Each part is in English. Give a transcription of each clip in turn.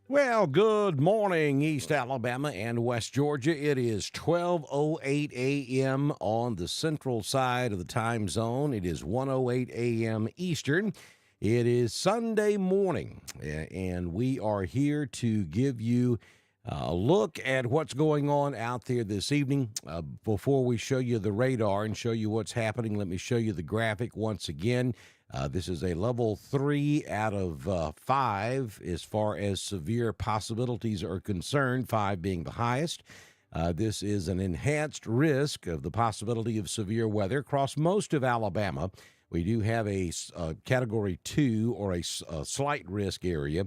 Well, good morning, East Alabama and West Georgia. It is 12:08 a.m. on the central side of the time zone. It is 1:08 a.m. Eastern. It is Sunday morning, and we are here to give you a look at what's going on out there this evening. Before we show you the radar and show you what's happening, let me show you the graphic once again. This is a level 3 out of 5 as far as severe possibilities are concerned, 5 being the highest. This is an enhanced risk of the possibility of severe weather across most of Alabama. We do have a Category 2 or a slight risk area,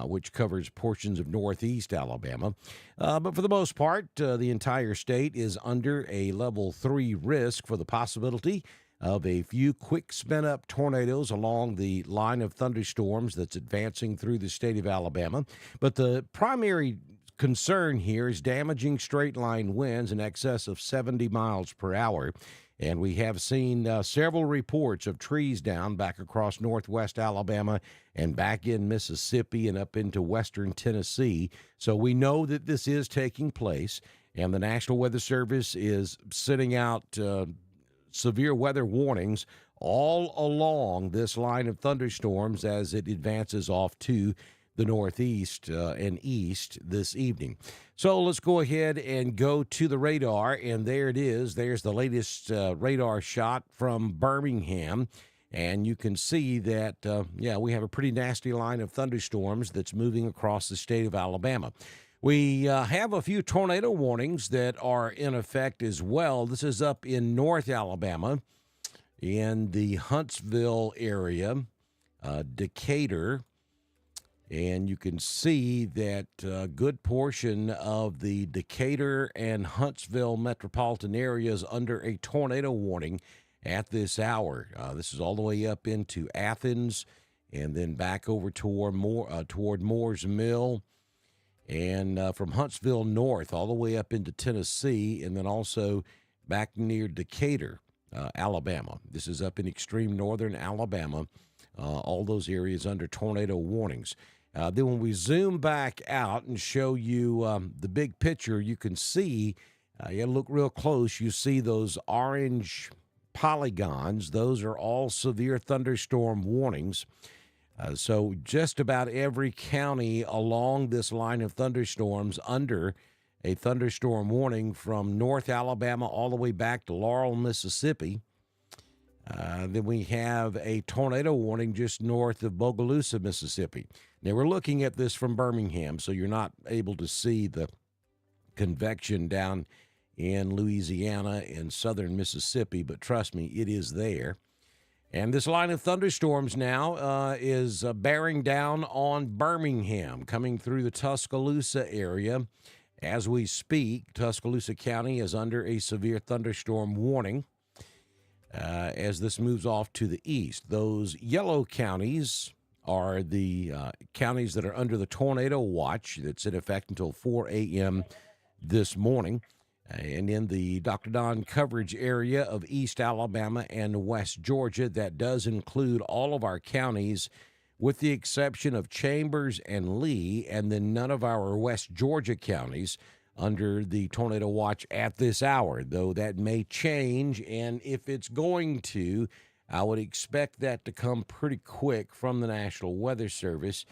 which covers portions of northeast Alabama. But for the most part, the entire state is under a level 3 risk for the possibility of a few quick spin-up tornadoes along the line of thunderstorms that's advancing through the state of Alabama. But the primary concern here is damaging straight-line winds in excess of 70 miles per hour. And we have seen several reports of trees down back across northwest Alabama and back in Mississippi and up into western Tennessee. So we know that this is taking place, and the National Weather Service is sending out severe weather warnings all along this line of thunderstorms as it advances off to the northeast and east this evening. So let's go ahead and go to the radar, and there it is. There's the latest radar shot from Birmingham, and you can see that, we have a pretty nasty line of thunderstorms that's moving across the state of Alabama. We have a few tornado warnings that are in effect as well. This is up in North Alabama, in the Huntsville area, Decatur, and you can see that a good portion of the Decatur and Huntsville metropolitan area is under a tornado warning at this hour. This is all the way up into Athens and then back over toward Moore's Mill, and from Huntsville north all the way up into Tennessee, and then also back near Decatur, Alabama. This is up in extreme northern Alabama, all those areas under tornado warnings. Then when we zoom back out and show you the big picture, you can see, you look real close, you see those orange polygons. Those are all severe thunderstorm warnings. So just about every county along this line of thunderstorms under a thunderstorm warning from North Alabama all the way back to Laurel, Mississippi. Then we have a tornado warning just north of Bogalusa, Mississippi. Now, we're looking at this from Birmingham, so you're not able to see the convection down in Louisiana and southern Mississippi, but trust me, it is there. And this line of thunderstorms now is bearing down on Birmingham, coming through the Tuscaloosa area. As we speak, Tuscaloosa County is under a severe thunderstorm warning as this moves off to the east. Those yellow counties are the counties that are under the tornado watch that's in effect until 4 a.m. this morning. And in the Dr. Don coverage area of East Alabama and West Georgia, that does include all of our counties with the exception of Chambers and Lee, and then none of our West Georgia counties under the tornado watch at this hour, though that may change. And if it's going to, I would expect that to come pretty quick from the National Weather Service.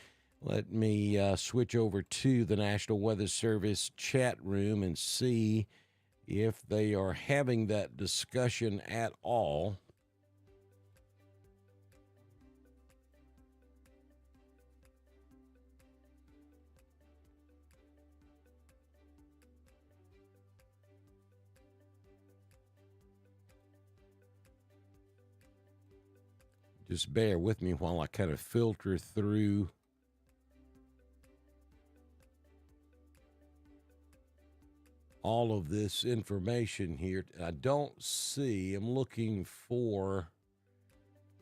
Let me switch over to the National Weather Service chat room and see if they are having that discussion at all. Just bear with me while I kind of filter through all of this information here. I don't see, I'm looking for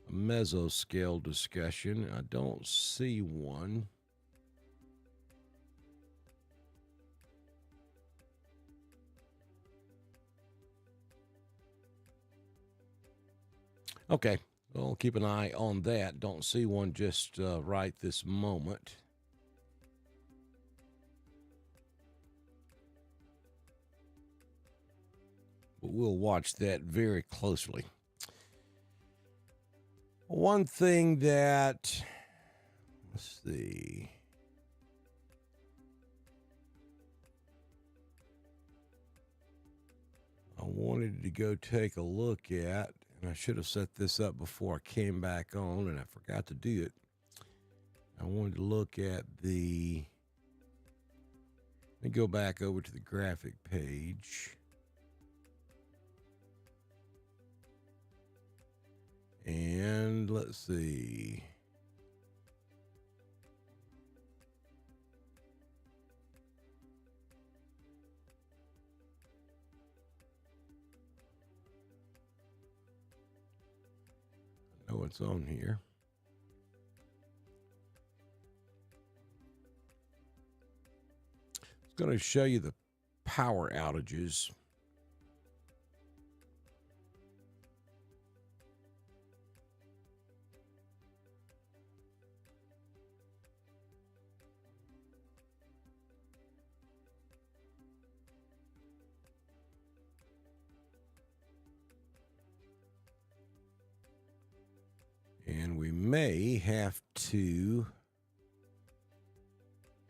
a mesoscale discussion. I don't see one. Okay, we'll keep an eye on that. Don't see one just right this moment. But we'll watch that very closely. One thing that, let's see. I wanted to go take a look at, and I should have set this up before I came back on, and I forgot to do it. I wanted to look at the, let me go back over to the graphic page. And let's see. I know it's on here. It's going to show you the power outages. And we may have to,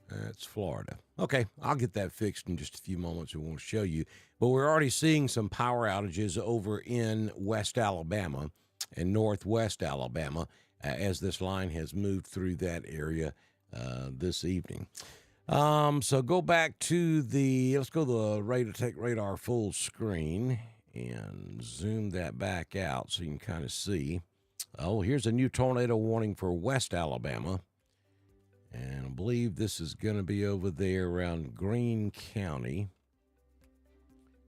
that's Florida. Okay, I'll get that fixed in just a few moments. We won't show you. But we're already seeing some power outages over in West Alabama and Northwest Alabama as this line has moved through that area this evening. So go back to let's go to take radar full screen and zoom that back out so you can kind of see. Oh, here's a new tornado warning for West Alabama. And I believe this is going to be over there around Greene County.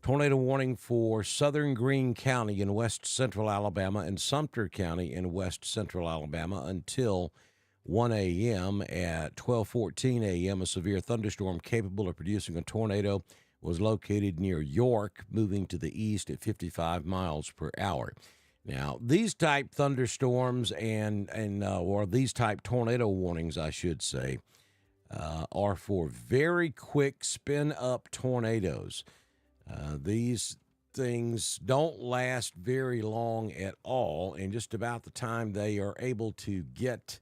Tornado warning for southern Greene County in west central Alabama and Sumter County in west central Alabama until 1 a.m. At 12:14 a.m., a severe thunderstorm capable of producing a tornado was located near York, moving to the east at 55 miles per hour. Now, these type thunderstorms or these type tornado warnings, I should say, are for very quick spin-up tornadoes. These things don't last very long at all, and just about the time they are able to get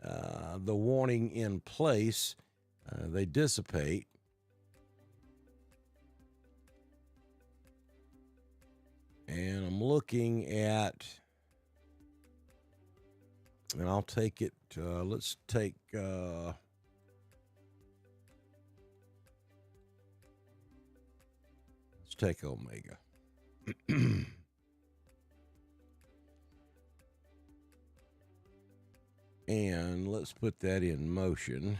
the warning in place, they dissipate. And I'm looking at, and I'll take it, let's take, let's take Omega. And let's put that in motion.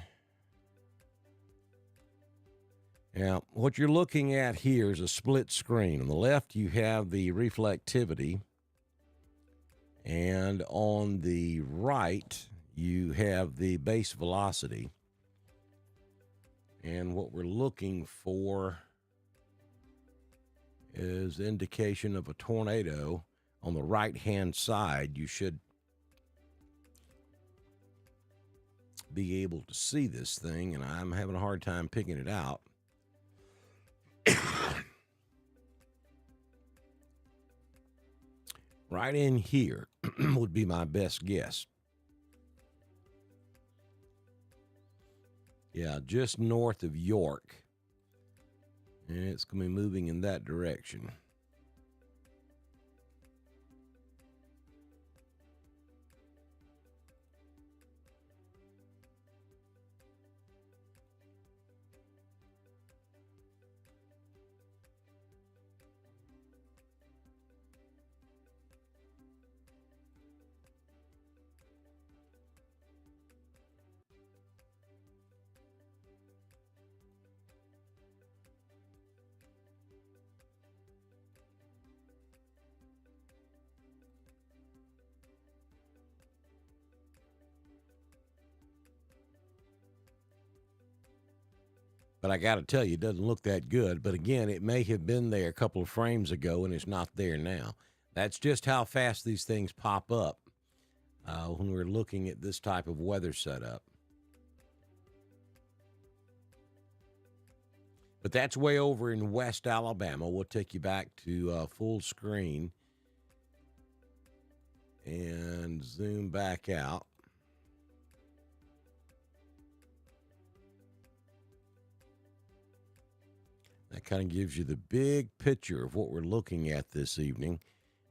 Now, what you're looking at here is a split screen. On the left, you have the reflectivity, and on the right, you have the base velocity. And what we're looking for is indication of a tornado. On the right-hand side, you should be able to see this thing, and I'm having a hard time picking it out. Right in here would be my best guess. Yeah, just north of York. And it's going to be moving in that direction. But I got to tell you, it doesn't look that good. But again, it may have been there a couple of frames ago, and it's not there now. That's just how fast these things pop up when we're looking at this type of weather setup. But that's way over in West Alabama. We'll take you back to full screen and zoom back out. That kind of gives you the big picture of what we're looking at this evening.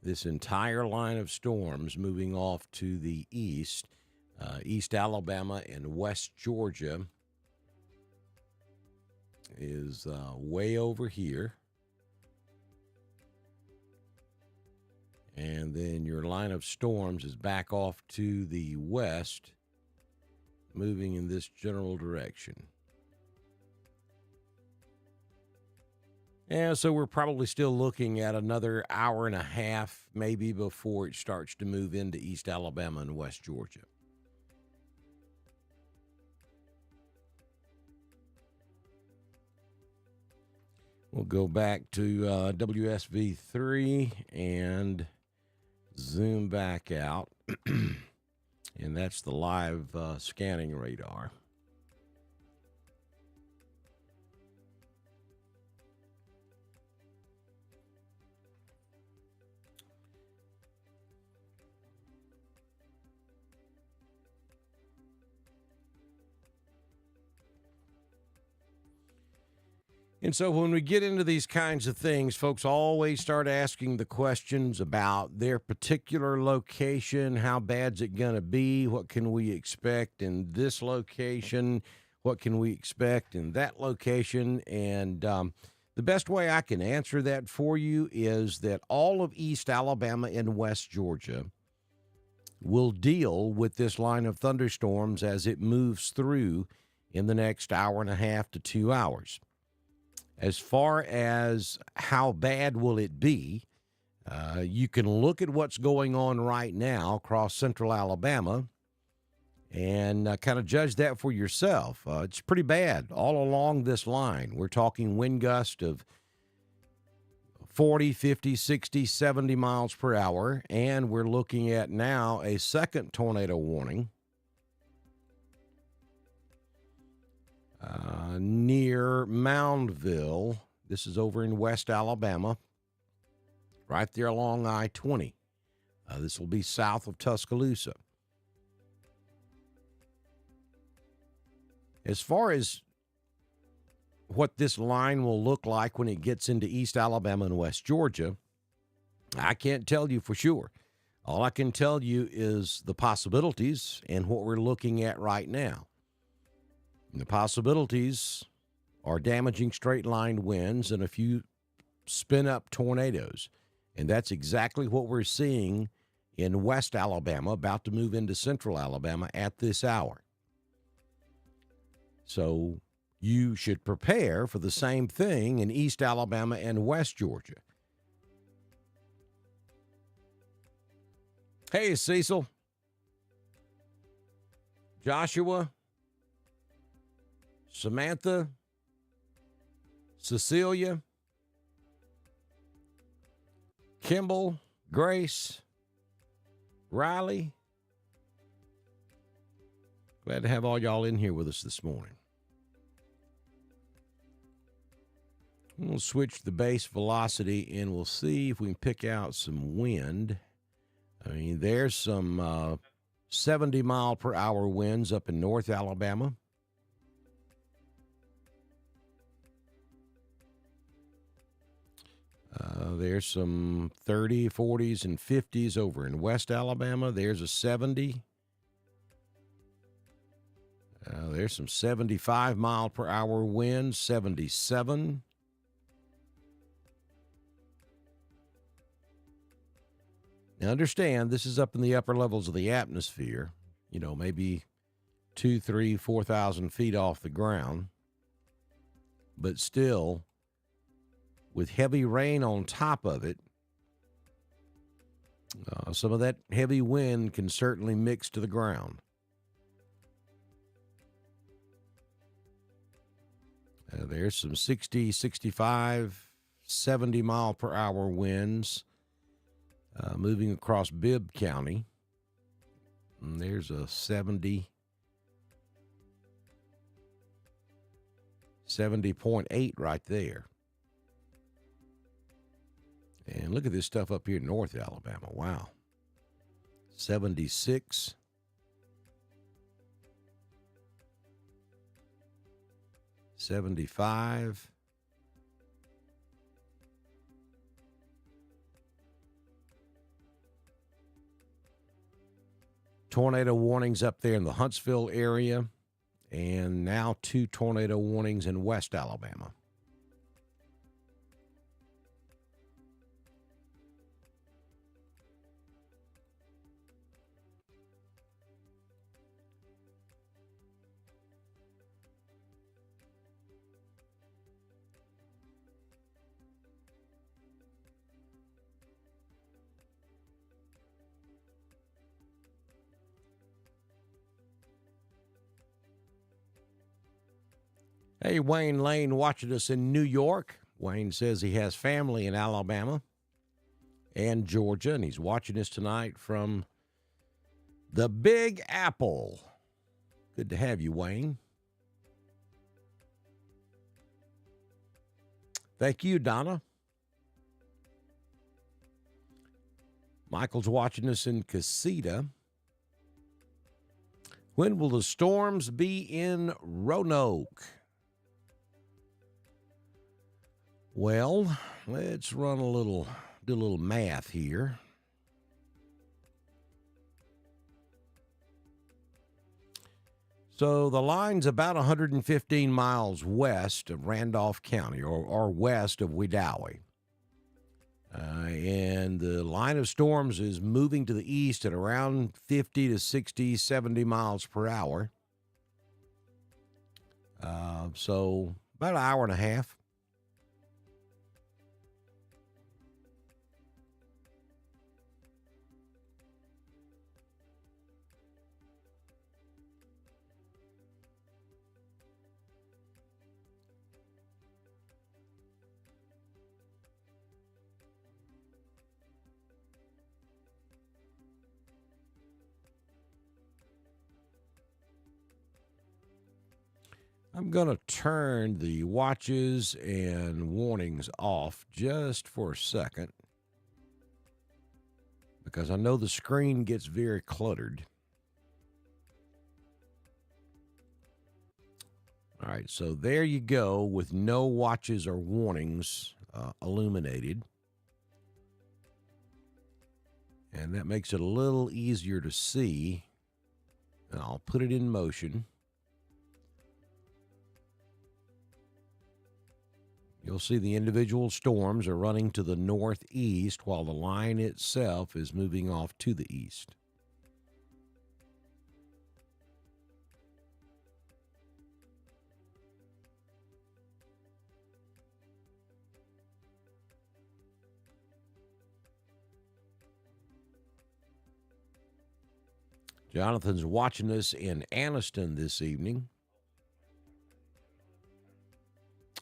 This entire line of storms moving off to the east, East Alabama and West Georgia is way over here. And then your line of storms is back off to the west, moving in this general direction. Yeah, so we're probably still looking at another hour and a half, maybe, before it starts to move into East Alabama and West Georgia. We'll go back to WSV3 and zoom back out. And that's the live scanning radar. And so when we get into these kinds of things, folks always start asking the questions about their particular location. How bad's it going to be? What can we expect in this location? What can we expect in that location? And the best way I can answer that for you is that all of East Alabama and West Georgia will deal with this line of thunderstorms as it moves through in the next hour and a half to 2 hours. As far as how bad will it be, you can look at what's going on right now across central Alabama and kind of judge that for yourself. It's pretty bad all along this line. We're talking wind gust of 40, 50, 60, 70 miles per hour, and we're looking at now a second tornado warning near Moundville. This is over in West Alabama, right there along I-20. This will be south of Tuscaloosa. As far as what this line will look like when it gets into East Alabama and West Georgia, I can't tell you for sure. All I can tell you is the possibilities and what we're looking at right now. And the possibilities are damaging straight-line winds and a few spin-up tornadoes. And that's exactly what we're seeing in West Alabama, about to move into central Alabama at this hour. So you should prepare for the same thing in East Alabama and West Georgia. Hey, Cecil. Joshua. Samantha, Cecilia, Kimball, Grace, Riley. Glad to have all y'all in here with us this morning. We'll switch the base velocity and we'll see if we can pick out some wind. I mean, there's some 70 mile per hour winds up in North Alabama. There's some 30, 40s, and 50s over in West Alabama. There's a 70. There's some 75 mile per hour winds, 77. Now understand, this is up in the upper levels of the atmosphere, you know, maybe 2, 3, 4,000 feet off the ground. But still, with heavy rain on top of it, some of that heavy wind can certainly mix to the ground. There's some 60, 65, 70 mile per hour winds moving across Bibb County. And there's a 70. 70.8 right there. And look at this stuff up here in North Alabama. Wow. 76. '75. Tornado warnings up there in the Huntsville area, and now 2 tornado warnings in West Alabama. Hey, Wayne Lane watching us in New York. Wayne says he has family in Alabama and Georgia, and he's watching us tonight from the Big Apple. Good to have you, Wayne. Thank you, Donna. Michael's watching us in Casita. When will the storms be in Roanoke? Well, let's do a little math here. So the line's about 115 miles west of Randolph County, or west of Wedowee. And the line of storms is moving to the east at around 50 to 60, 70 miles per hour. So about an hour and a half. I'm going to turn the watches and warnings off just for a second because I know the screen gets very cluttered. All right, so there you go with no watches or warnings illuminated. And that makes it a little easier to see. And I'll put it in motion. You'll see the individual storms are running to the northeast while the line itself is moving off to the east. Jonathan's watching us in Anniston this evening.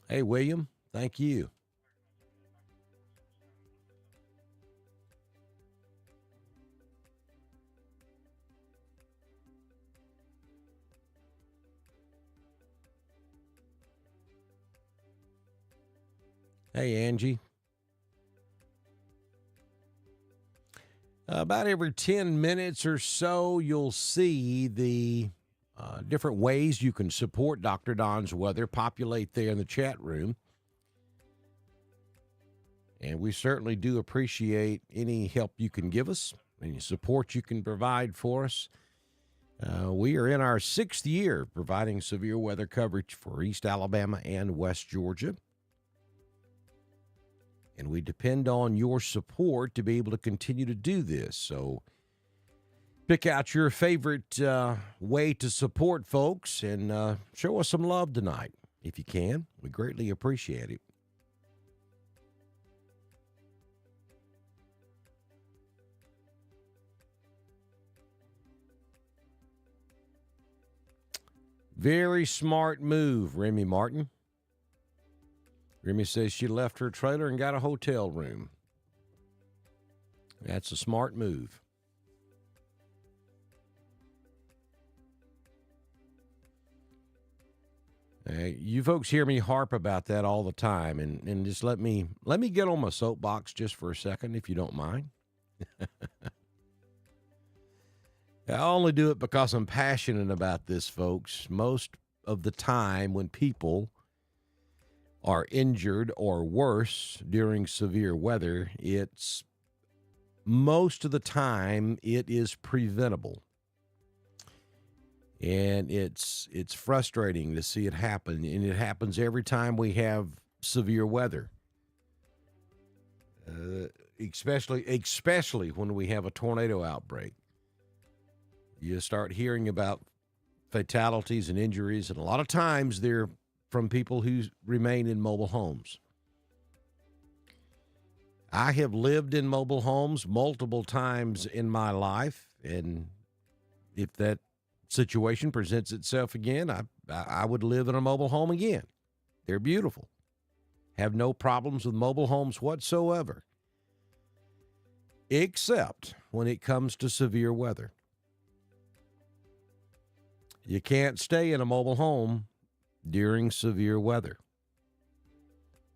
Hey, William. Thank you. Hey, Angie. About every 10 minutes or so, you'll see the different ways you can support Dr. Don's Weather populate there in the chat room. And we certainly do appreciate any help you can give us, any support you can provide for us. We are in our 6th year providing severe weather coverage for East Alabama and West Georgia. And we depend on your support to be able to continue to do this. So pick out your favorite way to support folks and show us some love tonight if you can. We greatly appreciate it. Very smart move, Remy Martin. Remy says she left her trailer and got a hotel room. That's a smart move. You folks hear me harp about that all the time, and just let me get on my soapbox just for a second, if you don't mind. I only do it because I'm passionate about this, folks. Most of the time, when people are injured or worse during severe weather, it's most of the time it is preventable. And it's frustrating to see it happen, and it happens every time we have severe weather, especially when we have a tornado outbreak. You start hearing about fatalities and injuries, and a lot of times they're from people who remain in mobile homes. I have lived in mobile homes multiple times in my life, and if that situation presents itself again, I would live in a mobile home again. They're beautiful. Have no problems with mobile homes whatsoever, except when it comes to severe weather. You can't stay in a mobile home during severe weather.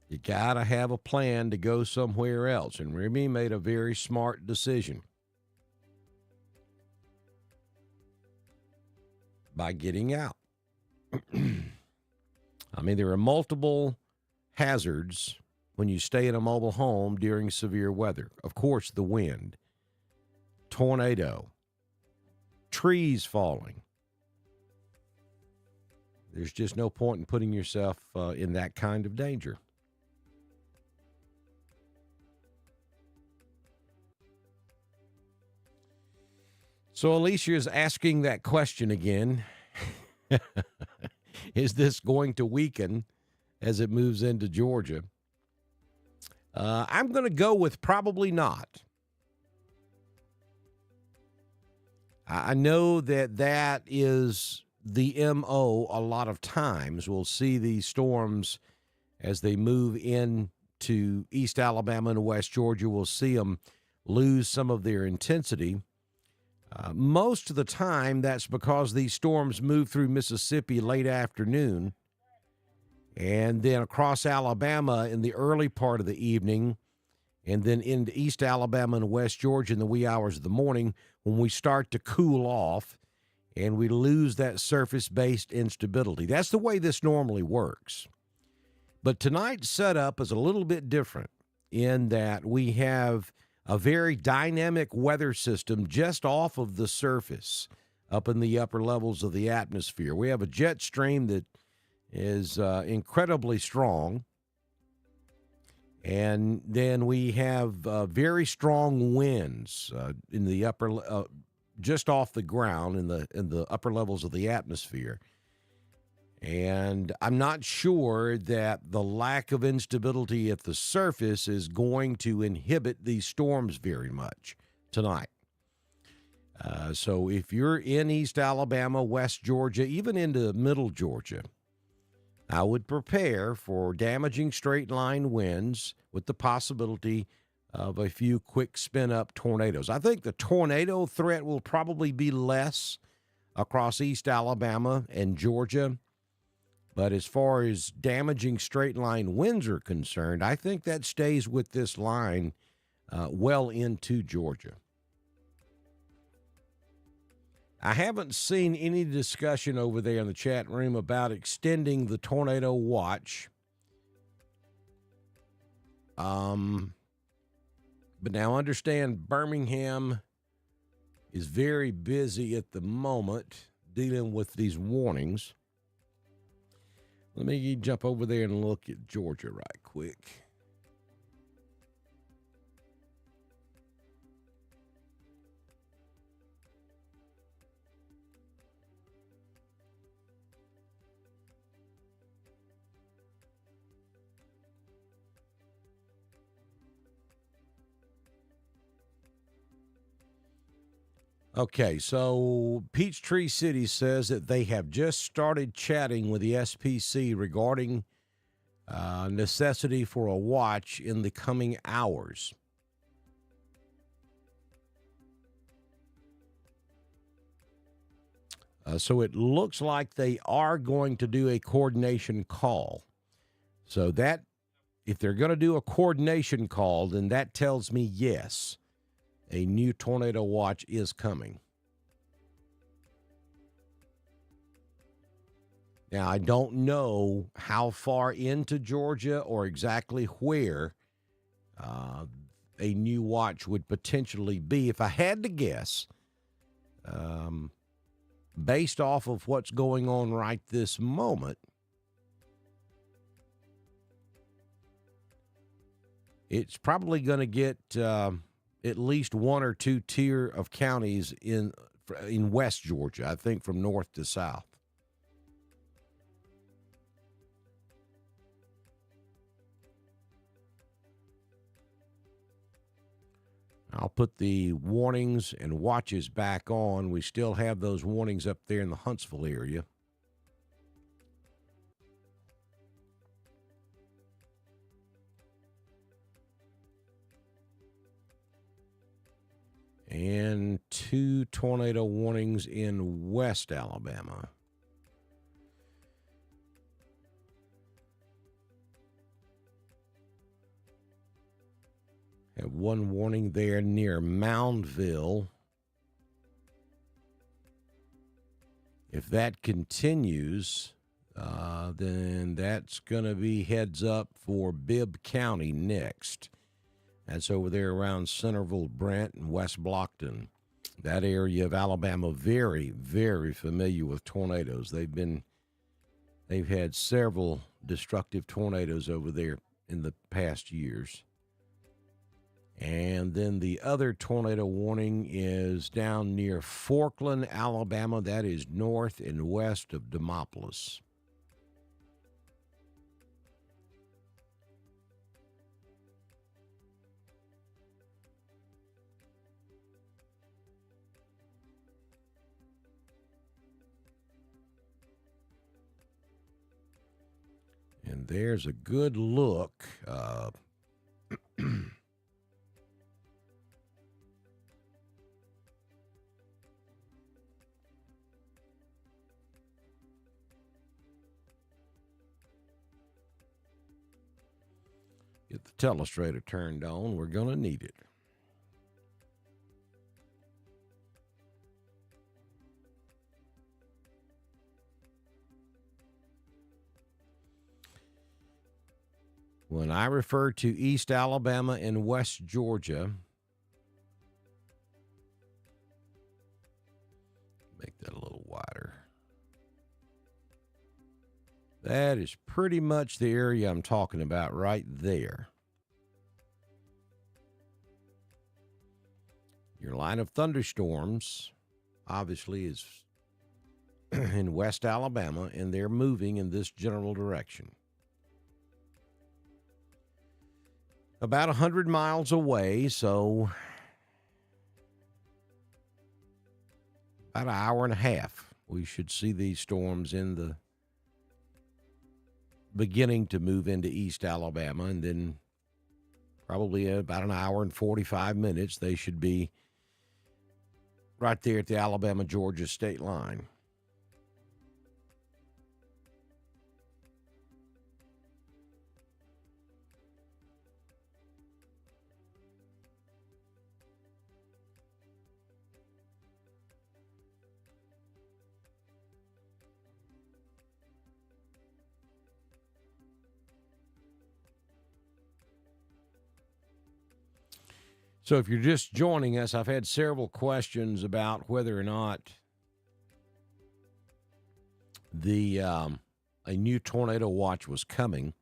You got to have a plan to go somewhere else, and Remy made a very smart decision by getting out. I mean, there are multiple hazards when you stay in a mobile home during severe weather. Of course, the wind, tornado, trees falling. There's just no point in putting yourself in that kind of danger. So Alicia is asking that question again. Is this going to weaken as it moves into Georgia? I'm going to go with probably not. I know that is the MO a lot of times. We'll see these storms as they move into East Alabama and West Georgia. We'll see them lose some of their intensity. Most of the time, that's because these storms move through Mississippi late afternoon and then across Alabama in the early part of the evening, and then into East Alabama and West Georgia in the wee hours of the morning when we start to cool off and we lose that surface-based instability. That's the way this normally works. But tonight's setup is a little bit different in that we have a very dynamic weather system just off of the surface up in the upper levels of the atmosphere. We have a jet stream that is incredibly strong, and then we have very strong winds in the upper, just off the ground in the upper levels of the atmosphere. And I'm not sure that the lack of instability at the surface is going to inhibit these storms very much tonight. So if you're in East Alabama, West Georgia, even into Middle Georgia, I would prepare for damaging straight line winds with the possibility of a few quick spin-up tornadoes. I think the tornado threat will probably be less across East Alabama and Georgia. But as far as damaging straight line winds are concerned, I think that stays with this line well into Georgia. I haven't seen any discussion over there in the chat room about extending the tornado watch. But now understand Birmingham is very busy at the moment dealing with these warnings. Let me jump over there and look at Georgia right quick. Okay, so Peachtree City says that they have just started chatting with the SPC regarding necessity for a watch in the coming hours. So it looks like they are going to do a coordination call. So that, if they're going to do a coordination call, then that tells me yes, a new tornado watch is coming. Now, I don't know how far into Georgia or exactly where a new watch would potentially be. If I had to guess, based off of what's going on right this moment, it's probably going to get at least one or two tier of counties in West Georgia, I think from north to south. I'll put the warnings and watches back on. We still have those warnings up there in the Huntsville area. And 2 tornado warnings in West Alabama. Have one warning there near Moundville. If that continues, then that's going to be heads up for Bibb County next. That's over there around Centerville, Brent, and West Blockton. That area of Alabama, very, very familiar with tornadoes. They've had several destructive tornadoes over there in the past years. And then the other tornado warning is down near Forkland, Alabama. That is north and west of Demopolis. And there's a good look. Get the telestrator turned on. We're going to need it. When I refer to East Alabama and West Georgia, make that a little wider. That is pretty much the area I'm talking about right there. Your line of thunderstorms, obviously, is in West Alabama, and they're moving in this general direction. About 100 miles away, so about an hour and a half, we should see these storms in the beginning to move into East Alabama, and then probably about an hour and 45 minutes, they should be right there at the Alabama-Georgia state line. So if you're just joining us, I've had several questions about whether or not a new tornado watch was coming.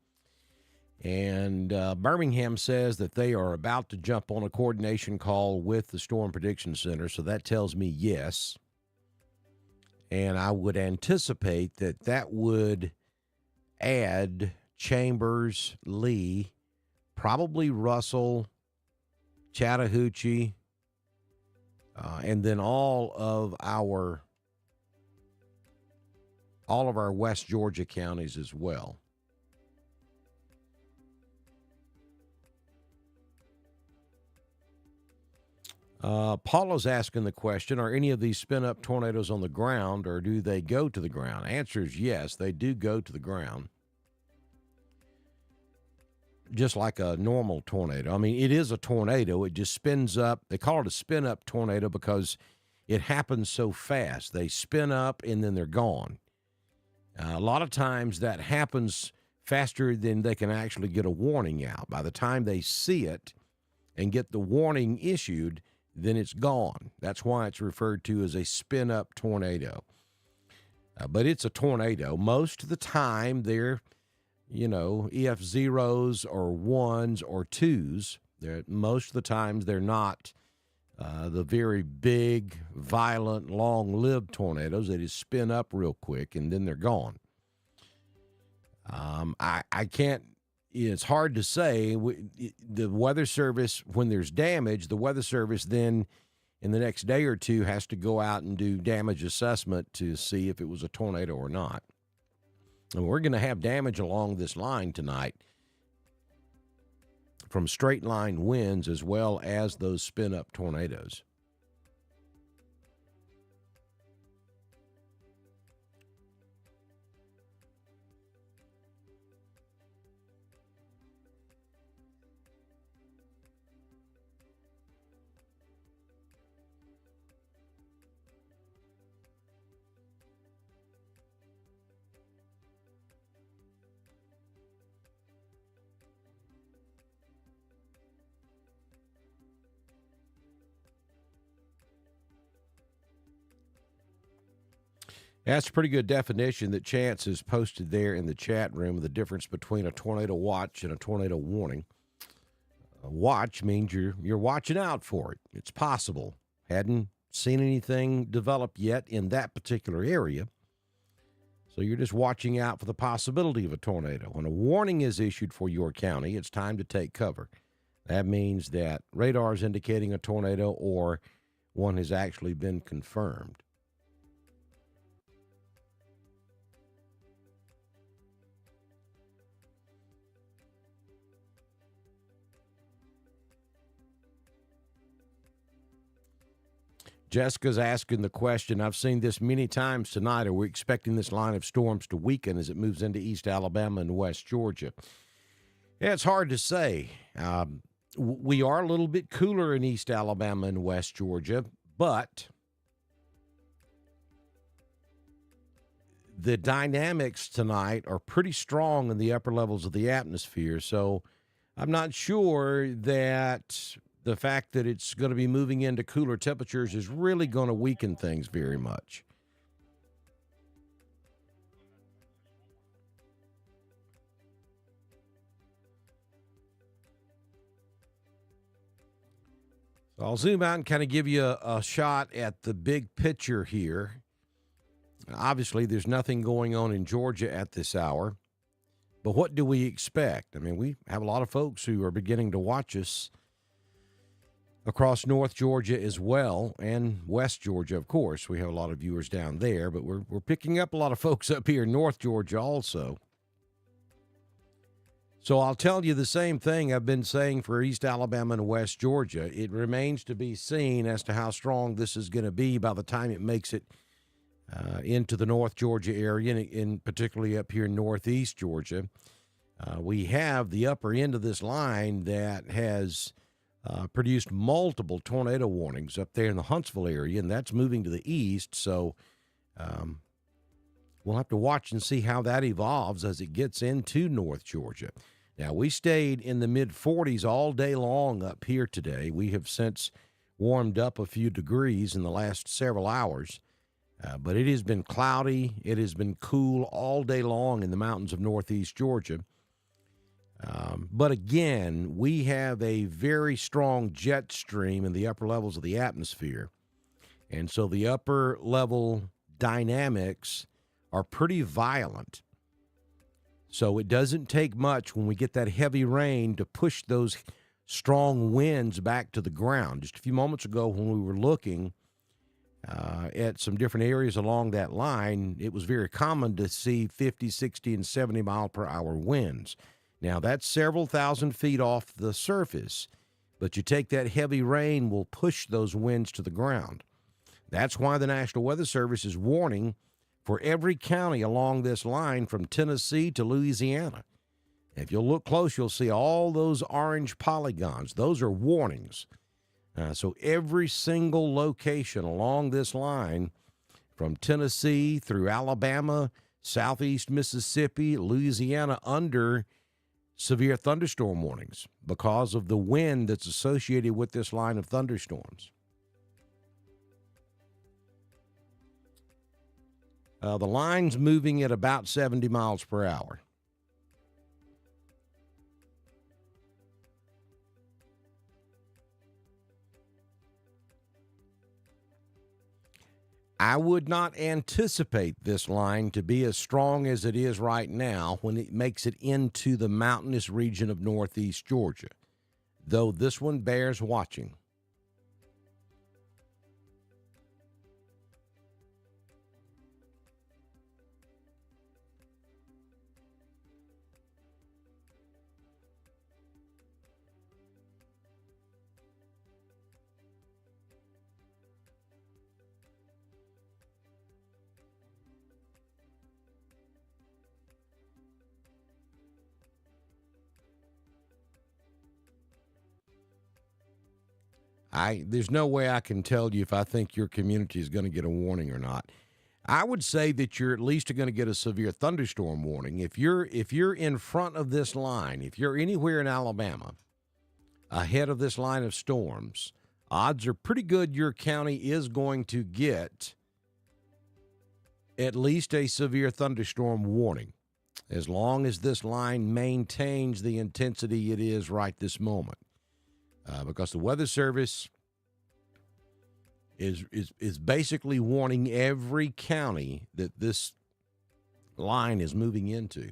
And Birmingham says that they are about to jump on a coordination call with the Storm Prediction Center, so that tells me yes. And I would anticipate that that would add Chambers, Lee, probably Russell, Chattahoochee, and then all of our West Georgia counties as well. Paula's asking the question, are any of these spin-up tornadoes on the ground, or do they go to the ground? Answer is yes, they do go to the ground, just like a normal tornado. I mean, it is a tornado. It just spins up. They call it a spin-up tornado because it happens so fast. They spin up, and then they're gone. A lot of times that happens faster than they can actually get a warning out. By the time they see it and get the warning issued, then it's gone. That's why it's referred to as a spin-up tornado. But it's a tornado. Most of the time, they're, EF zeros or ones or twos. Most of the times, they're not the very big, violent, long-lived tornadoes. They just spin up real quick, and then they're gone. I can't. It's hard to say. The Weather Service, when there's damage, the Weather Service then in the next day or two has to go out and do damage assessment to see if it was a tornado or not. And we're going to have damage along this line tonight from straight line winds as well as those spin-up tornadoes. That's a pretty good definition that Chance has posted there in the chat room of the difference between a tornado watch and a tornado warning. A watch means you're watching out for it. It's possible. Hadn't seen anything develop yet in that particular area. So you're just watching out for the possibility of a tornado. When a warning is issued for your county, it's time to take cover. That means that radar is indicating a tornado or one has actually been confirmed. Jessica's asking the question, I've seen this many times tonight. Are we expecting this line of storms to weaken as it moves into East Alabama and West Georgia? Yeah, it's hard to say. We are a little bit cooler in East Alabama and West Georgia, but the dynamics tonight are pretty strong in the upper levels of the atmosphere. So I'm not sure that the fact that it's going to be moving into cooler temperatures is really going to weaken things very much. So I'll zoom out and kind of give you a shot at the big picture here. Obviously, there's nothing going on in Georgia at this hour. But what do we expect? I mean, we have a lot of folks who are beginning to watch us across North Georgia as well, and West Georgia, of course. We have a lot of viewers down there, but we're picking up a lot of folks up here in North Georgia also. So I'll tell you the same thing I've been saying for East Alabama and West Georgia. It remains to be seen as to how strong this is going to be by the time it makes it into the North Georgia area, and particularly up here in Northeast Georgia. We have the upper end of this line that has produced multiple tornado warnings up there in the Huntsville area, and that's moving to the east. So we'll have to watch and see how that evolves as it gets into North Georgia. Now, we stayed in the mid-40s all day long up here today. We have since warmed up a few degrees in the last several hours, but it has been cloudy. It has been cool all day long in the mountains of Northeast Georgia. But again, we have a very strong jet stream in the upper levels of the atmosphere. And so the upper level dynamics are pretty violent. So it doesn't take much when we get that heavy rain to push those strong winds back to the ground. Just a few moments ago when we were looking at some different areas along that line, it was very common to see 50, 60, and 70 mile per hour winds. Now, that's several thousand feet off the surface, But you take that heavy rain will push those winds to the ground. That's why the National Weather Service is warning for every county along this line from Tennessee to Louisiana. If you'll look close, you'll see all those orange polygons. Those are warnings. So every single location along this line from Tennessee through Alabama, southeast Mississippi, Louisiana, under severe thunderstorm warnings because of the wind that's associated with this line of thunderstorms. The line's moving at about 70 miles per hour. I would not anticipate this line to be as strong as it is right now when it makes it into the mountainous region of northeast Georgia, though this one bears watching. There's no way I can tell you if I think your community is going to get a warning or not. I would say that you're at least going to get a severe thunderstorm warning. If you're in front of this line, if you're anywhere in Alabama ahead of this line of storms, odds are pretty good your county is going to get at least a severe thunderstorm warning, as long as this line maintains the intensity it is right this moment. Because the Weather Service is basically warning every county that this line is moving into.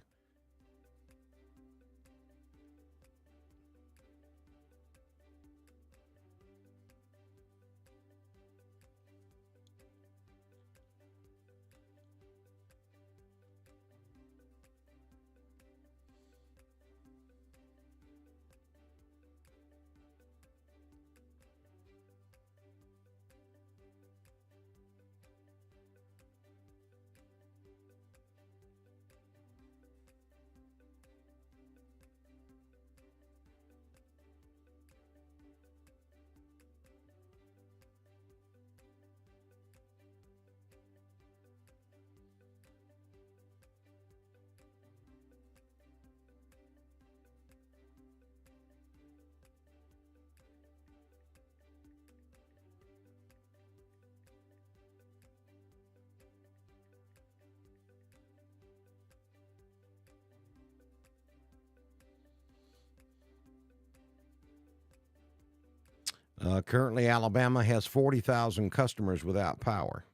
Currently, Alabama has 40,000 customers without power.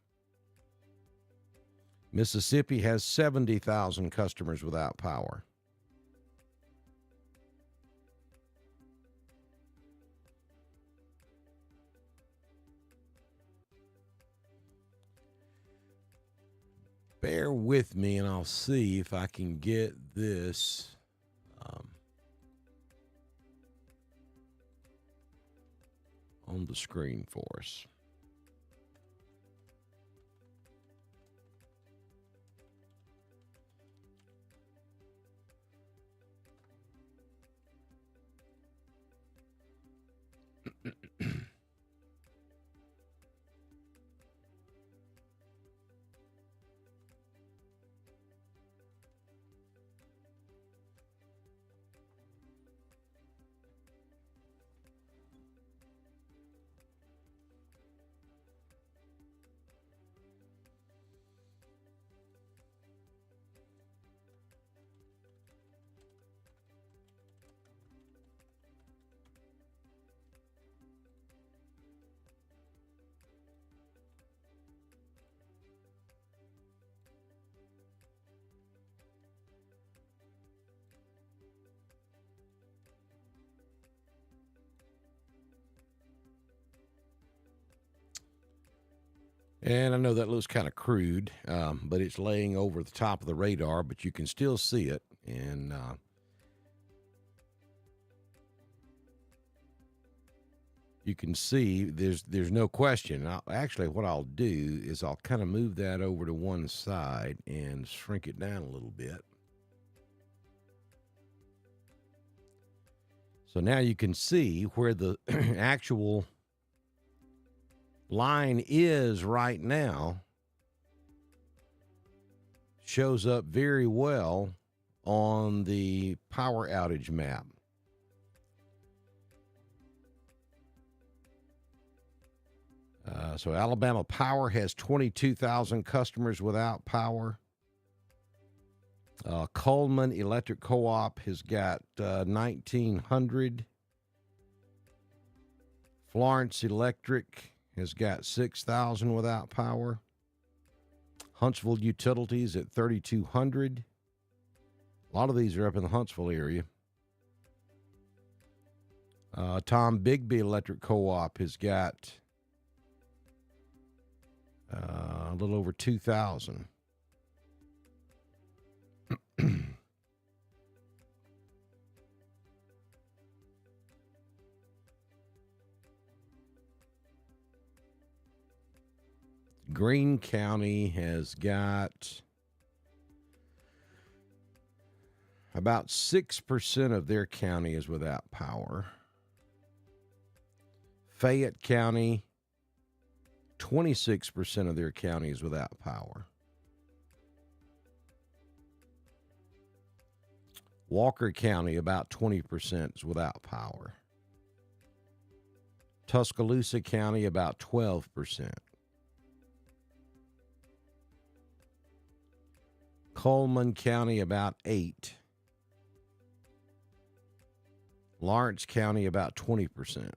Mississippi has 70,000 customers without power. Bear with me, and I'll see if I can get this. On the screen for us. And I know that looks kind of crude, but it's laying over the top of the radar, but you can still see it. And you can see there's no question. Actually, what I'll do is I'll kind of move that over to one side and shrink it down a little bit. So now you can see where the actual line is right now. Shows up very well on the power outage map. So Alabama Power has 22,000 customers without power. Coleman Electric Co-op has got 1,900. Florence Electric has got 6,000 without power. Huntsville Utilities at 3,200. A lot of these are up in the Huntsville area. Tom Bigby Electric Co-op has got a little over 2,000. Greene County has got about 6% of their county is without power. Fayette County, 26% of their county is without power. Walker County, about 20% is without power. Tuscaloosa County, about 12%. Coleman County, about 8%. Lawrence County, about 20%.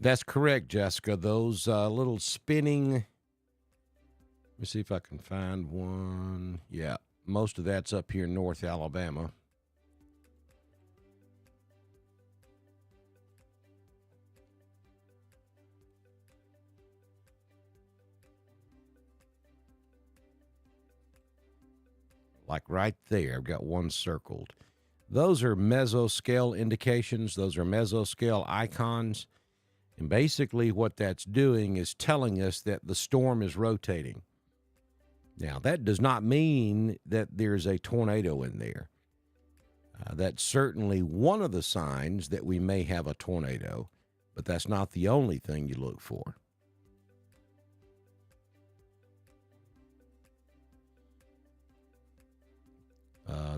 That's correct, Jessica. Those little spinning, let me see if I can find one. Yeah, most of that's up here in North Alabama. Like right there, I've got one circled. Those are mesoscale indications. Those are mesoscale icons. And basically what that's doing is telling us that the storm is rotating. Now, that does not mean that there's a tornado in there. That's certainly one of the signs that we may have a tornado, but that's not the only thing you look for.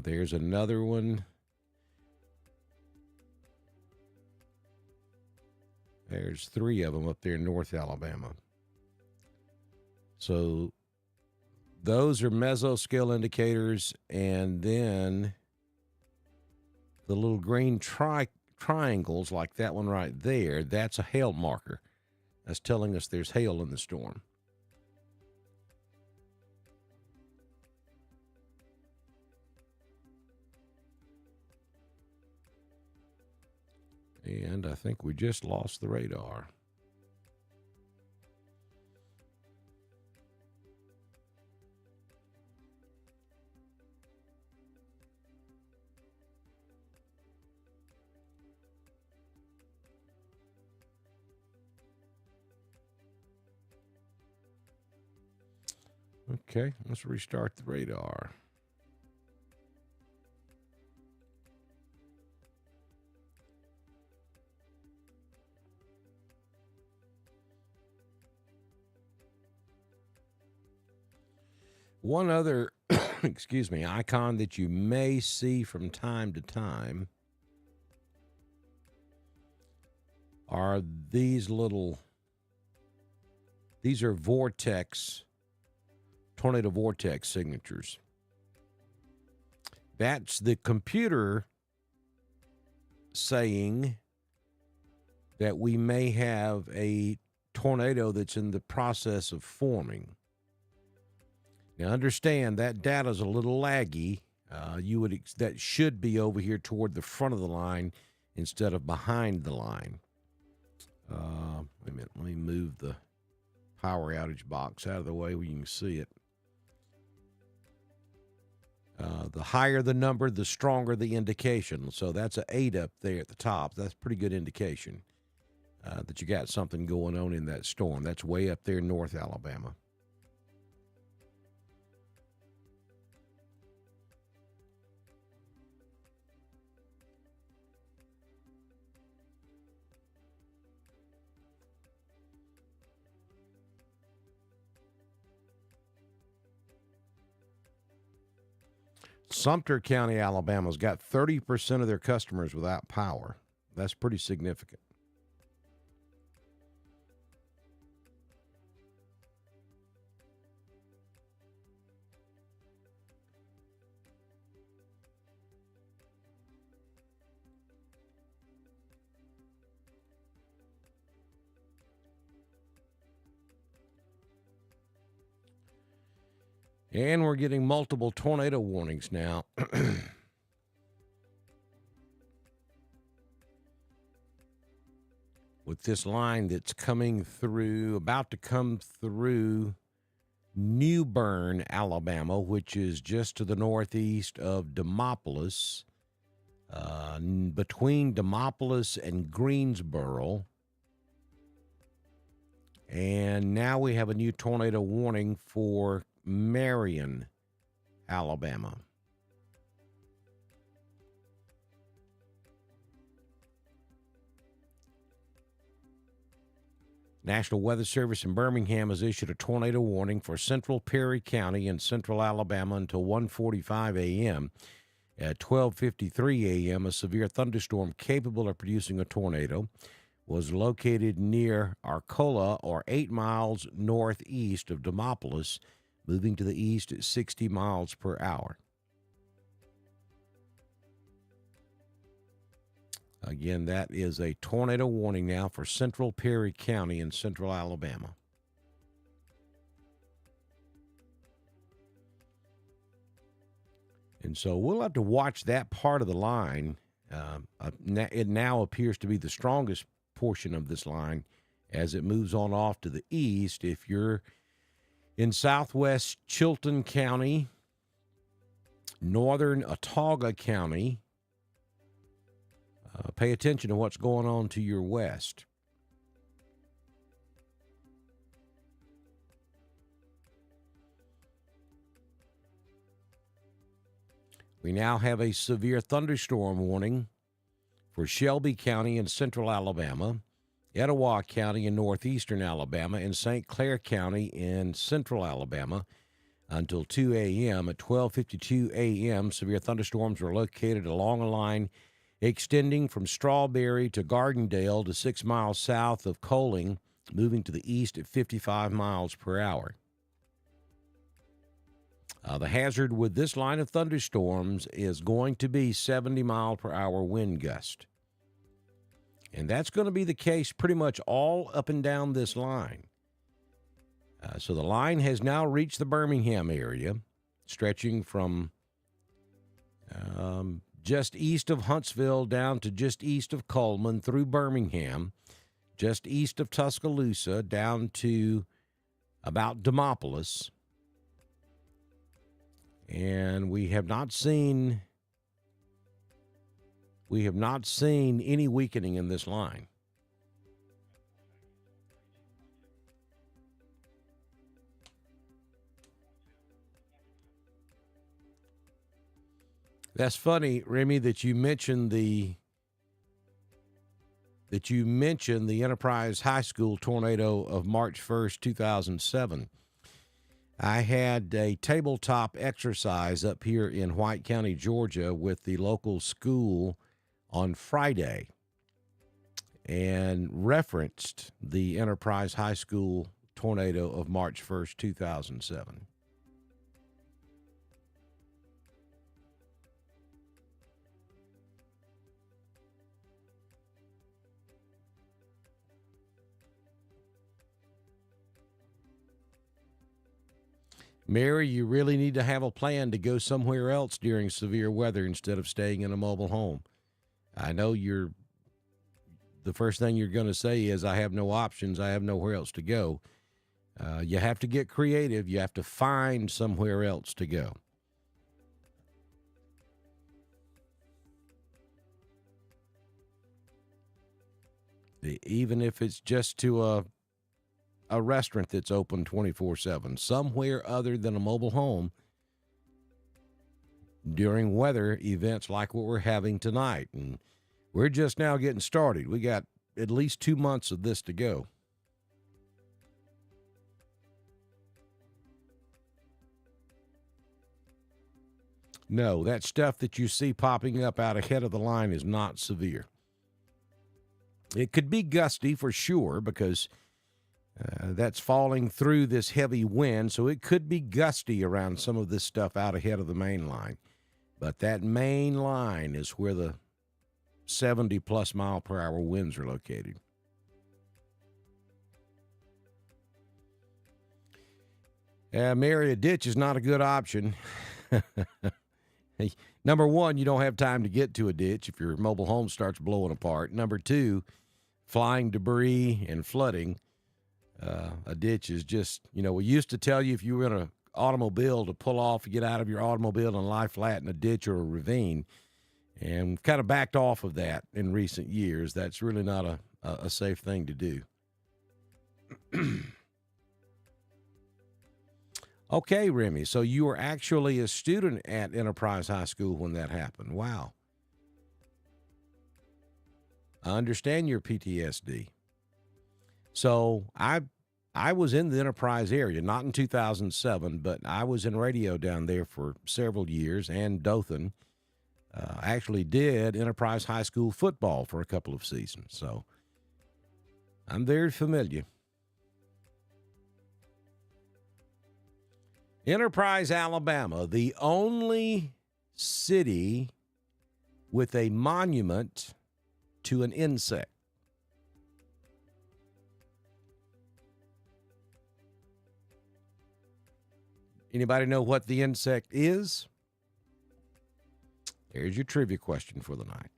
There's another one. There's 3 of them up there in North Alabama. So those are mesoscale indicators, and then the little green triangles like that one right there, that's a hail marker. That's telling us there's hail in the storm. And I think we just lost the radar. Okay, let's restart the radar. One other, excuse me, icon that you may see from time to time are these are tornado vortex signatures. That's the computer saying that we may have a tornado that's in the process of forming. Now, understand that data is a little laggy. That should be over here toward the front of the line instead of behind the line. Wait a minute. Let me move the power outage box out of the way where you can see it. The higher the number, the stronger the indication. So that's an 8 up there at the top. That's a pretty good indication that you got something going on in that storm. That's way up there in North Alabama. Sumter County, Alabama's got 30% of their customers without power. That's pretty significant. And we're getting multiple tornado warnings now. With this line that's coming through, about to come through New Bern, Alabama, which is just to the northeast of Demopolis, between Demopolis and Greensboro. And now we have a new tornado warning for Marion, Alabama. National Weather Service in Birmingham has issued a tornado warning for central Perry County in central Alabama until 1:45 a.m. At 12:53 a.m., a severe thunderstorm capable of producing a tornado was located near Arcola, or 8 miles northeast of Demopolis, moving to the east at 60 miles per hour. Again, that is a tornado warning now for central Perry County in central Alabama. And so we'll have to watch that part of the line. It now appears to be the strongest portion of this line as it moves on off to the east. If you're in southwest Chilton County, northern Autauga County, pay attention to what's going on to your west. We now have a severe thunderstorm warning for Shelby County in central Alabama, Etowah County in northeastern Alabama, and St. Clair County in central Alabama until 2 a.m. At 12:52 a.m., severe thunderstorms are located along a line extending from Strawberry to Gardendale to 6 miles south of Coaling, moving to the east at 55 miles per hour. The hazard with this line of thunderstorms is going to be 70 mile per hour wind gust. And that's going to be the case pretty much all up and down this line. So the line has now reached the Birmingham area, stretching from just east of Huntsville down to just east of Coleman through Birmingham, just east of Tuscaloosa down to about Demopolis. And we have not seen any weakening in this line. That's funny, Remy, that you mentioned the Enterprise High School tornado of March 1st, 2007. I had a tabletop exercise up here in White County, Georgia, with the local school on Friday and referenced the Enterprise High School tornado of March 1st, 2007. Mary, you really need to have a plan to go somewhere else during severe weather instead of staying in a mobile home. I know you're the first thing you're going to say is, I have no options. I have nowhere else to go. You have to get creative. You have to find somewhere else to go. Even if it's just to a restaurant that's open 24/7, somewhere other than a mobile home during weather events like what we're having tonight. And we're just now getting started. We got at least 2 months of this to go. No, that stuff that you see popping up out ahead of the line is not severe. It could be gusty for sure, because that's falling through this heavy wind, so it could be gusty around some of this stuff out ahead of the main line. But that main line is where the 70-plus mile per hour winds are located. Mary, a ditch is not a good option. Number one, you don't have time to get to a ditch if your mobile home starts blowing apart. Number two, flying debris and flooding. A ditch is just, we used to tell you if you were in an automobile to pull off, get out of your automobile and lie flat in a ditch or a ravine. And we've kind of backed off of that in recent years. That's really not a safe thing to do. Okay, Remy, so you were actually a student at Enterprise High School when that happened. Wow. I understand your PTSD. So I was in the Enterprise area, not in 2007, but I was in radio down there for several years, and Dothan. Actually did Enterprise High School football for a couple of seasons. So I'm very familiar. Enterprise, Alabama, the only city with a monument to an insect. Anybody know what the insect is? There's your trivia question for the night.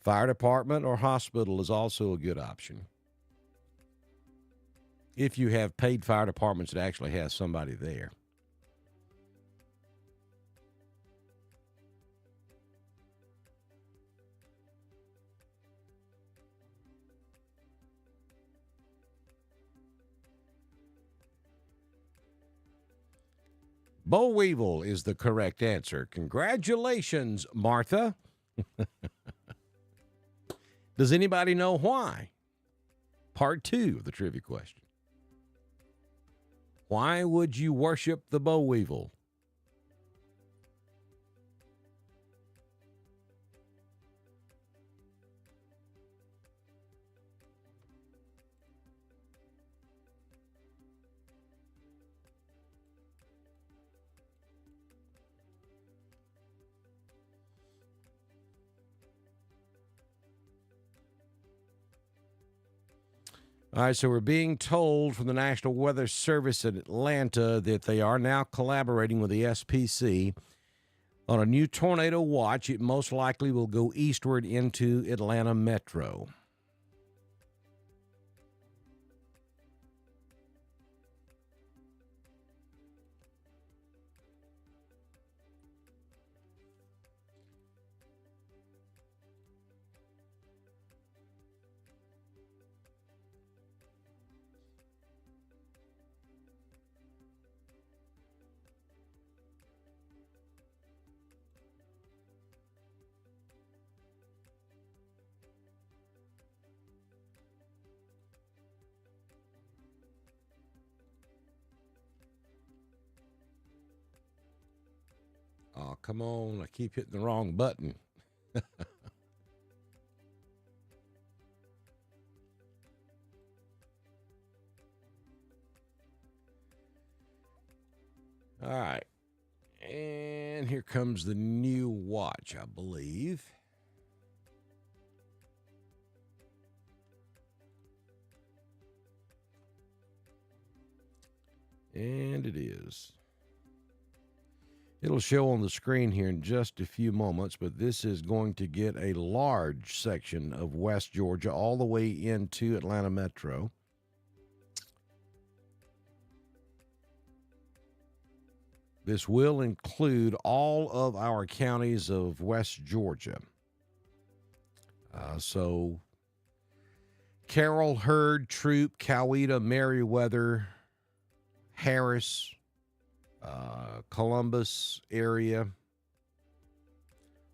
Fire department or hospital is also a good option. If you have paid fire departments that actually have somebody there. Boll weevil is the correct answer. Congratulations, Martha. Does anybody know why? Part 2 of the trivia question. Why would you worship the boll weevil? All right, so we're being told from the National Weather Service in Atlanta that they are now collaborating with the SPC on a new tornado watch. It most likely will go eastward into Atlanta Metro. Oh, come on. I keep hitting the wrong button. All right. And here comes the new watch, I believe. And it is. It'll show on the screen here in just a few moments, but this is going to get a large section of West Georgia all the way into Atlanta Metro. This will include all of our counties of West Georgia. So Carroll, Hurd, Troup, Coweta, Meriwether, Harris, Columbus area,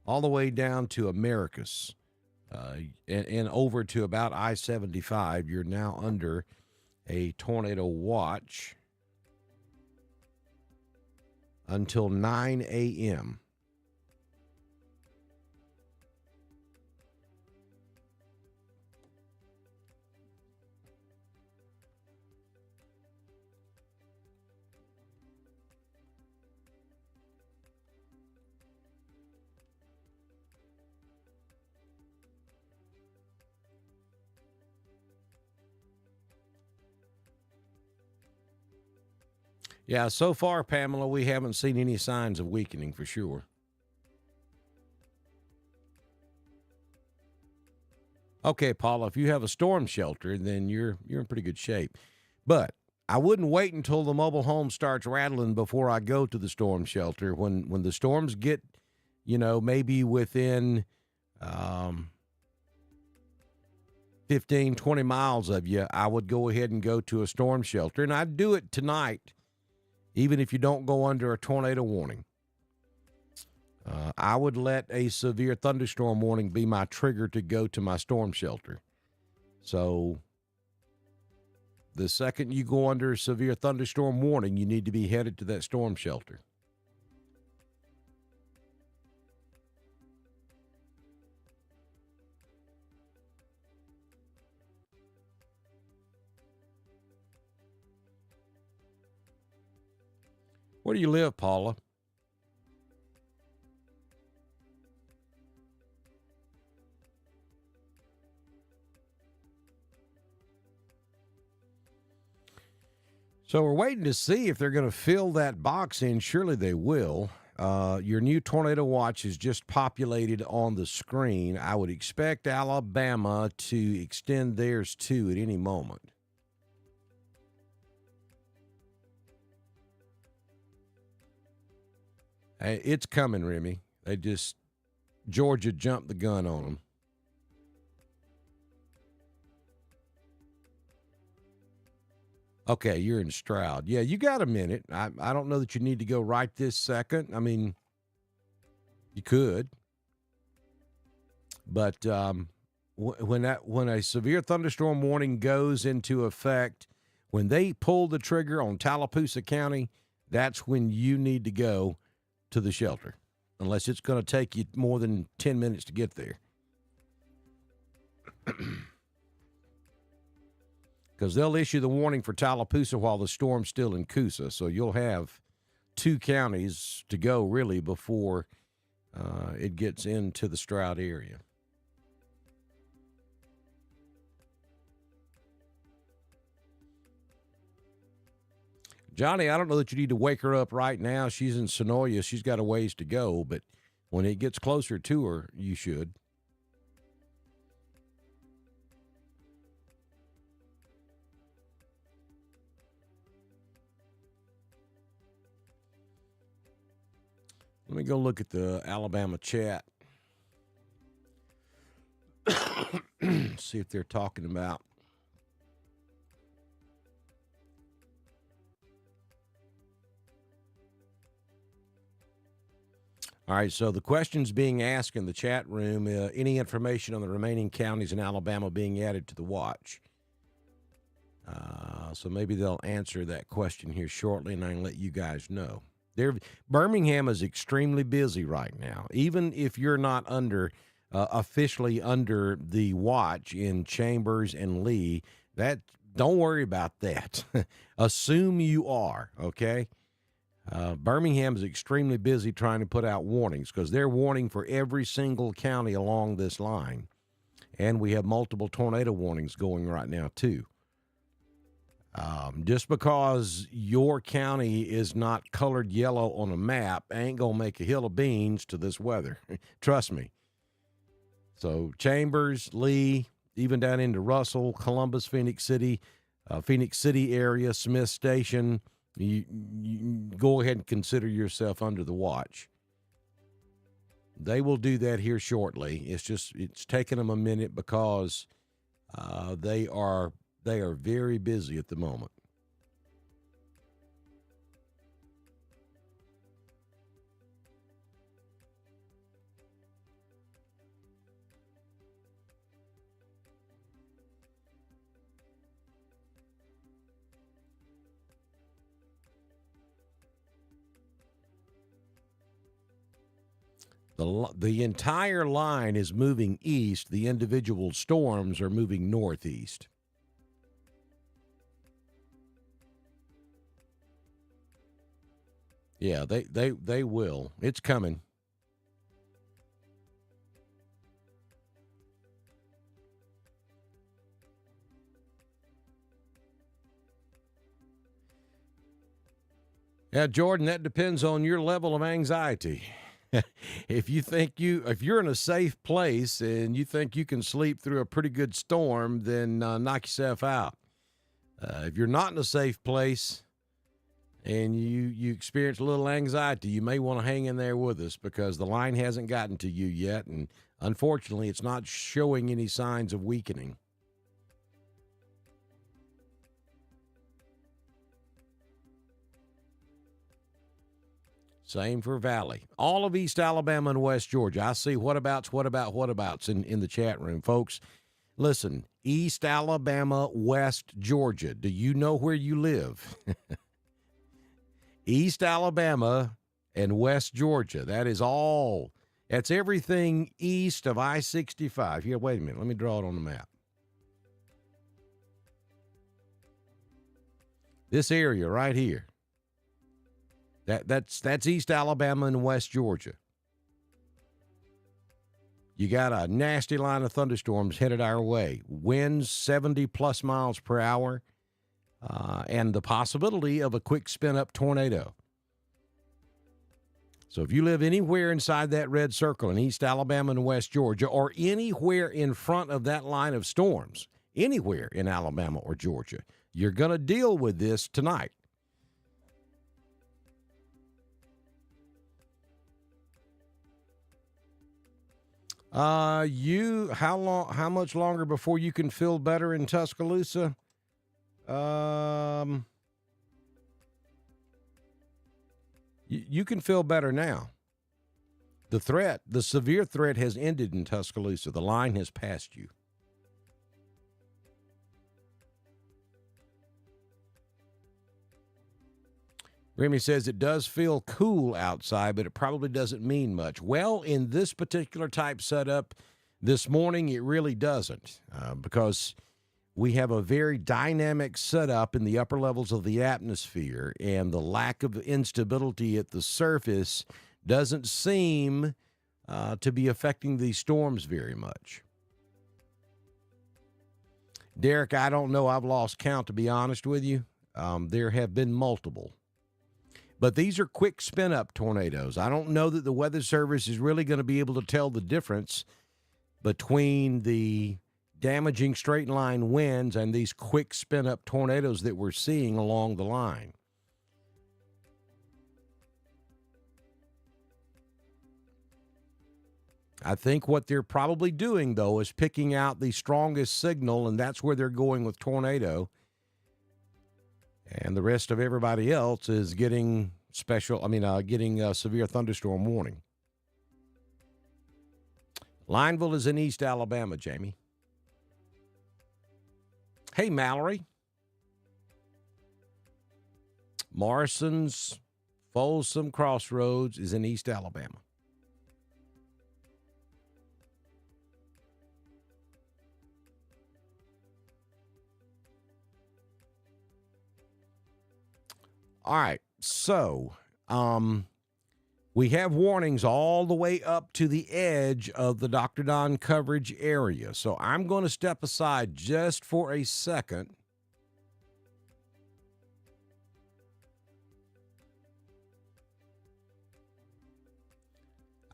all the way down to Americus, and over to about I-75. You're now under a tornado watch until 9 a.m. Yeah, so far, Pamela, we haven't seen any signs of weakening for sure. Okay, Paula, if you have a storm shelter, then you're in pretty good shape. But I wouldn't wait until the mobile home starts rattling before I go to the storm shelter. When the storms get, maybe within 15, 20 miles of you, I would go ahead and go to a storm shelter. And I'd do it tonight, even if you don't go under a tornado warning. I would let a severe thunderstorm warning be my trigger to go to my storm shelter. So the second you go under a severe thunderstorm warning, you need to be headed to that storm shelter. Where do you live, Paula? So we're waiting to see if they're going to fill that box in. Surely they will. Your new tornado watch is just populated on the screen. I would expect Alabama to extend theirs too at any moment. Hey, it's coming, Remy. Georgia jumped the gun on them. Okay, you're in Stroud. Yeah, you got a minute. I don't know that you need to go right this second. I mean, you could. But when a severe thunderstorm warning goes into effect, when they pull the trigger on Tallapoosa County, that's when you need to go to the shelter, unless it's going to take you more than 10 minutes to get there. Because they'll issue the warning for Tallapoosa while the storm's still in Coosa. So you'll have 2 counties to go, really, before it gets into the Stroud area. Johnny, I don't know that you need to wake her up right now. She's in Sonoya. She's got a ways to go. But when it gets closer to her, you should. Let me go look at the Alabama chat. See if they're talking about. All right, so the question's being asked in the chat room, any information on the remaining counties in Alabama being added to the watch? So maybe they'll answer that question here shortly, and I can let you guys know. Birmingham is extremely busy right now. Even if you're not officially under the watch in Chambers and Lee, don't worry about that. Assume you are, okay? Birmingham is extremely busy trying to put out warnings because they're warning for every single county along this line. And we have multiple tornado warnings going right now, too. Just because your county is not colored yellow on a map ain't going to make a hill of beans to this weather. Trust me. So Chambers, Lee, even down into Russell, Columbus, Phoenix City area, Smith Station, you go ahead and consider yourself under the watch. They will do that here shortly. It's taking them a minute because they are very busy at the moment. The entire line is moving east. The individual storms are moving northeast. Yeah, they will. It's coming. Yeah, Jordan, that depends on your level of anxiety. If you're in a safe place and you think you can sleep through a pretty good storm, then knock yourself out. If you're not in a safe place and you experience a little anxiety, you may want to hang in there with us because the line hasn't gotten to you yet, and unfortunately, it's not showing any signs of weakening. Same for Valley. All of East Alabama and West Georgia. I see whatabouts in the chat room. Folks, listen, East Alabama, West Georgia. Do you know where you live? East Alabama and West Georgia. That is all. That's everything east of I-65. Here, wait a minute. Let me draw it on the map. This area right here. That's East Alabama and West Georgia. You got a nasty line of thunderstorms headed our way. Winds 70-plus miles per hour, and the possibility of a quick spin-up tornado. So if you live anywhere inside that red circle in East Alabama and West Georgia, or anywhere in front of that line of storms, anywhere in Alabama or Georgia, you're going to deal with this tonight. How much longer before you can feel better in Tuscaloosa? You can feel better now. The severe threat has ended in Tuscaloosa. The line has passed you. Remy says it does feel cool outside, but it probably doesn't mean much. Well, in this particular type setup this morning, it really doesn't because we have a very dynamic setup in the upper levels of the atmosphere, and the lack of instability at the surface doesn't seem to be affecting these storms very much. Derek, I don't know. I've lost count, to be honest with you. There have been multiple. But these are quick spin-up tornadoes. I don't know that the Weather Service is really going to be able to tell the difference between the damaging straight-line winds and these quick spin-up tornadoes that we're seeing along the line. I think what they're probably doing, though, is picking out the strongest signal, and that's where they're going with tornado. And the rest of everybody else is getting getting a severe thunderstorm warning. Lineville is in East Alabama, Jamie. Hey, Mallory. Morrison's Folsom Crossroads is in East Alabama. All right, so we have warnings all the way up to the edge of the Dr. Don coverage area. So I'm going to step aside just for a second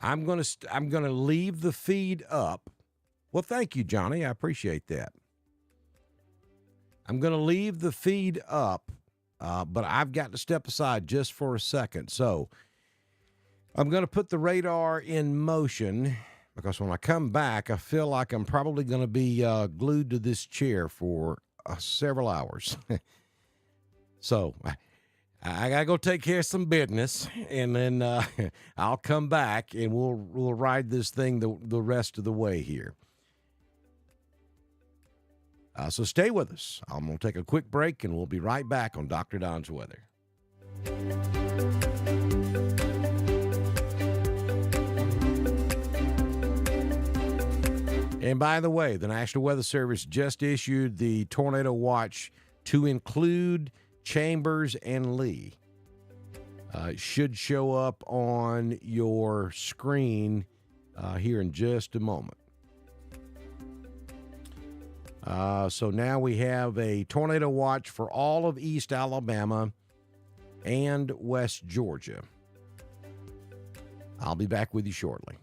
I'm gonna leave the feed up. Well, thank you, Johnny. I appreciate that. I'm gonna leave the feed up, but I've got to step aside just for a second. So I'm gonna put the radar in motion because when I come back, I feel like I'm probably gonna be glued to this chair for several hours. So I gotta go take care of some business, and then I'll come back and we'll ride this thing the rest of the way here. So stay with us. I'm gonna take a quick break, and we'll be right back on Dr. Don's Weather. And by the way, the National Weather Service just issued the tornado watch to include Chambers and Lee. It should show up on your screen here in just a moment. So now we have a tornado watch for all of East Alabama and West Georgia. I'll be back with you shortly.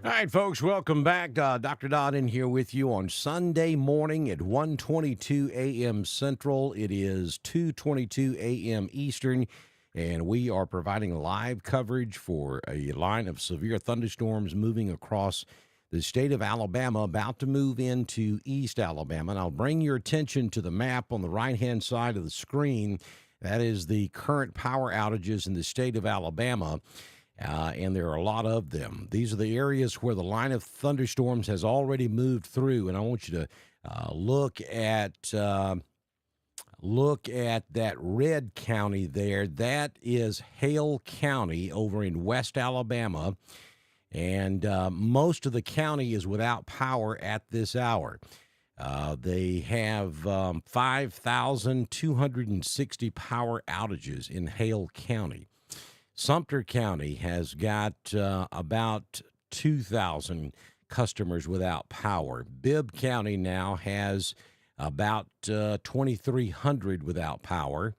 All right, folks, welcome back. Dr. Dodd in here with you on Sunday morning at 1:22 a.m. Central. It is 2:22 a.m. Eastern, and we are providing live coverage for a line of severe thunderstorms moving across the state of Alabama, about to move into East Alabama. And I'll bring your attention to the map on the right-hand side of the screen. That is the current power outages in the state of Alabama. And there are a lot of them. These are the areas where the line of thunderstorms has already moved through, and I want you to look at that red county there. That is Hale County over in West Alabama, and most of the county is without power at this hour. They have 5,260 power outages in Hale County. Sumter County has got about 2,000 customers without power. Bibb County now has about 2,300 without power.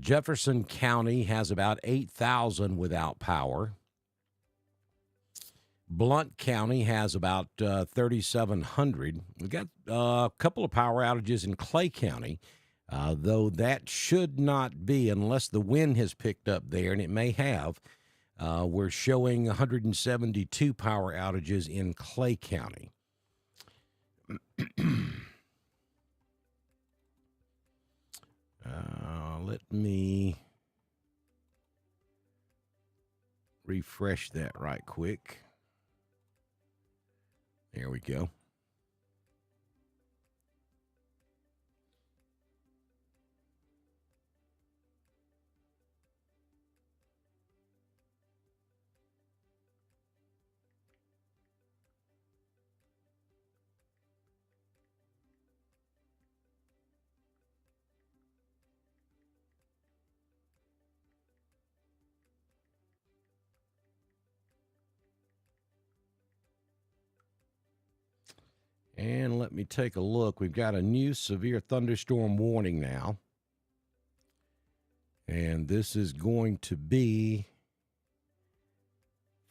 Jefferson County has about 8,000 without power. Blount County has about 3,700. We've got a couple of power outages in Clay County. Though that should not be, unless the wind has picked up there, and it may have. We're showing 172 power outages in Clay County. Let me refresh that right quick. There we go. And let me take a look. We've got a new severe thunderstorm warning now. And this is going to be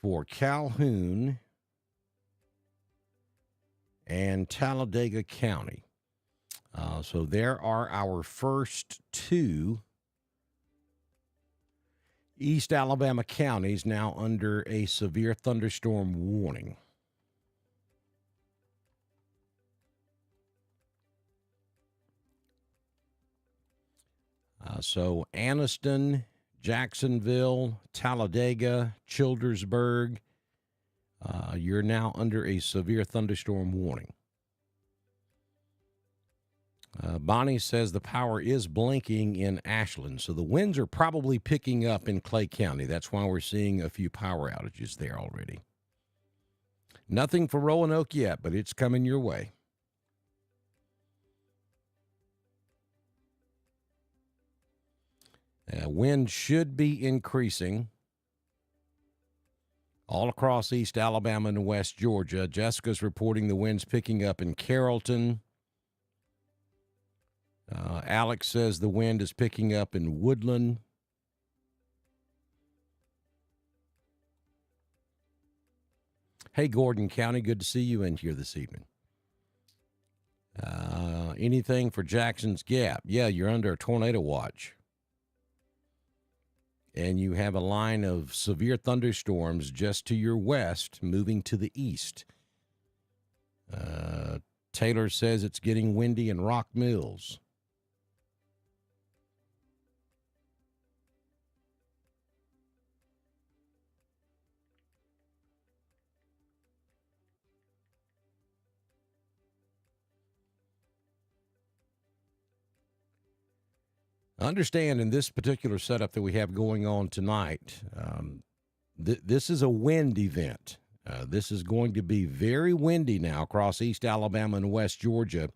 for Calhoun and Talladega County. So there are our first two East Alabama counties now under a severe thunderstorm warning. So Anniston, Jacksonville, Talladega, Childersburg, you're now under a severe thunderstorm warning. Bonnie says the power is blinking in Ashland, so the winds are probably picking up in Clay County. That's why we're seeing a few power outages there already. Nothing for Roanoke yet, but it's coming your way. Wind should be increasing all across East Alabama and West Georgia. Jessica's reporting the winds picking up in Carrollton. Alex says the wind is picking up in Woodland. Hey, Gordon County, good to see you in here this evening. Anything for Jackson's Gap? Yeah, you're under a tornado watch. And you have a line of severe thunderstorms just to your west, moving to the east. Taylor says it's getting windy in Rock Mills. Understand in this particular setup that we have going on tonight, this is a wind event. This is going to be very windy now across East Alabama and West Georgia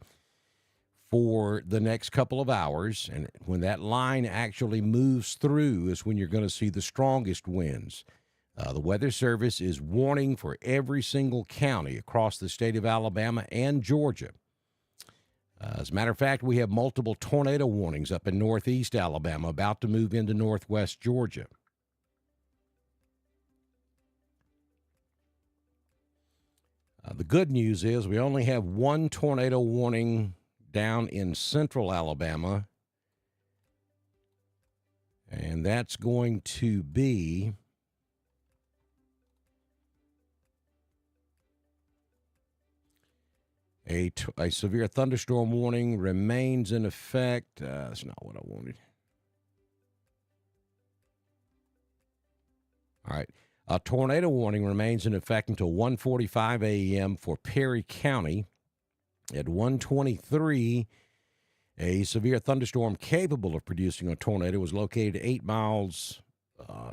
for the next couple of hours. And when that line actually moves through is when you're going to see the strongest winds. The Weather Service is warning for every single county across the state of Alabama and Georgia. As a matter of fact, we have multiple tornado warnings up in northeast Alabama about to move into northwest Georgia. The good news is we only have one tornado warning down in central Alabama, and that's going to be a severe thunderstorm warning remains in effect. That's not what I wanted. All right. A tornado warning remains in effect until 1:45 a.m. for Perry County. At 1:23, a severe thunderstorm capable of producing a tornado was located 8 miles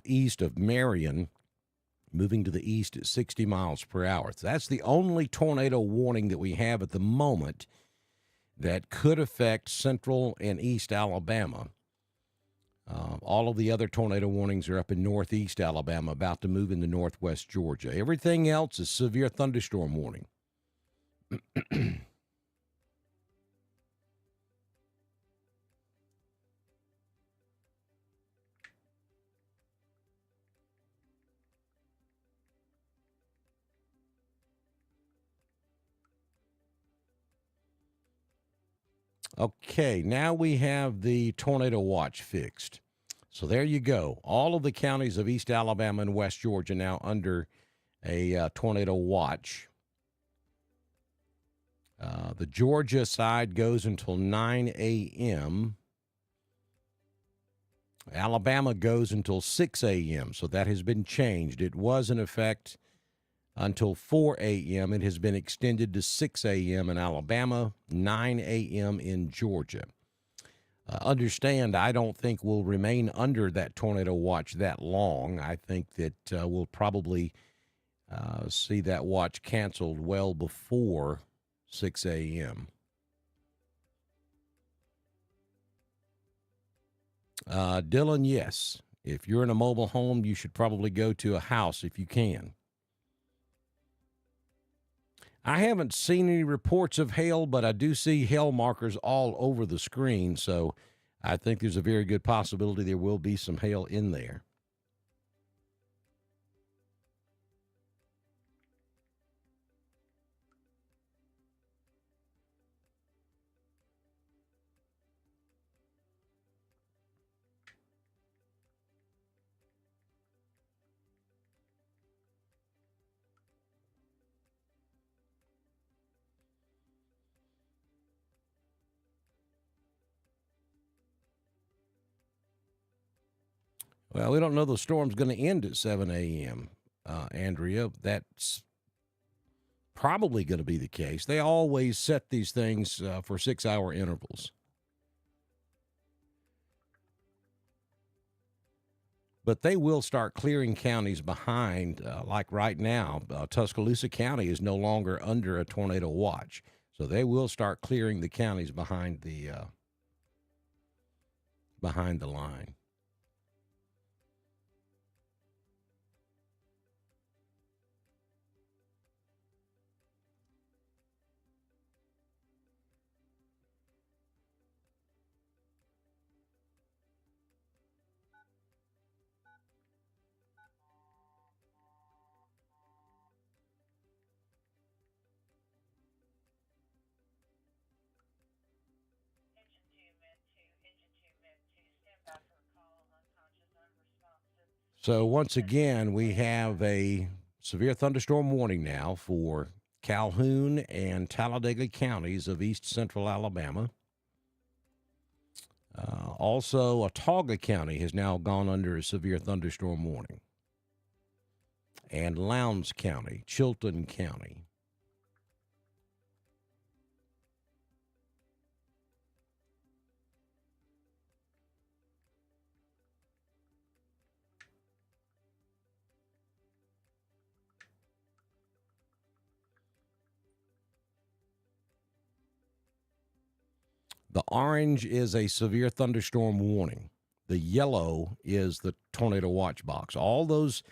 east of Marion, moving to the east at 60 miles per hour. So that's the only tornado warning that we have at the moment that could affect central and east Alabama. All of the other tornado warnings are up in northeast Alabama, about to move into northwest Georgia. Everything else is severe thunderstorm warning. Okay, now we have the tornado watch fixed. So there you go. All of the counties of East Alabama and West Georgia now under a tornado watch. The Georgia side goes until 9 a.m. Alabama goes until 6 a.m., so that has been changed. It was in effect until 4 a.m. It has been extended to 6 a.m. in Alabama, 9 a.m. in Georgia. Understand, I don't think we'll remain under that tornado watch that long. I think that we'll probably see that watch canceled well before 6 a.m. Dylan, yes. If you're in a mobile home, you should probably go to a house if you can. I haven't seen any reports of hail, but I do see hail markers all over the screen, so I think there's a very good possibility there will be some hail in there. Well, we don't know the storm's going to end at 7 a.m., Andrea. That's probably going to be the case. They always set these things for 6-hour intervals. But they will start clearing counties behind, like right now. Tuscaloosa County is no longer under a tornado watch. So they will start clearing the counties behind the line. So once again, we have a severe thunderstorm warning now for Calhoun and Talladega counties of east central Alabama. Also, Autauga County has now gone under a severe thunderstorm warning. And Lowndes County, Chilton County. The orange is a severe thunderstorm warning. The yellow is the tornado watch box. All those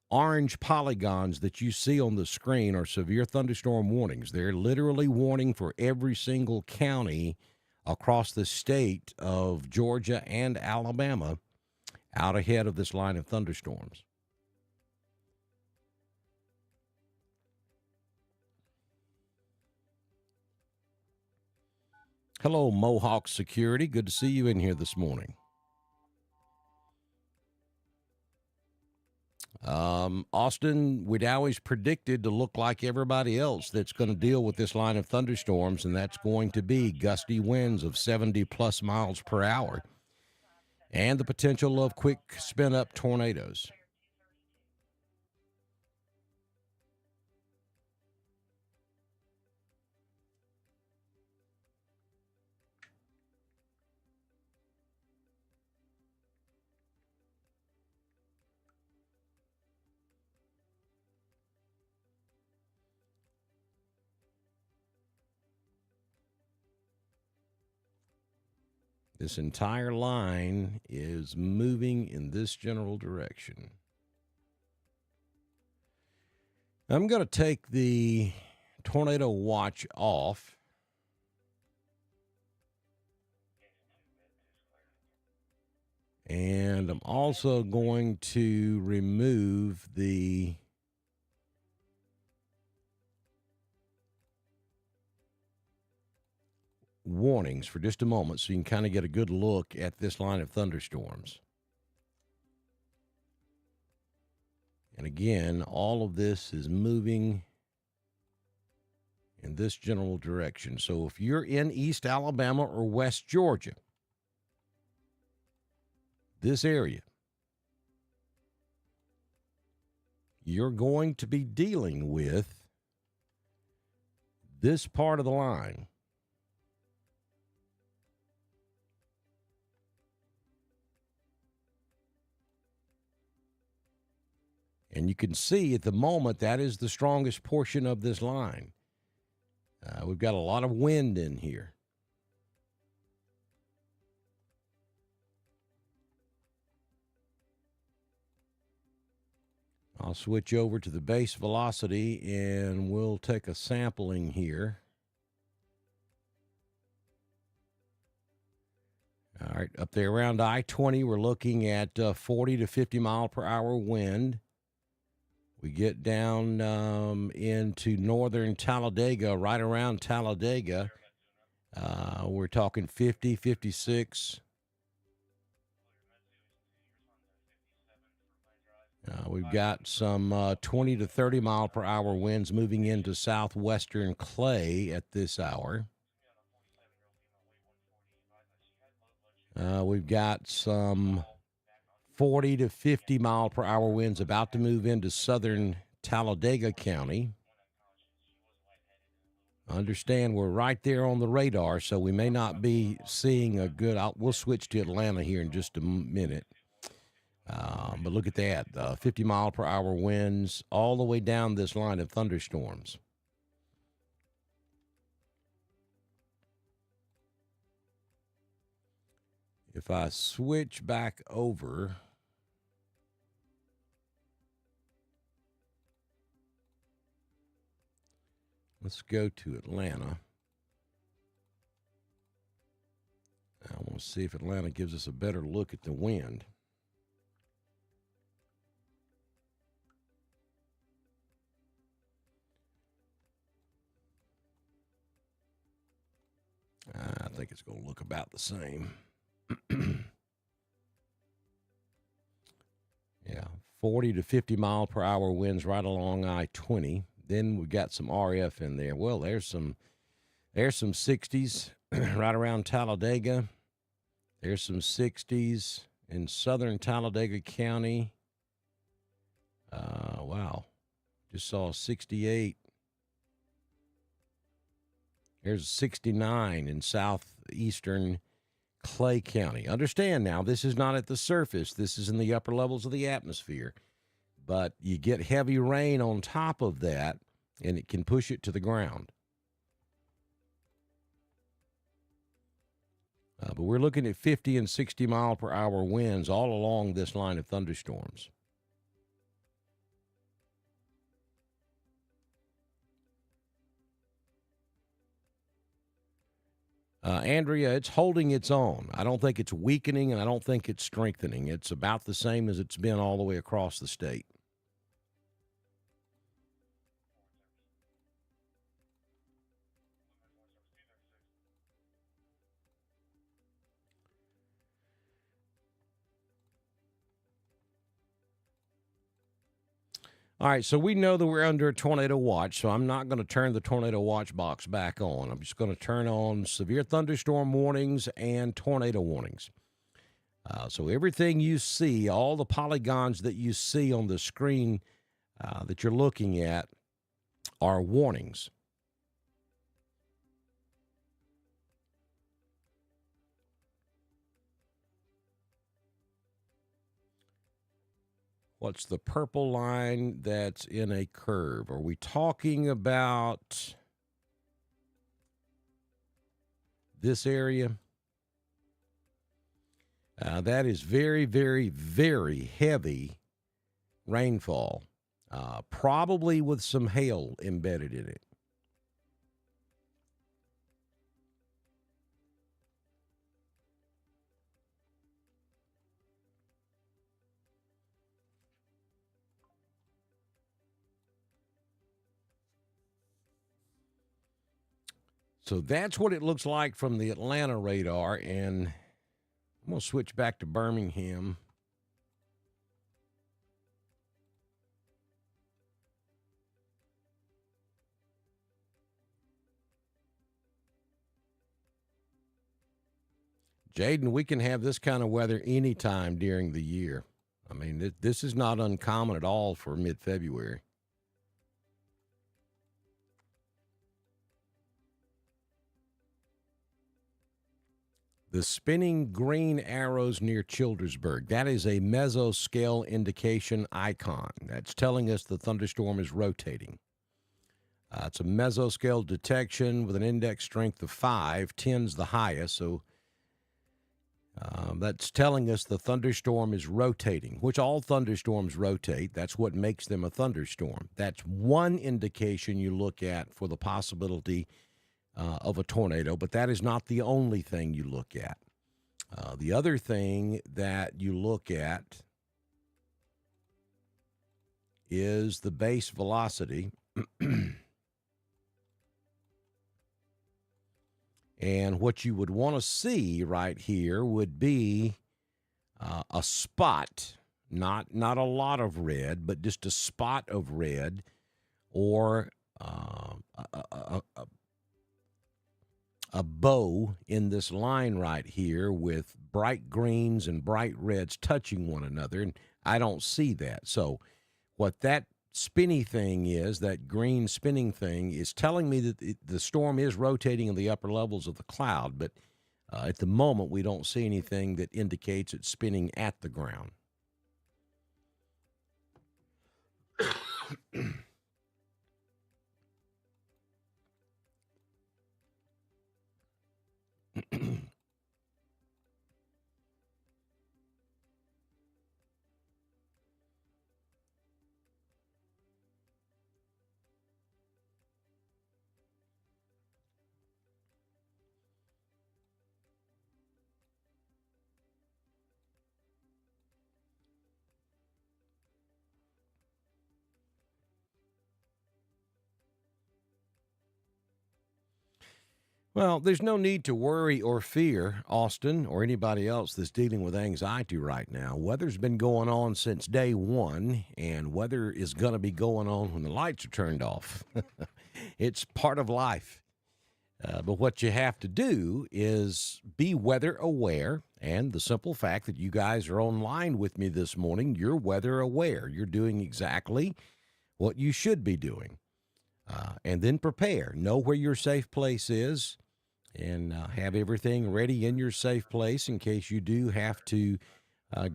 orange polygons that you see on the screen are severe thunderstorm warnings. They're literally warning for every single county across the state of Georgia and Alabama out ahead of this line of thunderstorms. Hello, Mohawk Security. Good to see you in here this morning. Austin, we'd always predicted to look like everybody else that's going to deal with this line of thunderstorms, and that's going to be gusty winds of 70-plus miles per hour and the potential of quick spin-up tornadoes. This entire line is moving in this general direction. I'm going to take the tornado watch off. And I'm also going to remove the warnings for just a moment so you can kind of get a good look at this line of thunderstorms. And again, all of this is moving in this general direction. So if you're in East Alabama or West Georgia, this area, you're going to be dealing with this part of the line. And you can see at the moment that is the strongest portion of this line. We've got a lot of wind in here. I'll switch over to the base velocity and we'll take a sampling here. All right, up there around I-20, we're looking at 40 to 50 mile per hour wind. We get down into northern Talladega, right around Talladega. We're talking 50, 56. We've got some 20 to 30 mile per hour winds moving into southwestern Clay at this hour. We've got some 40 to 50 mile per hour winds about to move into southern Talladega County. Understand we're right there on the radar, so we may not be seeing a good. We'll switch to Atlanta here in just a minute. But look at that, 50 mile per hour winds all the way down this line of thunderstorms. If I switch back over, let's go to Atlanta. I want to see if Atlanta gives us a better look at the wind. I think it's going to look about the same. Yeah, 40 to 50 mile per hour winds right along I-20. Then we got some RF in there. Well, there's some 60s right around Talladega. There's some 60s in southern Talladega County. Wow, just saw 68. There's 69 in southeastern Clay County. Understand now, this is not at the surface. This is in the upper levels of the atmosphere. But you get heavy rain on top of that, and it can push it to the ground. But we're looking at 50 and 60 mile per hour winds all along this line of thunderstorms. Andrea, it's holding its own. I don't think it's weakening, and I don't think it's strengthening. It's about the same as it's been all the way across the state. All right, so we know that we're under a tornado watch, so I'm not going to turn the tornado watch box back on. I'm just going to turn on severe thunderstorm warnings and tornado warnings. So everything you see, all the polygons that you see on the screen that you're looking at are warnings. What's the purple line that's in a curve? Are we talking about this area? That is very, very, very heavy rainfall, probably with some hail embedded in it. So that's what it looks like from the Atlanta radar, and I'm going to switch back to Birmingham. Jaden, we can have this kind of weather anytime during the year. I mean, this is not uncommon at all for mid-February. The spinning green arrows near Childersburg, that is a mesoscale indication icon. That's telling us the thunderstorm is rotating. It's a mesoscale detection with an index strength of 5, 10's the highest, so that's telling us the thunderstorm is rotating, which all thunderstorms rotate. That's what makes them a thunderstorm. That's one indication you look at for the possibility of a tornado, but that is not the only thing you look at. The other thing that you look at is the base velocity. And what you would want to see right here would be a spot, not a lot of red, but just a spot of red, or a bow in this line right here with bright greens and bright reds touching one another, and I don't see that. So what that spinny thing is, that green spinning thing, is telling me that the storm is rotating in the upper levels of the cloud, but at the moment we don't see anything that indicates it's spinning at the ground. Well, there's no need to worry or fear, Austin, or anybody else that's dealing with anxiety right now. Weather's been going on since day one, and weather is going to be going on when the lights are turned off. It's part of life. But what you have to do is be weather aware, and the simple fact that you guys are online with me this morning, you're weather aware. You're doing exactly what you should be doing. And then prepare. Know where your safe place is, and have everything ready in your safe place in case you do have to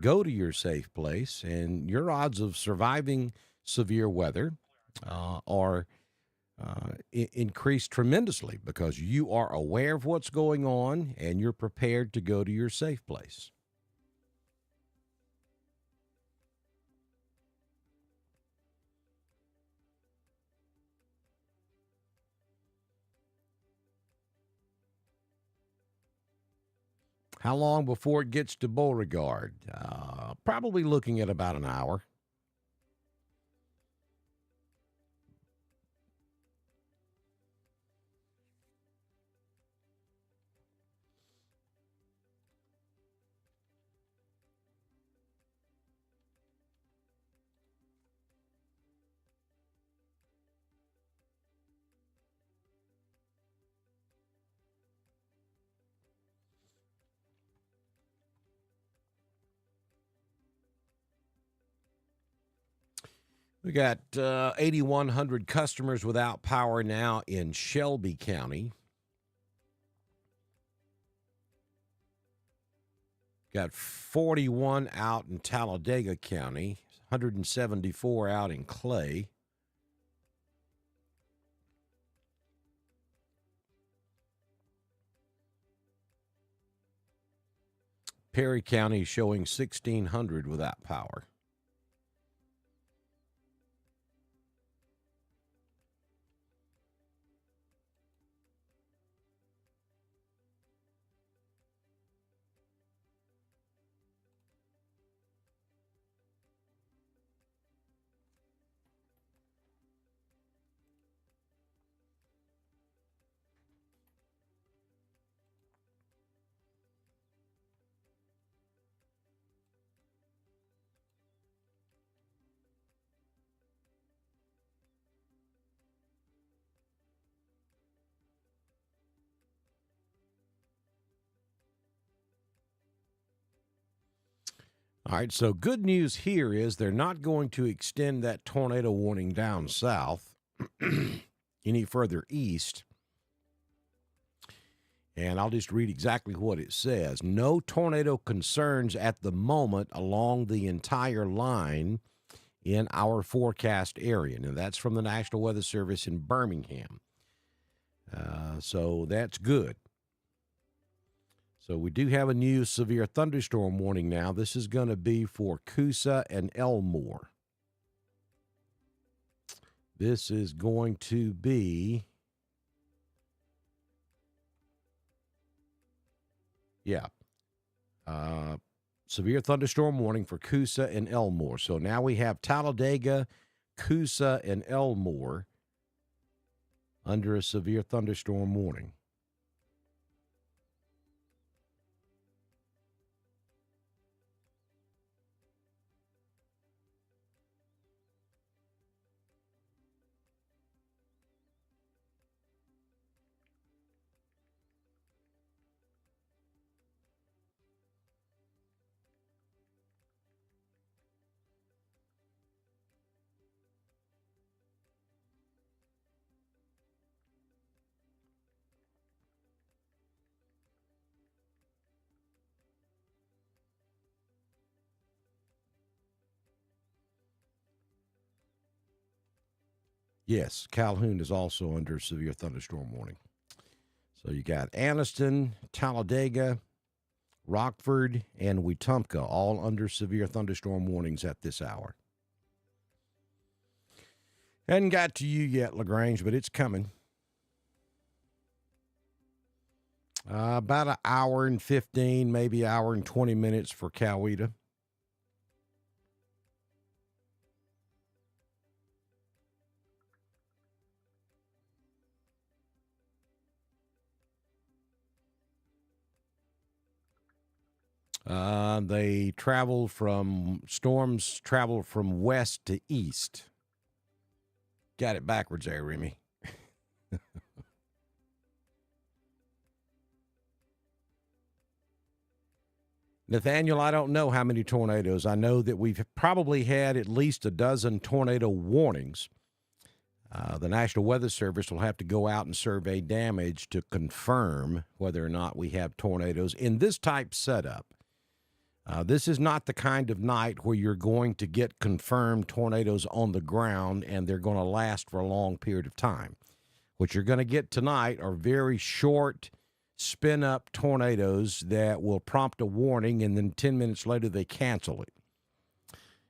go to your safe place. And your odds of surviving severe weather are increased tremendously because you are aware of what's going on and you're prepared to go to your safe place. How long before it gets to Beauregard? Probably looking at about an hour. We got 8,100 customers without power now in Shelby County. Got 41 out in Talladega County, 174 out in Clay. Perry County showing 1,600 without power. All right, so good news here is they're not going to extend that tornado warning down south any further east. And I'll just read exactly what it says. No tornado concerns at the moment along the entire line in our forecast area. Now, that's from the National Weather Service in Birmingham. So that's good. So we do have a new severe thunderstorm warning now. This is going to be for Coosa and Elmore. This is going to be, severe thunderstorm warning for Coosa and Elmore. So now we have Talladega, Coosa, and Elmore under a severe thunderstorm warning. Yes, Calhoun is also under severe thunderstorm warning. So you got Anniston, Talladega, Rockford, and Wetumpka all under severe thunderstorm warnings at this hour. Hadn't got to you yet, LaGrange, but it's coming. About an hour and 15, maybe hour and 20 minutes for Coweta. Storms travel from west to east. Got it backwards there, Remy. Nathaniel, I don't know how many tornadoes. I know that we've probably had at least a dozen tornado warnings. The National Weather Service will have to go out and survey damage to confirm whether or not we have tornadoes in this type setup. This is not the kind of night where you're going to get confirmed tornadoes on the ground and they're going to last for a long period of time. What you're going to get tonight are very short, spin-up tornadoes that will prompt a warning, and then 10 minutes later they cancel it.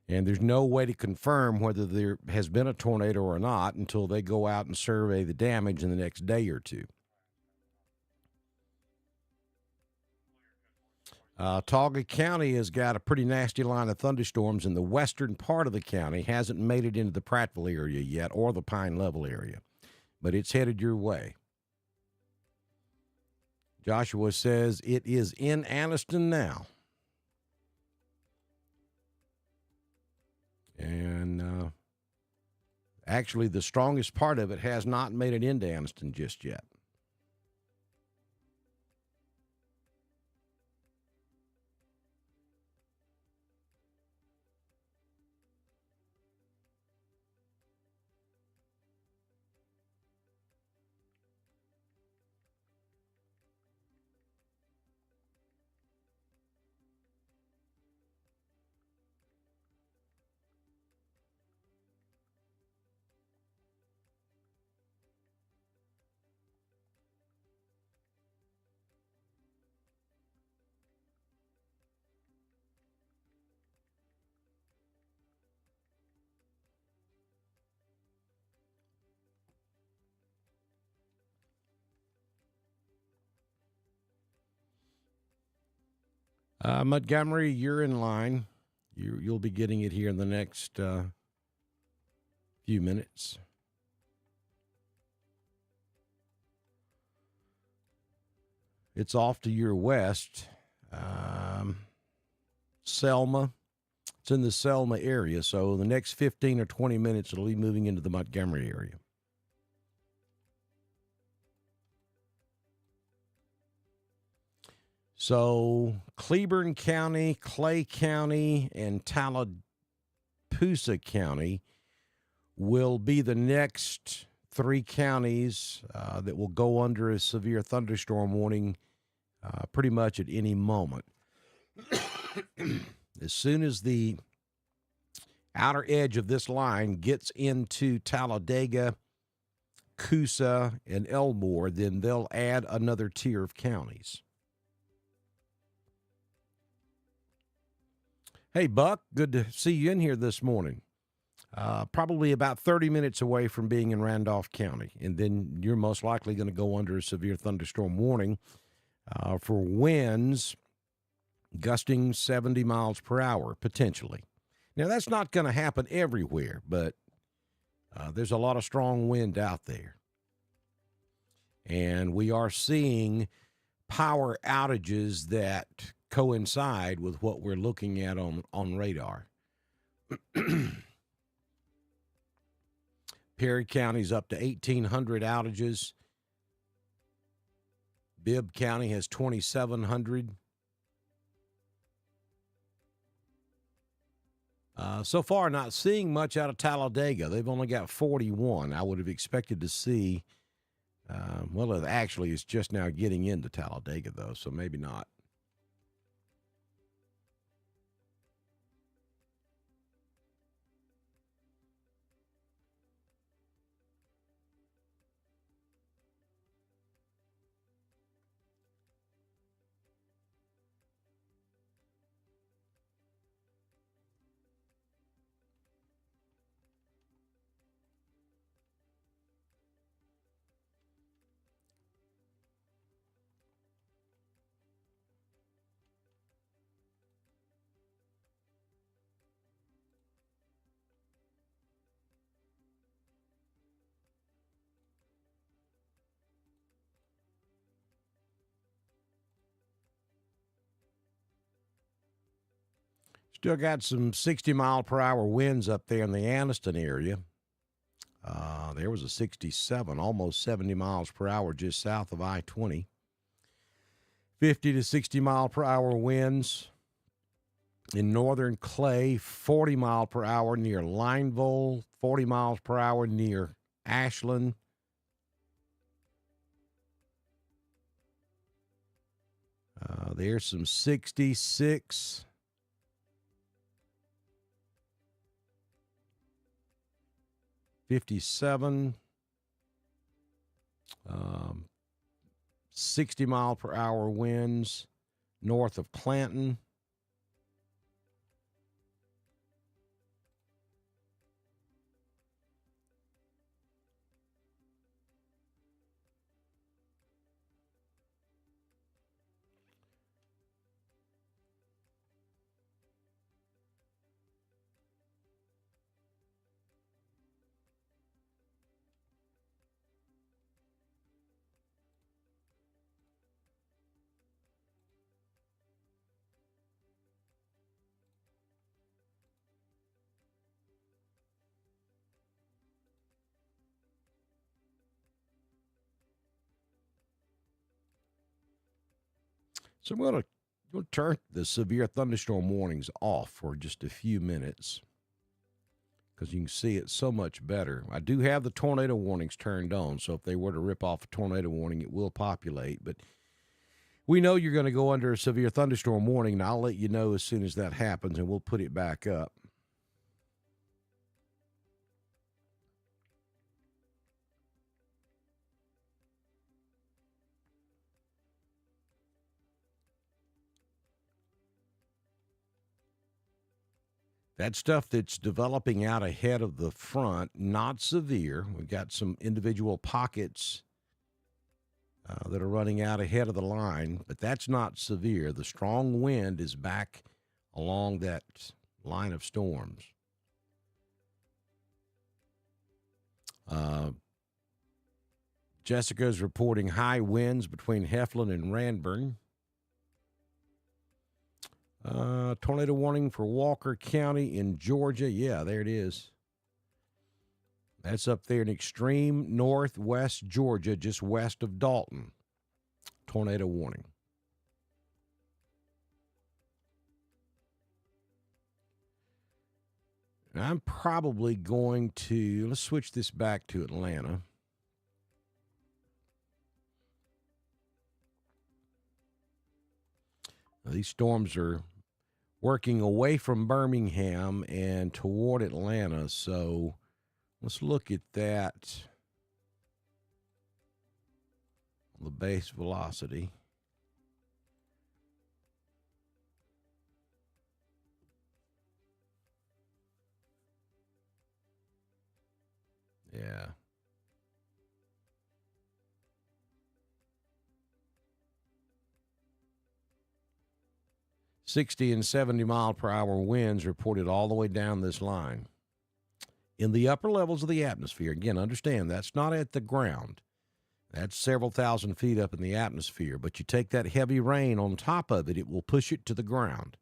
And there's no way to confirm whether there has been a tornado or not until they go out and survey the damage in the next day or two. Tauga County has got a pretty nasty line of thunderstorms in the western part of the county. Hasn't made it into the Prattville area yet or the Pine Level area, but it's headed your way. Joshua says it is in Anniston now. And actually, the strongest part of it has not made it into Anniston just yet. Montgomery, you're in line. You'll be getting it here in the next few minutes. It's off to your west. Selma. It's in the Selma area, so the next 15 or 20 minutes it'll be moving into the Montgomery area. So Cleburne County, Clay County, and Tallapoosa County will be the next three counties that will go under a severe thunderstorm warning pretty much at any moment. As soon as the outer edge of this line gets into Talladega, Coosa, and Elmore, then they'll add another tier of counties. Hey, Buck, good to see you in here this morning. Probably about 30 minutes away from being in Randolph County, and then you're most likely going to go under a severe thunderstorm warning for winds gusting 70 miles per hour, potentially. Now, that's not going to happen everywhere, but there's a lot of strong wind out there. And we are seeing power outages that coincide with what we're looking at on radar. Perry County's up to 1,800 outages. Bibb County has 2,700. So far, not seeing much out of Talladega. They've only got 41. I would have expected to see, well, it actually is just now getting into Talladega, though, so maybe not. Still got some 60-mile-per-hour winds up there in the Anniston area. There was a 67, almost 70 miles per hour just south of I-20. 50 to 60-mile-per-hour winds in northern Clay, 40 mile per hour near Lineville, 40 miles per hour near Ashland. There's some 66. 57, 60-mile-per-hour winds north of Clanton. So I'm going to turn the severe thunderstorm warnings off for just a few minutes because you can see it so much better. I do have the tornado warnings turned on, so if they were to rip off a tornado warning, it will populate. But we know you're going to go under a severe thunderstorm warning, and I'll let you know as soon as that happens, and we'll put it back up. That stuff that's developing out ahead of the front, not severe. We've got some individual pockets that are running out ahead of the line, but that's not severe. The strong wind is back along that line of storms. Jessica's reporting high winds between Heflin and Ranburn. Tornado warning for Walker County in Georgia. Yeah, there it is. That's up there in extreme northwest Georgia, just west of Dalton. Tornado warning. And I'm probably going to, let's switch this back to Atlanta. Now, these storms are working away from Birmingham and toward Atlanta, so let's look at that on the base velocity. Yeah. '60 and 70-mile-per-hour winds reported all the way down this line. In the upper levels of the atmosphere, again, understand that's not at the ground. That's several thousand feet up in the atmosphere. But you take that heavy rain on top of it, it will push it to the ground.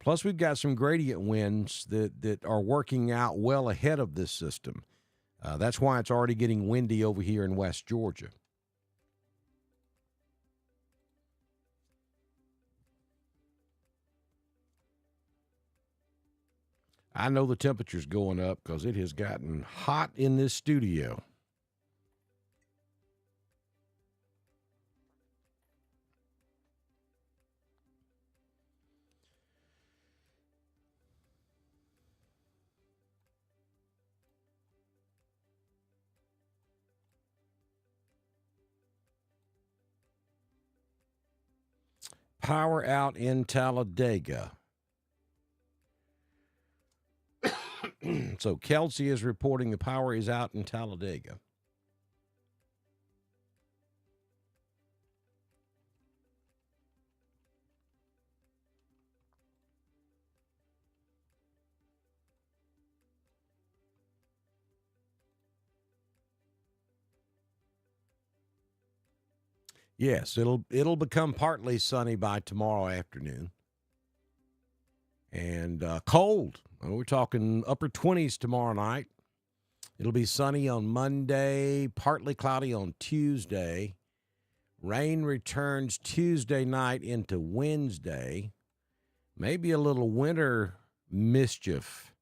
Plus, we've got some gradient winds that are working out well ahead of this system. That's why it's already getting windy over here in West Georgia. I know the temperature's going up because it has gotten hot in this studio. Power out in Talladega. So Kelsey is reporting the power is out in Talladega. Yes, it'll become partly sunny by tomorrow afternoon. And cold. We're talking upper 20s tomorrow night. It'll be sunny on Monday, partly cloudy on Tuesday. Rain returns Tuesday night into Wednesday. Maybe a little winter mischief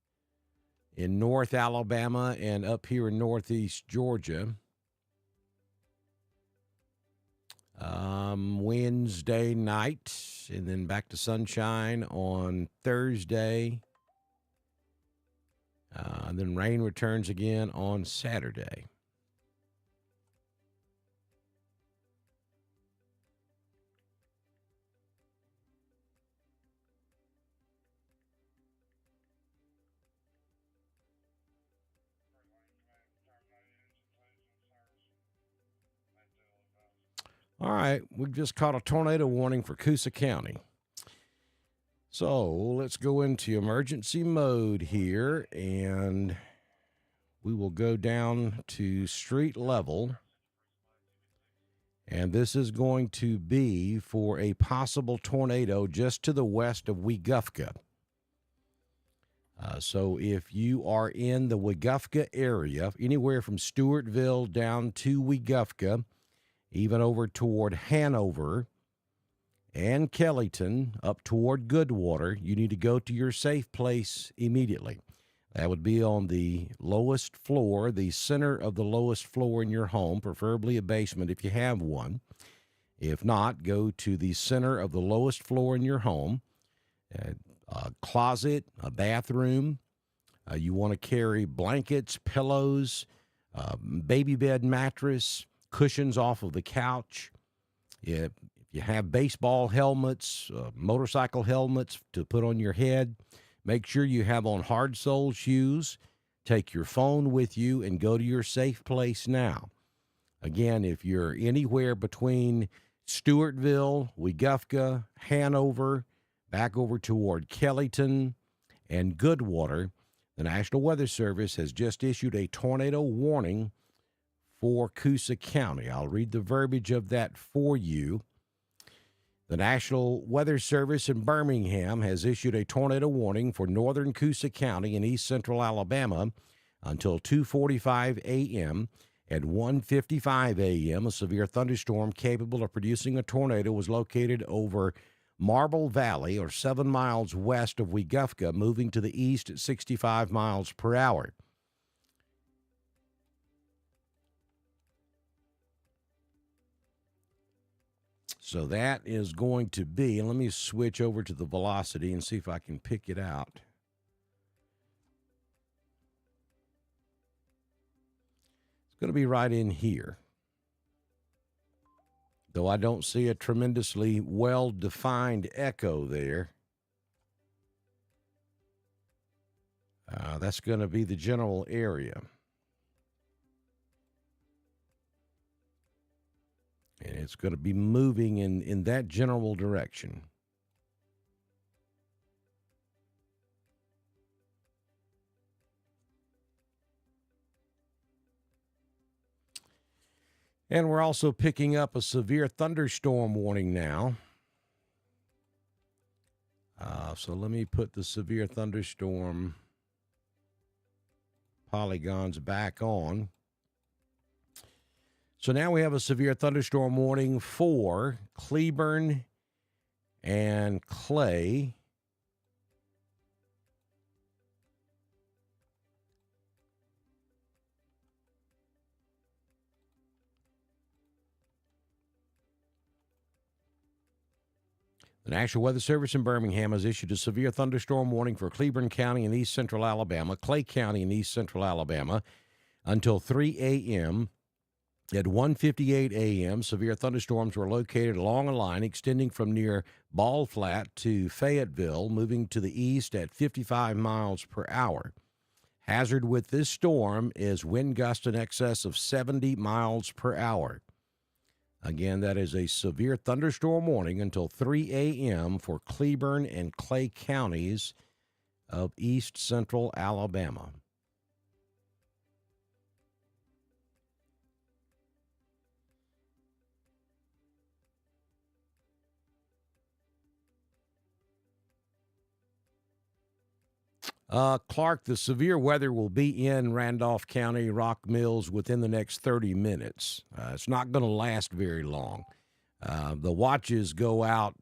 in North Alabama and up here in Northeast Georgia. Wednesday night, and then back to sunshine on Thursday. And then rain returns again on Saturday. All right, we've just caught a tornado warning for Coosa County. So let's go into emergency mode here, and we will go down to street level. And this is going to be for a possible tornado just to the west of Weguffka. So if you are in the Weguffka area, anywhere from Stewartville down to Weguffka, even over toward Hanover and Kellyton, up toward Goodwater, you need to go to your safe place immediately. That would be on the lowest floor, the center of the lowest floor in your home, preferably a basement if you have one. If not, go to the center of the lowest floor in your home, a closet, a bathroom. You want to carry blankets, pillows, baby bed mattress, cushions off of the couch. If you have baseball helmets, motorcycle helmets to put on your head, make sure you have on hard-soled shoes. Take your phone with you and go to your safe place now. Again, if you're anywhere between Stewartville, Weguffka, Hanover, back over toward Kellyton and Goodwater, the National Weather Service has just issued a tornado warning for Coosa County. I'll read the verbiage of that for you. The National Weather Service in Birmingham has issued a tornado warning for northern Coosa County in east central Alabama until 2:45 a.m. At 1:55 a.m., a severe thunderstorm capable of producing a tornado was located over Marble Valley, or 7 miles west of Weguffka, moving to the east at 65 miles per hour. So that is going to be, and let me switch over to the velocity and see if I can pick it out. It's going to be right in here. Though I don't see a tremendously well-defined echo there. That's going to be the general area. And it's going to be moving in that general direction. And we're also picking up a severe thunderstorm warning now. So let me put the severe thunderstorm polygons back on. So now we have a severe thunderstorm warning for Cleburne and Clay. The National Weather Service in Birmingham has issued a severe thunderstorm warning for Cleburne County in east central Alabama, Clay County in east central Alabama, until 3 a.m. At 1:58 a.m., severe thunderstorms were located along a line extending from near Ball Flat to Fayetteville, moving to the east at 55 miles per hour. Hazard with this storm is wind gusts in excess of 70 miles per hour. Again, that is a severe thunderstorm warning until 3 a.m. for Cleburne and Clay counties of east central Alabama. Clark, the severe weather will be in Randolph County, Rock Mills within the next 30 minutes. It's not going to last very long. The watches go out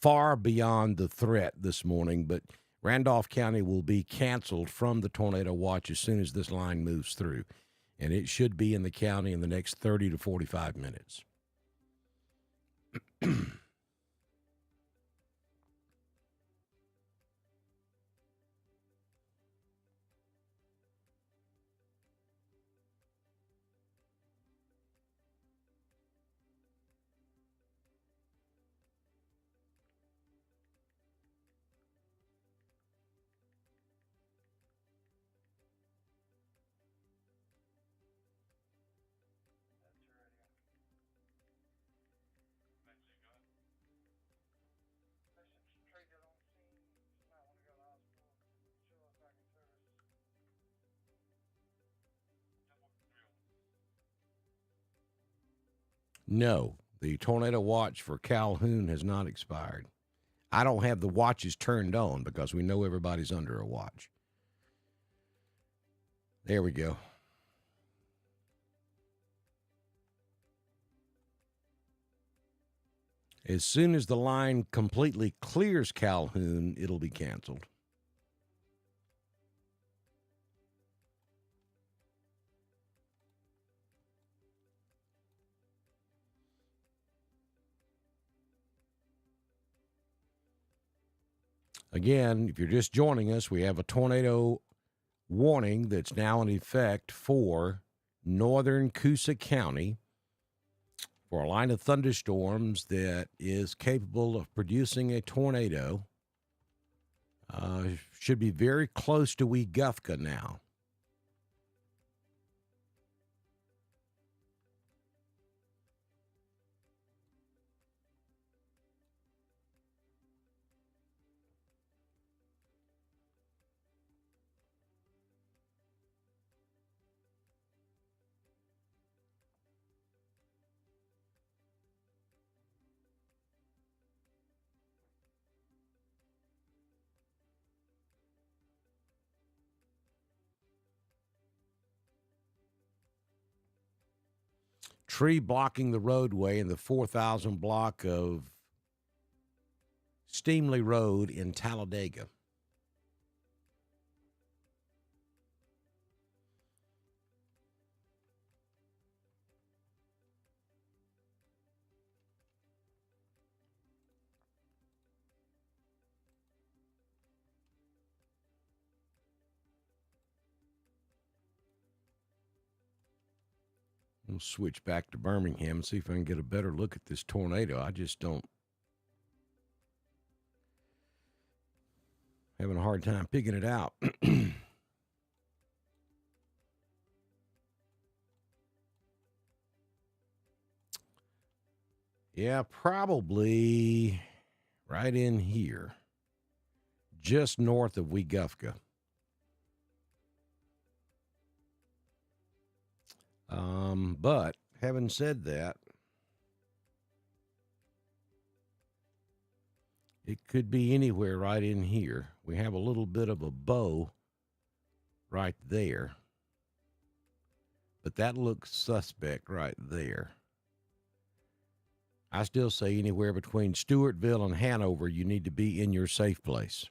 far beyond the threat this morning, but Randolph County will be canceled from the tornado watch as soon as this line moves through. And it should be in the county in the next 30 to 45 minutes. No, the tornado watch for Calhoun has not expired. I don't have the watches turned on because we know everybody's under a watch. There we go. As soon as the line completely clears Calhoun, it'll be canceled. Again, if you're just joining us, we have a tornado warning that's now in effect for northern Coosa County for a line of thunderstorms that is capable of producing a tornado. Should be very close to Weguffka now. tree blocking the roadway in the 4,000 block of Steamley Road in Talladega. We'll switch back to Birmingham and see if I can get a better look at this tornado. I just don't. Having a hard time picking it out. Yeah, probably right in here, just north of Weguffka. But having said that, it could be anywhere right in here. We have a little bit of a bow right there, but that looks suspect right there. I still say anywhere between Stewartville and Hanover, you need to be in your safe place.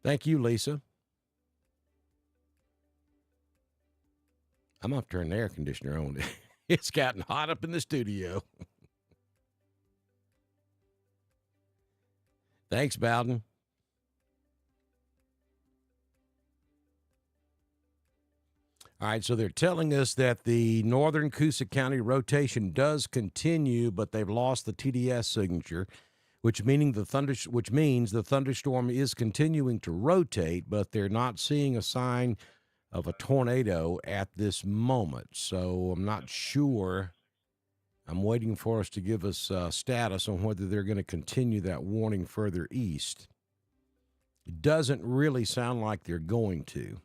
Thank you, Lisa. I'm going to turn the air conditioner on. It's gotten hot up in the studio. Thanks, Bowden. All right, so they're telling us that the northern Coosa County rotation does continue, but they've lost the TDS signature, which means the thunderstorm is continuing to rotate, but they're not seeing a sign of a tornado at this moment. So I'm not sure. I'm waiting for us to give us status on whether they're going to continue that warning further east. It doesn't really sound like they're going to.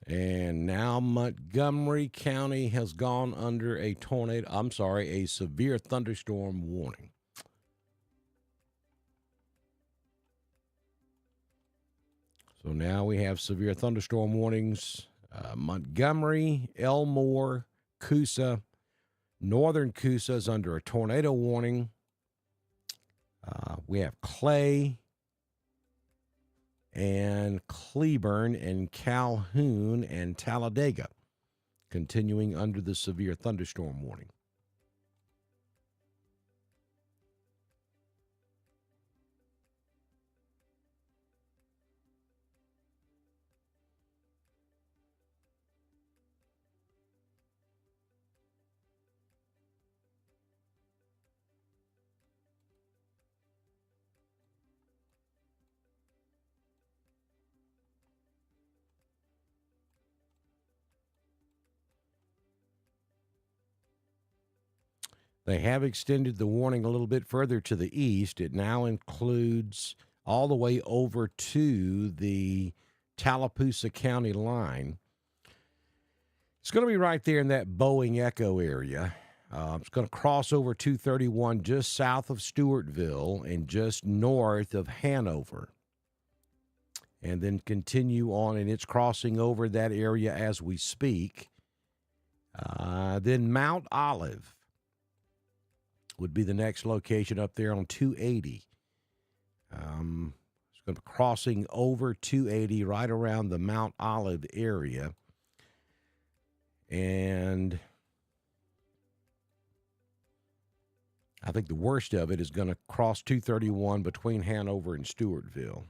And now Montgomery County has gone under a severe thunderstorm warning. So now we have severe thunderstorm warnings. Montgomery, Elmore, Coosa, northern Coosa is under a tornado warning. We have Clay and Cleburne and Calhoun and Talladega continuing under the severe thunderstorm warning. They have extended the warning a little bit further to the east. It now includes all the way over to the Tallapoosa County line. It's going to be right there in that Boeing Echo area. It's going to cross over 231 just south of Stewartville and just north of Hanover, and then continue on, and it's crossing over that area as we speak. Then Mount Olive would be the next location up there on 280. It's going to be crossing over 280 right around the Mount Olive area. And I think the worst of it is going to cross 231 between Hanover and Stewartville.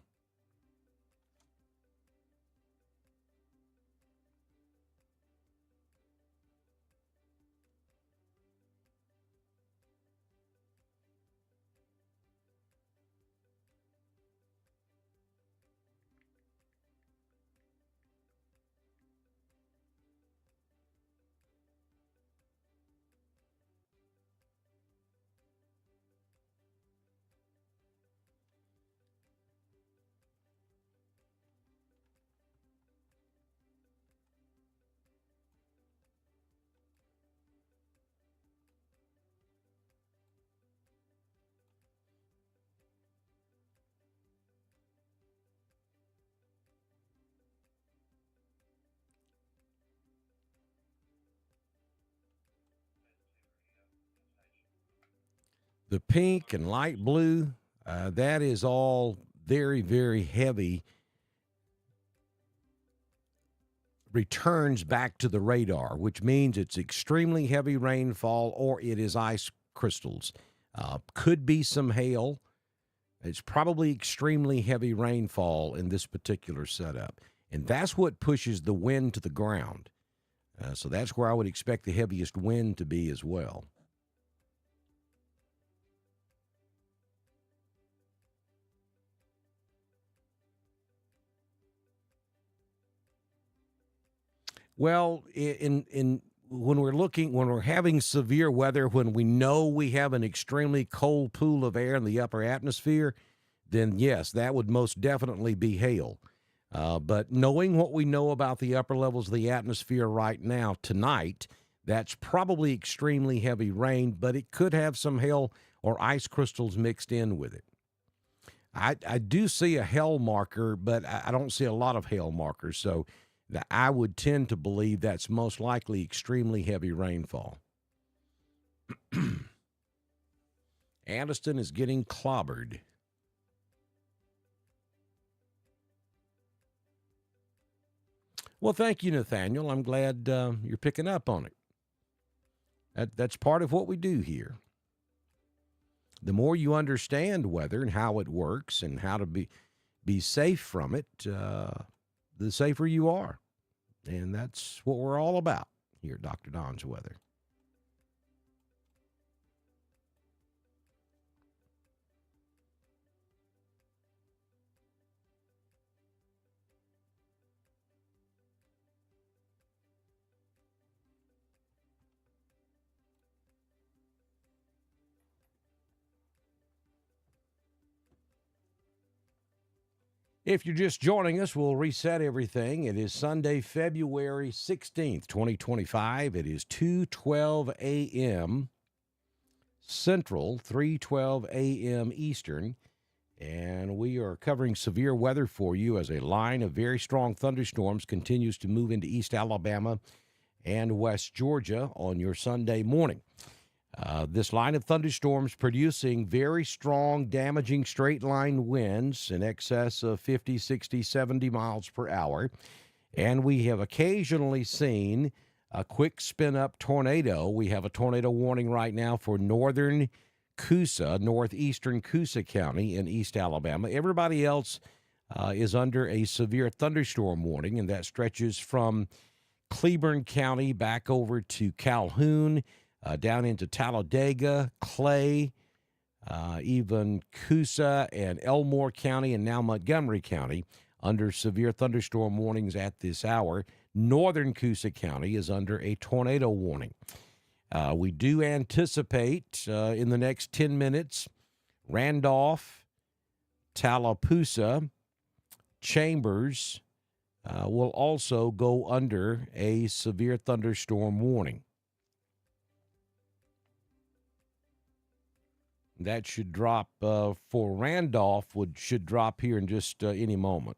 The pink and light blue, that is all very, very heavy returns back to the radar, which means it's extremely heavy rainfall or it is ice crystals. Could be some hail. It's probably extremely heavy rainfall in this particular setup. And that's what pushes the wind to the ground. So that's where I would expect the heaviest wind to be as well. Well, when we're having severe weather, when we know we have an extremely cold pool of air in the upper atmosphere, then yes, that would most definitely be hail. But knowing what we know about the upper levels of the atmosphere right now, tonight, that's probably extremely heavy rain, but it could have some hail or ice crystals mixed in with it. I do see a hail marker, but I don't see a lot of hail markers, so I would tend to believe that's most likely extremely heavy rainfall. Addiston is getting clobbered. Well, thank you, Nathaniel. I'm glad you're picking up on it. That's part of what we do here. The more you understand weather and how it works and how to be safe from it, the safer you are. And that's what we're all about here at Dr. Don's Weather. If you're just joining us, we'll reset everything. It is Sunday, February 16th, 2025. It is 2:12 a.m. Central, 3:12 a.m. Eastern, and we are covering severe weather for you as a line of very strong thunderstorms continues to move into East Alabama and West Georgia on your Sunday morning. This line of thunderstorms producing very strong, damaging straight-line winds in excess of 50, 60, 70 miles per hour. And we have occasionally seen a quick spin-up tornado. We have a tornado warning right now for northern Coosa, northeastern Coosa County in East Alabama. Everybody else is under a severe thunderstorm warning, and that stretches from Cleburne County back over to Calhoun, down into Talladega, Clay, even Coosa and Elmore County, and now Montgomery County under severe thunderstorm warnings at this hour. Northern Coosa County is under a tornado warning. We do anticipate in the next 10 minutes, Randolph, Tallapoosa, Chambers will also go under a severe thunderstorm warning. That should drop for Randolph, should drop here in just any moment.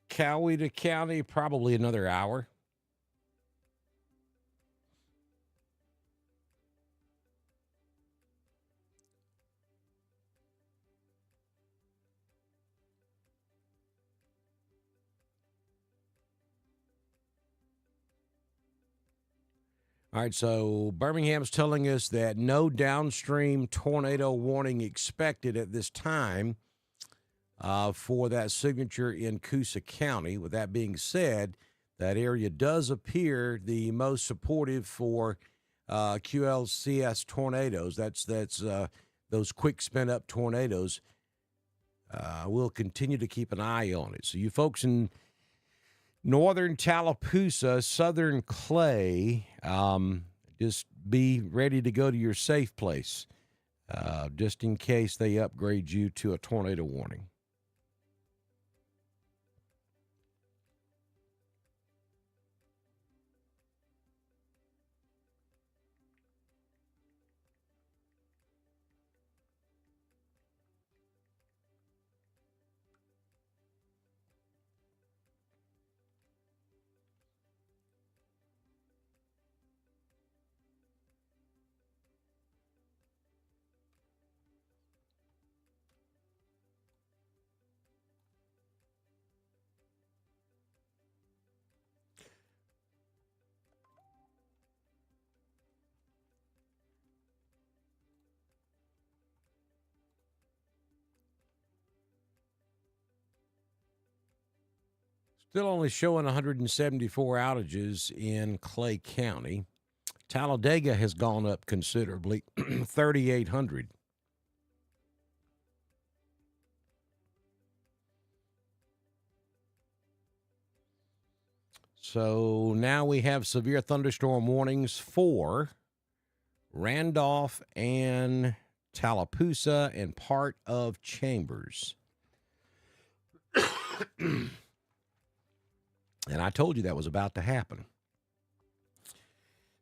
Cowie to County, probably another hour. All right, so Birmingham's telling us that no downstream tornado warning expected at this time for that signature in Coosa County. With that being said, that area does appear the most supportive for QLCS tornadoes. That's those quick spin up tornadoes. We'll continue to keep an eye on it. So you folks in northern Tallapoosa, southern Clay, just be ready to go to your safe place, just in case they upgrade you to a tornado warning. Still only showing 174 outages in Clay County. Talladega has gone up considerably, 3,800. So now we have severe thunderstorm warnings for Randolph and Tallapoosa and part of Chambers. And I told you that was about to happen.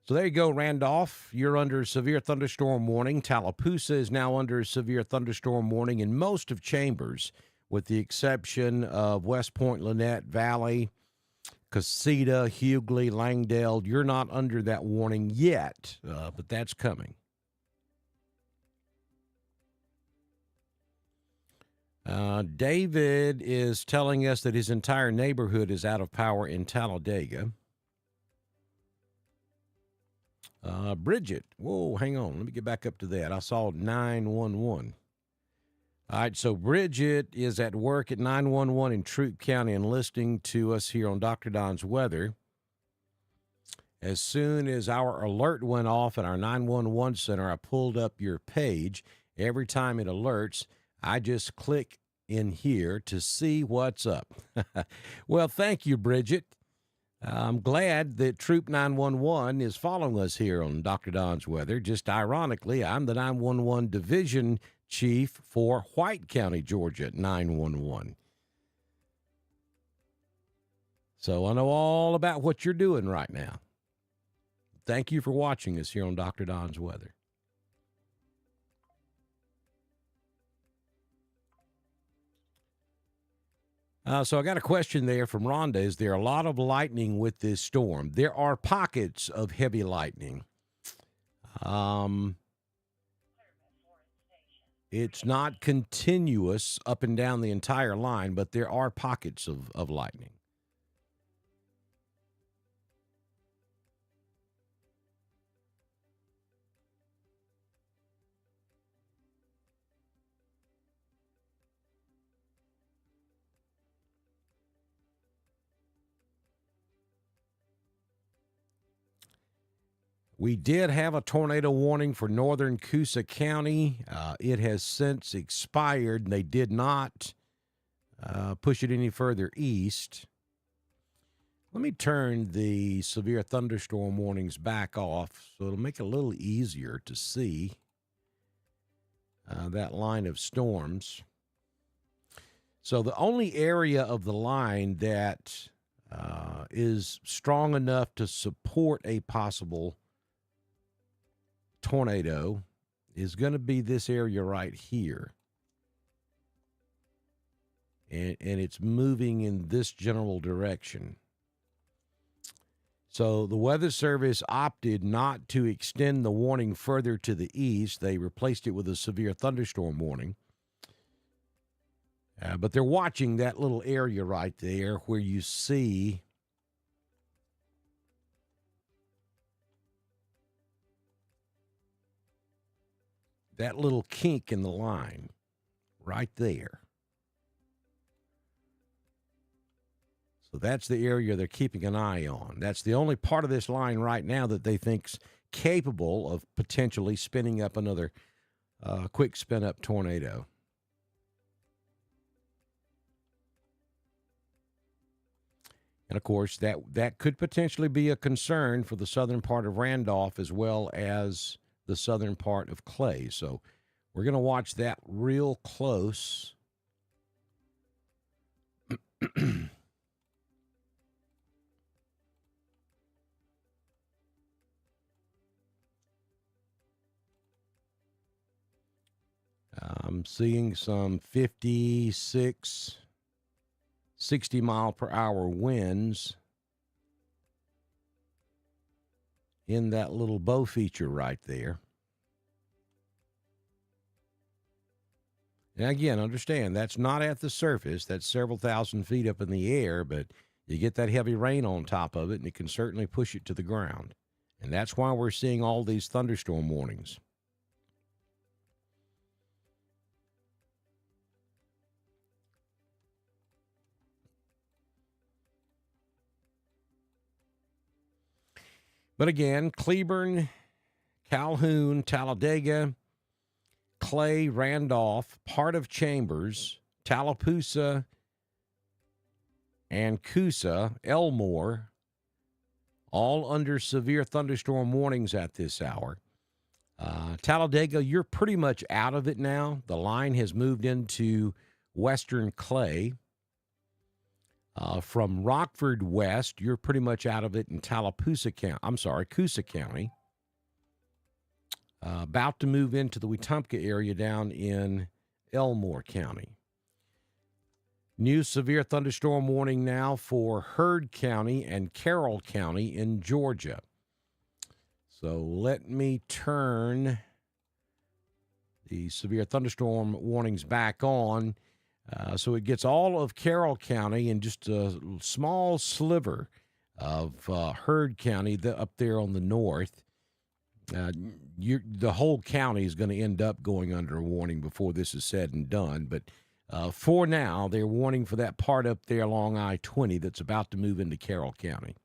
So there you go, Randolph. You're under severe thunderstorm warning. Tallapoosa is now under severe thunderstorm warning in most of Chambers, with the exception of West Point, Lynette Valley, Casita, Hughley, Langdale. You're not under that warning yet, but that's coming. David is telling us that his entire neighborhood is out of power in Talladega. Bridget, whoa, hang on. Let me get back up to that. I saw 911. All right, so Bridget is at work at 911 in Troup County and listening to us here on Dr. Don's Weather. As soon as our alert went off at our 911 center, I pulled up your page. Every time it alerts, I just click in here to see what's up. Well, thank you, Bridget. I'm glad that Troop 911 is following us here on Dr. Don's Weather. Just ironically, I'm the 911 Division Chief for White County, Georgia, 911. So I know all about what you're doing right now. Thank you for watching us here on Dr. Don's Weather. So I got a question there from Rhonda. Is there a lot of lightning with this storm? There are pockets of heavy lightning. Um, it's not continuous up and down the entire line, but there are pockets of lightning. We did have a tornado warning for northern Coosa County. It has since expired, and they did not push it any further east. Let me turn the severe thunderstorm warnings back off so it'll make it a little easier to see that line of storms. So the only area of the line that is strong enough to support a possible tornado is going to be this area right here. And it's moving in this general direction. So the Weather Service opted not to extend the warning further to the east. They replaced it with a severe thunderstorm warning. But they're watching that little area right there where you see that little kink in the line right there. So that's the area they're keeping an eye on. That's the only part of this line right now that they think's capable of potentially spinning up another quick spin-up tornado. And, of course, that could potentially be a concern for the southern part of Randolph as well as the southern part of Clay. So we're going to watch that real close. I'm seeing some 56, 60 mile per hour winds in that little bow feature right there. And again, understand that's not at the surface. That's several thousand feet up in the air, but you get that heavy rain on top of it, and it can certainly push it to the ground. And that's why we're seeing all these thunderstorm warnings. But again, Cleburne, Calhoun, Talladega, Clay, Randolph, part of Chambers, Tallapoosa, and Coosa, Elmore, all under severe thunderstorm warnings at this hour. Talladega, you're pretty much out of it now. The line has moved into western Clay. From Rockford west, you're pretty much out of it in Coosa County. About to move into the Wetumpka area down in Elmore County. New severe thunderstorm warning now for Heard County and Carroll County in Georgia. So let me turn the severe thunderstorm warnings back on. So it gets all of Carroll County and just a small sliver of Heard County up there on the north. The whole county is going to end up going under a warning before this is said and done. But for now, they're warning for that part up there along I-20 that's about to move into Carroll County.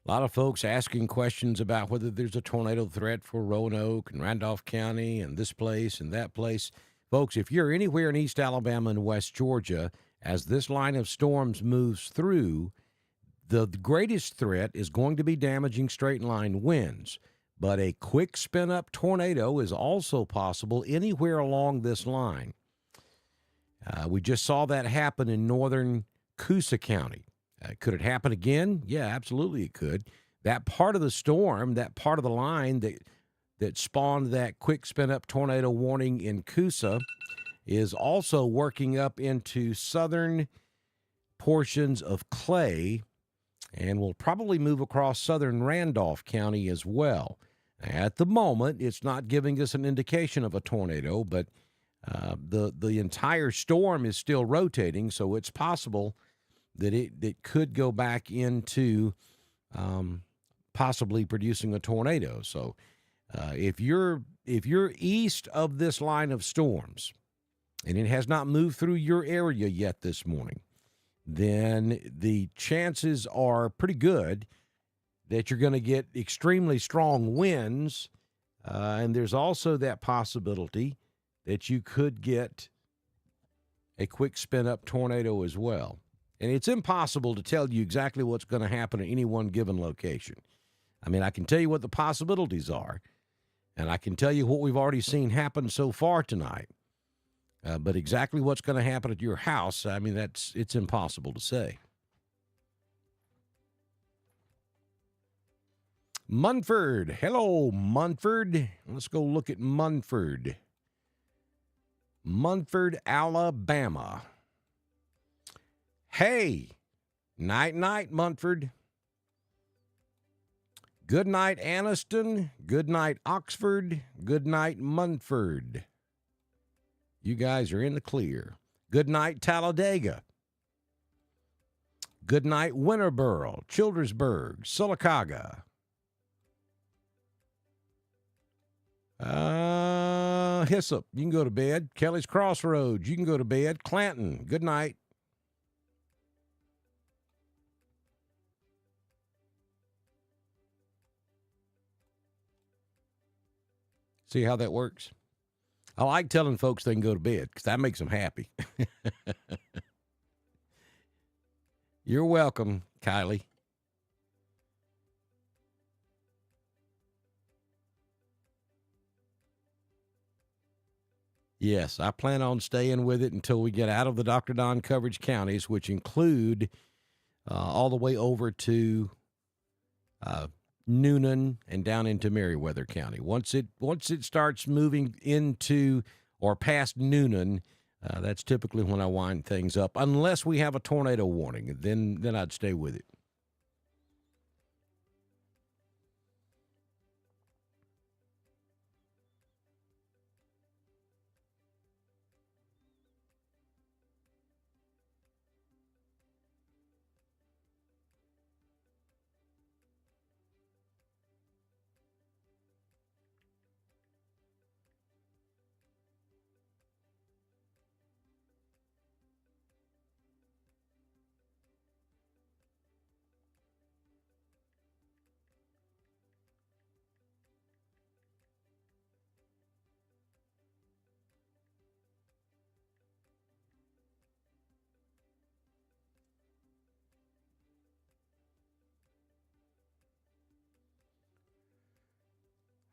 A lot of folks asking questions about whether there's a tornado threat for Roanoke and Randolph County and this place and that place. Folks, if you're anywhere in East Alabama and West Georgia, as this line of storms moves through, the greatest threat is going to be damaging straight line winds. But a quick spin up tornado is also possible anywhere along this line. We just saw that happen in northern Coosa County. Could it happen again? Yeah, absolutely it could. That part of the storm, that part of the line that spawned that quick spin-up tornado warning in Coosa is also working up into southern portions of Clay and will probably move across southern Randolph County as well. At the moment, it's not giving us an indication of a tornado, but the entire storm is still rotating, so it's possible that it could go back into possibly producing a tornado. So if you're east of this line of storms and it has not moved through your area yet this morning, then the chances are pretty good that you're going to get extremely strong winds, and there's also that possibility that you could get a quick spin-up tornado as well. And it's impossible to tell you exactly what's going to happen at any one given location. I mean, I can tell you what the possibilities are, and I can tell you what we've already seen happen so far tonight. But exactly what's going to happen at your house, I mean, it's impossible to say. Munford. Hello, Munford. Let's go look at Munford. Munford, Alabama. Hey, night, Munford. Good night, Anniston. Good night, Oxford. Good night, Munford. You guys are in the clear. Good night, Talladega. Good night, Winterboro, Childersburg, Sylacauga. Hyssop, you can go to bed. Kelly's Crossroads, you can go to bed. Clanton, good night. See how that works? I like telling folks they can go to bed because that makes them happy. You're welcome, Kylie. Yes, I plan on staying with it until we get out of the Dr. Don coverage counties, which include all the way over to Noonan and down into Meriwether County. Once it starts moving into or past Noonan, that's typically when I wind things up. Unless we have a tornado warning, then I'd stay with it.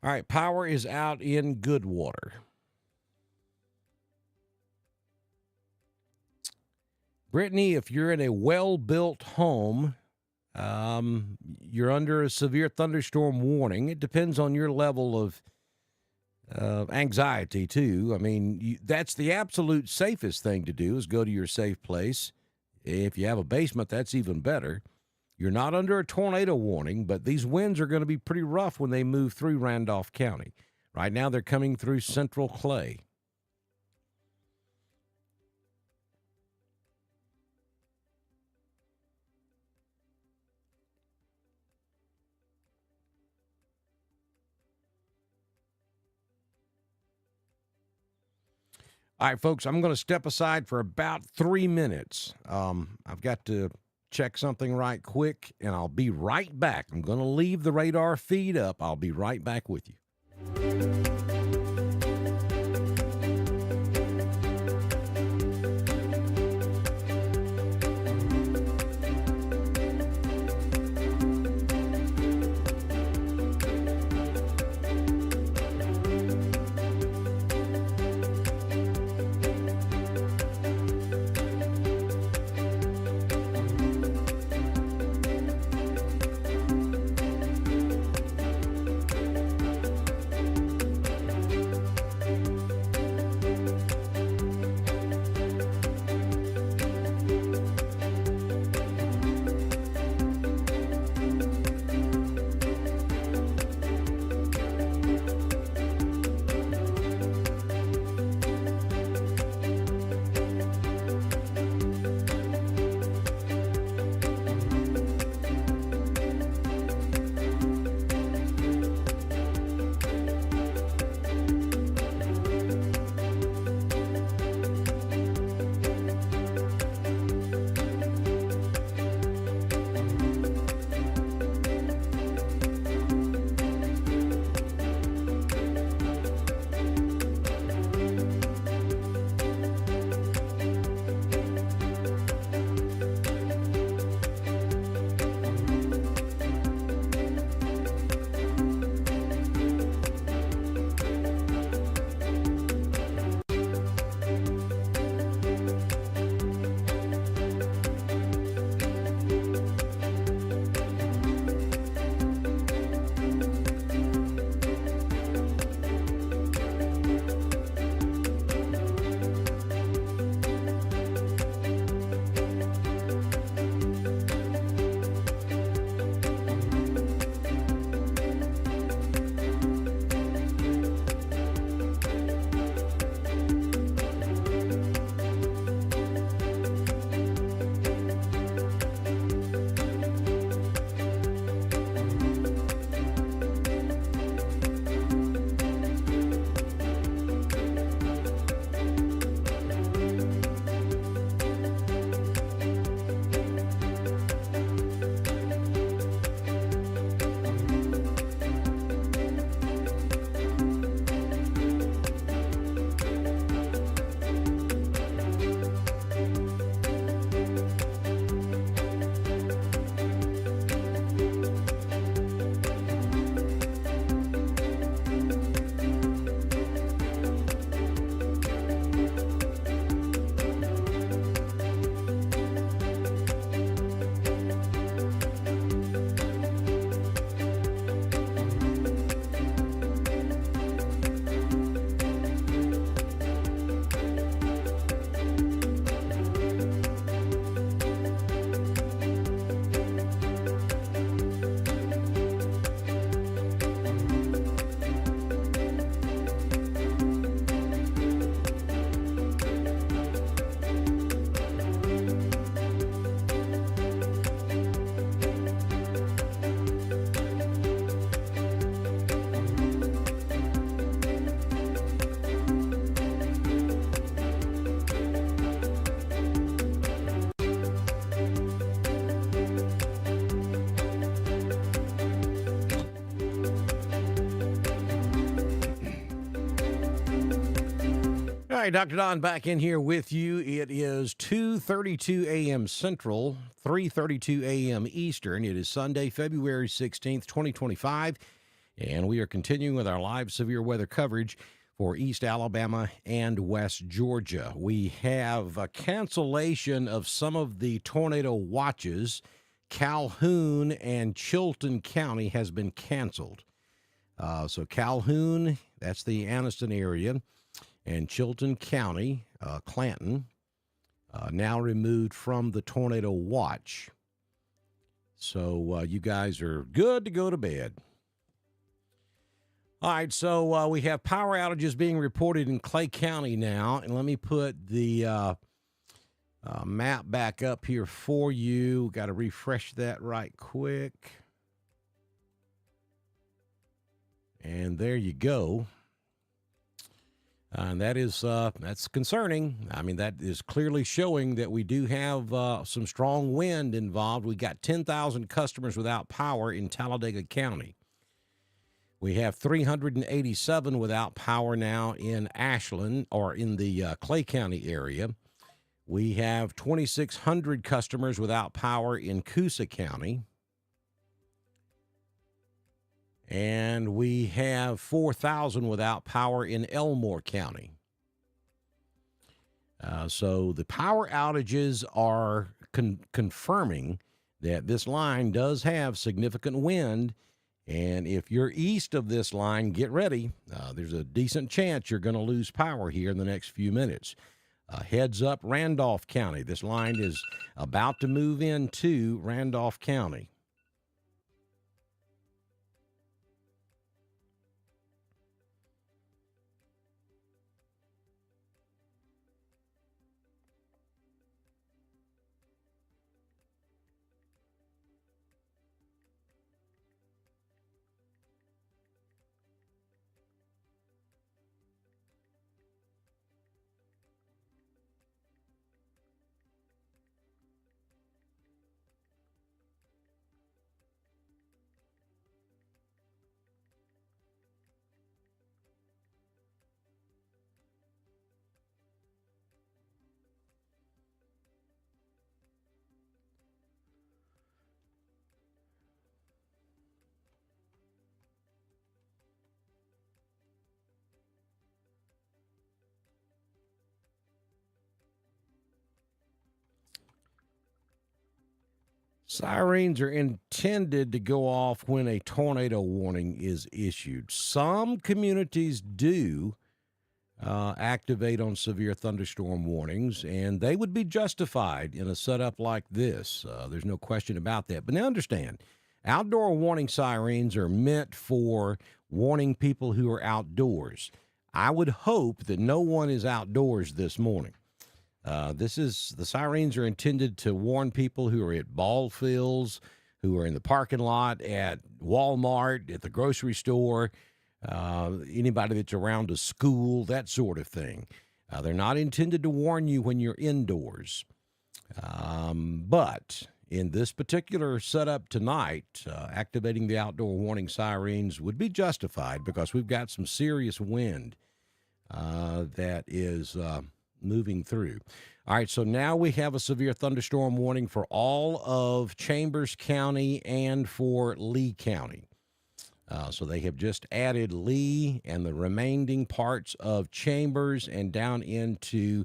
All right, power is out in Goodwater. Brittany, if you're in a well-built home, you're under a severe thunderstorm warning. It depends on your level of anxiety, too. I mean, that's the absolute safest thing to do is go to your safe place. If you have a basement, that's even better. You're not under a tornado warning, but these winds are going to be pretty rough when they move through Randolph County. Right now, they're coming through central Clay. All right, folks, I'm going to step aside for about 3 minutes. I've got to check something right quick, and I'll be right back. I'm going to leave the radar feed up. I'll be right back with you. All right, Dr. Don back in here with you. It is 2:32 a.m. Central, 3:32 a.m. Eastern. It is Sunday, February 16th, 2025, and we are continuing with our live severe weather coverage for East Alabama and West Georgia. We have a cancellation of some of the tornado watches. Calhoun and Chilton County has been canceled. So Calhoun, that's the Anniston area, and Chilton County, Clanton, now removed from the tornado watch. So you guys are good to go to bed. All right, so we have power outages being reported in Clay County now. And let me put the map back up here for you. Got to refresh that right quick. And there you go. And that's concerning. I mean, that is clearly showing that we do have some strong wind involved. We got 10,000 customers without power in Talladega County. We have 387 without power now in Ashland or in the Clay County area. We have 2,600 customers without power in Coosa County. And we have 4,000 without power in Elmore County. So the power outages are confirming that this line does have significant wind. And if you're east of this line, get ready. There's a decent chance you're going to lose power here in the next few minutes. Heads up, Randolph County. This line is about to move into Randolph County. Sirens are intended to go off when a tornado warning is issued. Some communities do activate on severe thunderstorm warnings, and they would be justified in a setup like this. There's no question about that. But now understand, outdoor warning sirens are meant for warning people who are outdoors. I would hope that no one is outdoors this morning. The sirens are intended to warn people who are at ball fields, who are in the parking lot, at Walmart, at the grocery store, anybody that's around a school, that sort of thing. They're not intended to warn you when you're indoors. But in this particular setup tonight, activating the outdoor warning sirens would be justified because we've got some serious wind that is moving through. All right, so now we have a severe thunderstorm warning for all of Chambers County and for Lee County. So they have just added Lee and the remaining parts of Chambers and down into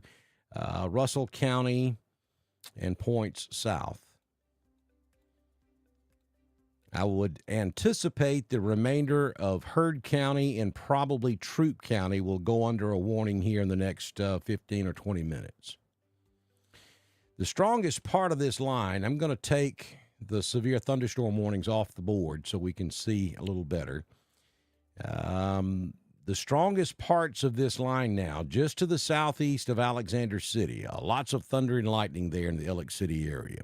Russell County and points south. I would anticipate the remainder of Heard County and probably Troup County will go under a warning here in the next 15 or 20 minutes. The strongest part of this line, I'm going to take the severe thunderstorm warnings off the board so we can see a little better. The strongest parts of this line now, just to the southeast of Alexander City, lots of thunder and lightning there in the Alex City area.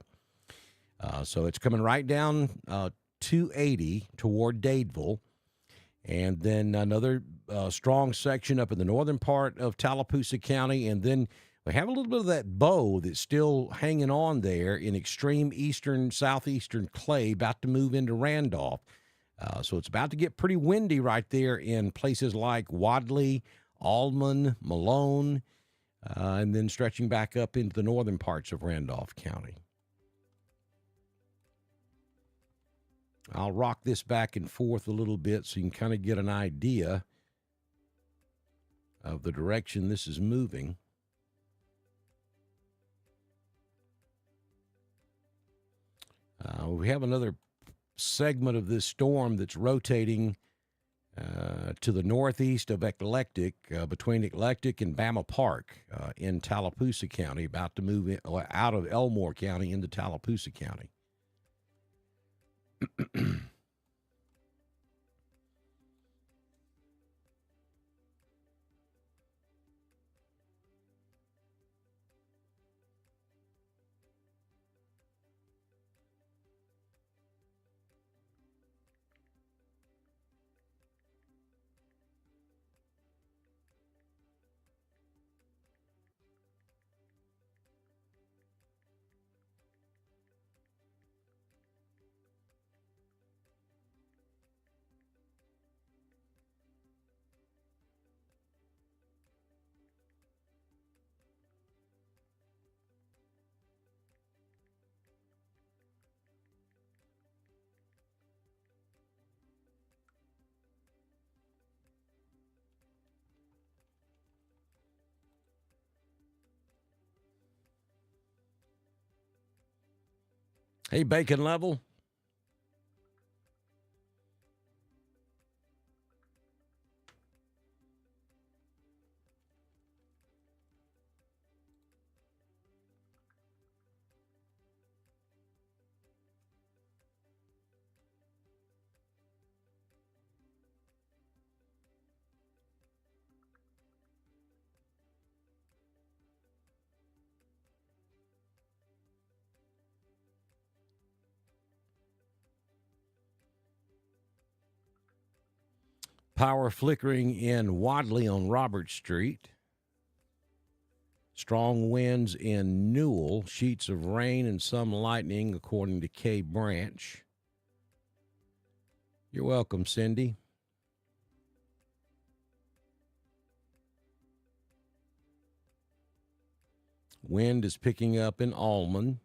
So it's coming right down 280 toward Dadeville, and then another strong section up in the northern part of Tallapoosa County, and then we have a little bit of that bow that's still hanging on there in extreme eastern, southeastern Clay, about to move into Randolph. So it's about to get pretty windy right there in places like Wadley, Almond, Malone, and then stretching back up into the northern parts of Randolph County. I'll rock this back and forth a little bit so you can kind of get an idea of the direction this is moving. We have another segment of this storm that's rotating to the northeast of Eclectic, between Eclectic and Bama Park in Tallapoosa County, about to move out of Elmore County into Tallapoosa County. Hey, Bacon Level. Power flickering in Wadley on Robert Street. Strong winds in Newell. Sheets of rain and some lightning, according to Kay Branch. You're welcome, Cindy. Wind is picking up in Allman.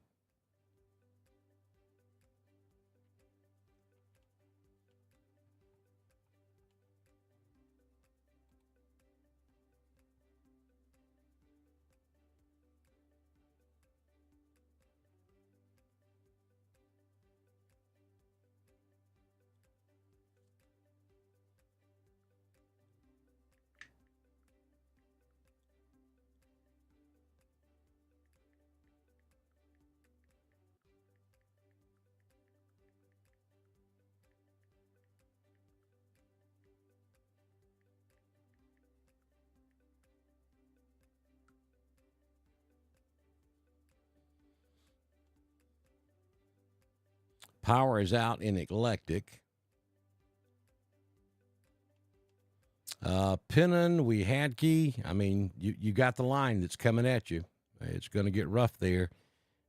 Power is out in Eclectic. Pennon, Weehadkey. I mean, you got the line that's coming at you. It's going to get rough there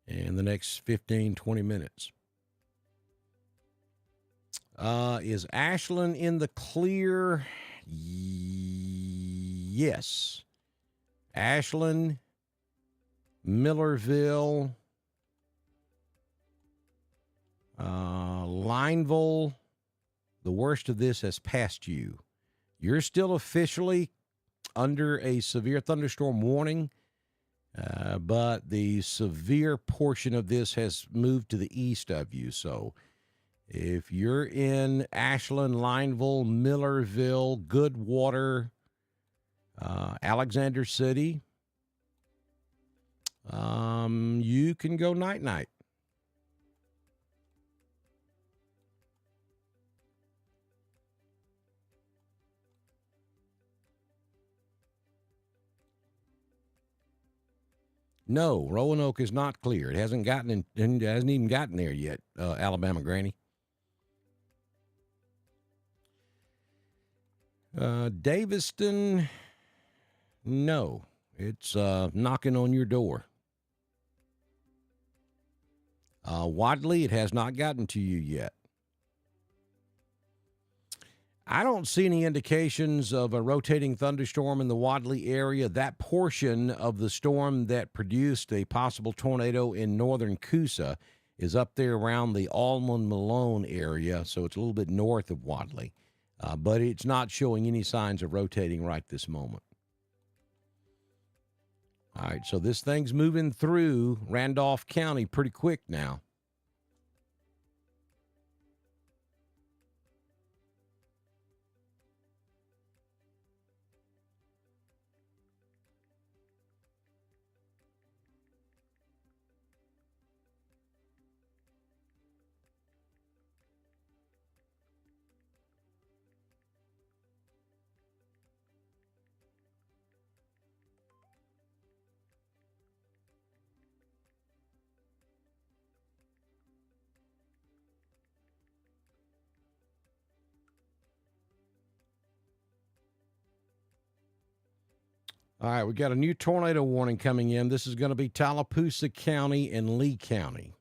in the next 15, 20 minutes. Is Ashland in the clear? Yes. Ashland, Millerville, Lineville, the worst of this has passed you. You're still officially under a severe thunderstorm warning, but the severe portion of this has moved to the east of you. So if you're in Ashland, Lineville, Millerville, Goodwater, Alexander City, you can go night-night. No, Roanoke is not clear. It hasn't hasn't even gotten there yet, Alabama Granny. Daviston, no. It's knocking on your door. Wadley, it has not gotten to you yet. I don't see any indications of a rotating thunderstorm in the Wadley area. That portion of the storm that produced a possible tornado in northern Coosa is up there around the Allman-Malone area, so it's a little bit north of Wadley. But it's not showing any signs of rotating right this moment. All right, so this thing's moving through Randolph County pretty quick now. All right, we got a new tornado warning coming in. This is going to be Tallapoosa County and Lee County.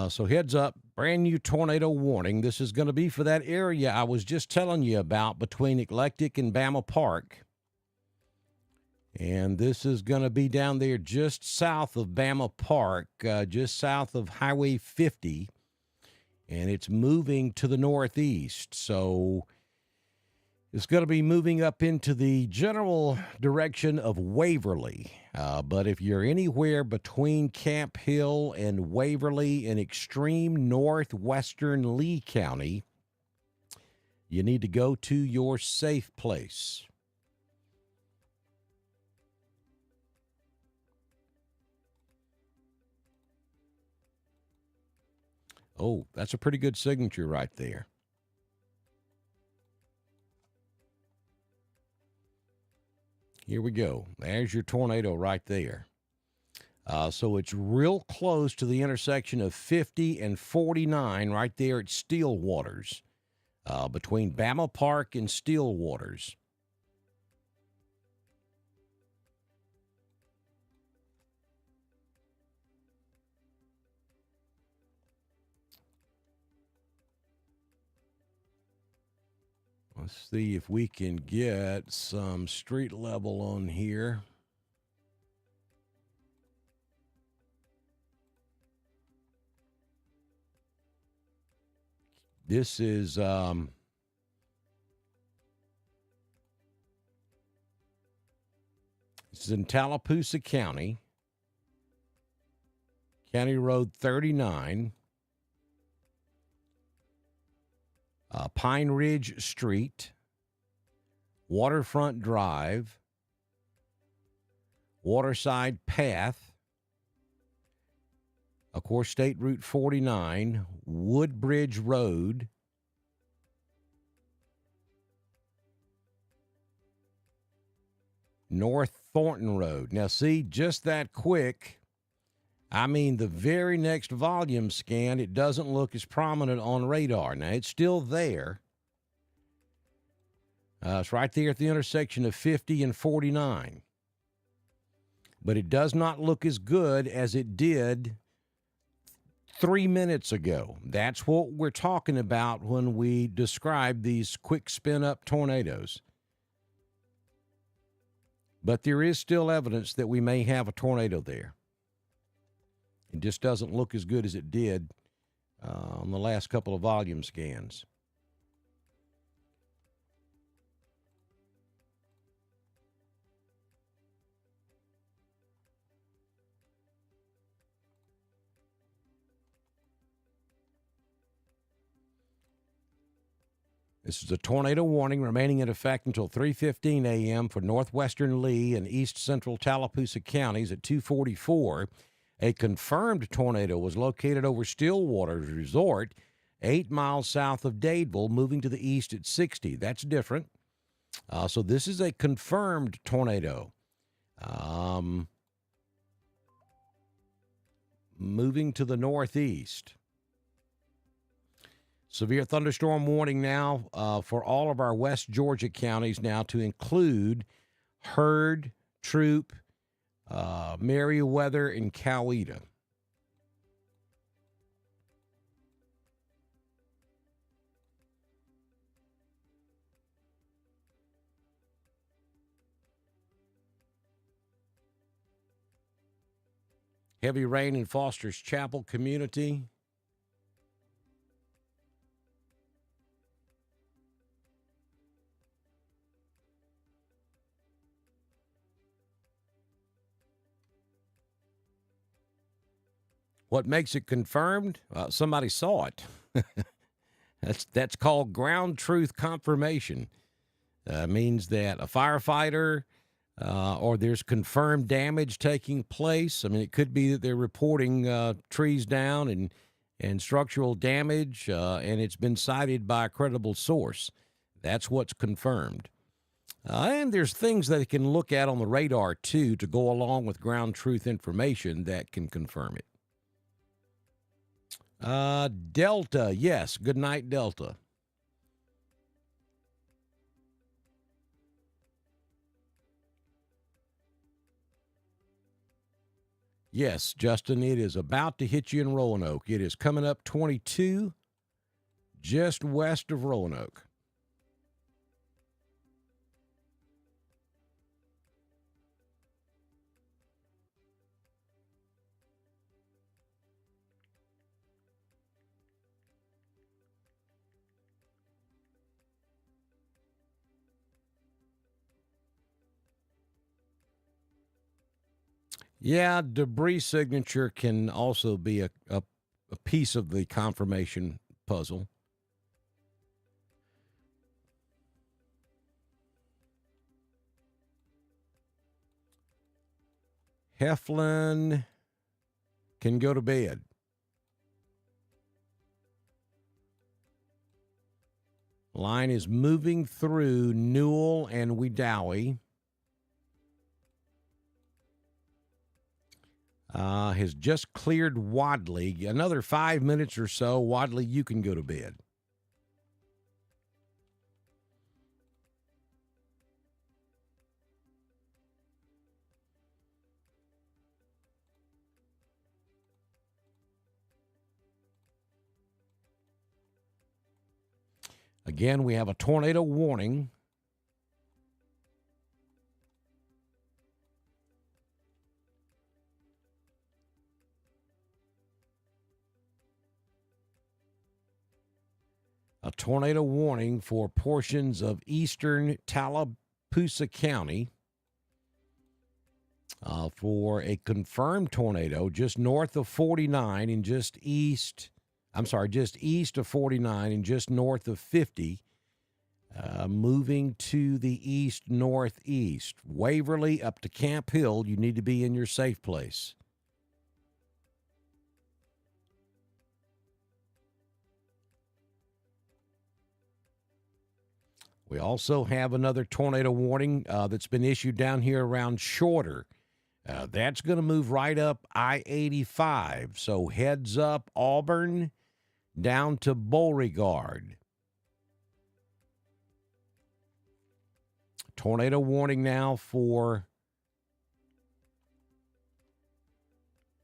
So heads up, brand new tornado warning. This is going to be for that area I was just telling you about between Eclectic and Bama Park. And this is going to be down there just south of Bama Park, just south of Highway 50. And it's moving to the northeast. So It's going to be moving up into the general direction of Waverly. But if you're anywhere between Camp Hill and Waverly in extreme northwestern Lee County, you need to go to your safe place. Oh, that's a pretty good signature right there. Here we go. There's your tornado right there. So it's real close to the intersection of 50 and 49 right there at Steelwaters, between Bama Park and Steelwaters. Let's see if we can get some street level on here. This is this is in Tallapoosa County, County Road 39, Pine Ridge Street, Waterfront Drive, Waterside Path, of course, State Route 49, Woodbridge Road, North Thornton Road. Now, see, just that quick, I mean, the very next volume scan, it doesn't look as prominent on radar. Now, it's still there. It's right there at the intersection of 50 and 49. But it does not look as good as it did 3 minutes ago. That's what we're talking about when we describe these quick spin-up tornadoes. But there is still evidence that we may have a tornado there. It just doesn't look as good as it did on the last couple of volume scans. This is a tornado warning remaining in effect until 3:15 a.m. for northwestern Lee and east central Tallapoosa counties at 2:44. A confirmed tornado was located over Stillwater's Resort, 8 miles south of Dadeville, moving to the east at 60. That's different. So this is a confirmed tornado. Moving to the northeast. Severe thunderstorm warning now for all of our West Georgia counties now to include Heard, Troop, Meriwether, and Coweta. Heavy rain in Foster's Chapel community. What makes it confirmed? Somebody saw it. That's called ground truth confirmation. Means that a firefighter or there's confirmed damage taking place. I mean, it could be that they're reporting trees down and structural damage, and it's been cited by a credible source. That's what's confirmed. And there's things that they can look at on the radar, too, to go along with ground truth information that can confirm it. Delta, yes. Good night, Delta. Yes, Justin, it is about to hit you in Roanoke. It is coming up 22, just west of Roanoke. Yeah, debris signature can also be a piece of the confirmation puzzle. Heflin can go to bed. Line is moving through Newell and Wedowee. Has just cleared Wadley. Another 5 minutes or so. Wadley, you can go to bed. Again, we have a tornado warning. A tornado warning for portions of eastern Tallapoosa County for a confirmed tornado just north of 49 and just east of 49 and just north of 50, moving to the east-northeast. Waverly up to Camp Hill, you need to be in your safe place. We also have another tornado warning that's been issued down here around Shorter. That's going to move right up I-85. So heads up Auburn down to Beauregard. Tornado warning now for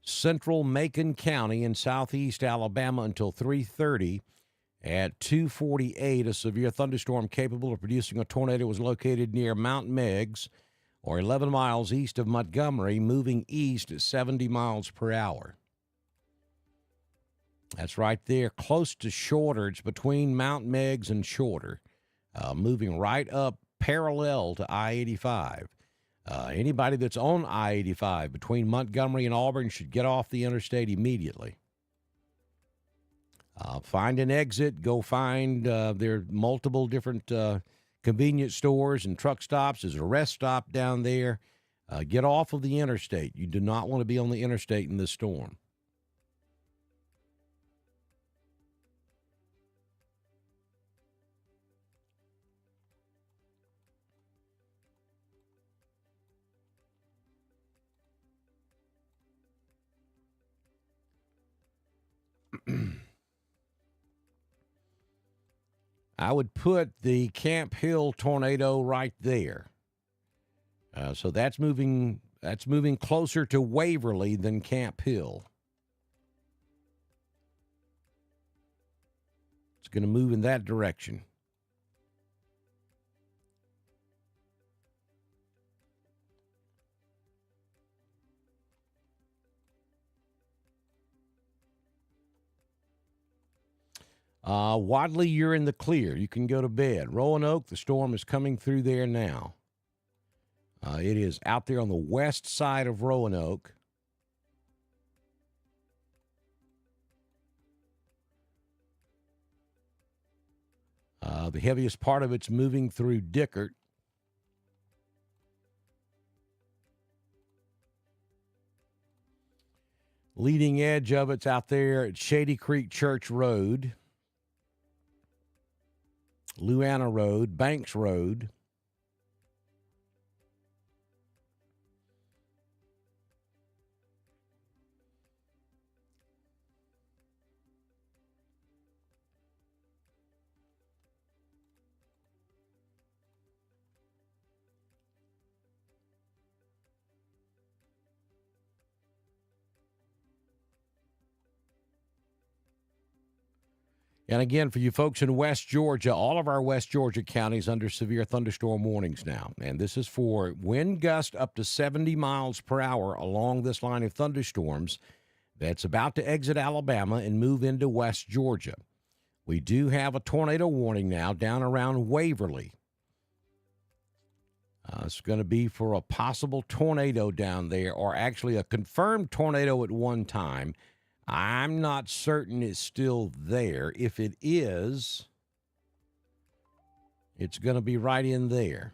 central Macon County in southeast Alabama until 3:30. At 2:48, a severe thunderstorm capable of producing a tornado was located near Mount Meigs, or 11 miles east of Montgomery, moving east at 70 miles per hour. That's right there, close to Shorter. It's between Mount Meigs and Shorter, moving right up parallel to I-85. Anybody that's on I-85 between Montgomery and Auburn should get off the interstate immediately. Find an exit. Go find there are multiple different convenience stores and truck stops. There's a rest stop down there. Get off of the interstate. You do not want to be on the interstate in this storm. I would put the Camp Hill tornado right there. So that's moving closer to Waverly than Camp Hill. It's going to move in that direction. Wadley, you're in the clear. You can go to bed. Roanoke, the storm is coming through there now. It is out there on the west side of Roanoke. The heaviest part of it's moving through Dickert. Leading edge of it's out there at Shady Creek Church Road, Louanna Road, Banks Road. And again, for you folks in West Georgia, all of our West Georgia counties under severe thunderstorm warnings now. And this is for wind gust up to 70 miles per hour along this line of thunderstorms that's about to exit Alabama and move into West Georgia. We do have a tornado warning now down around Waverly. It's going to be for a possible tornado down there, or actually a confirmed tornado at one time. I'm not certain it's still there. If it is, it's going to be right in there.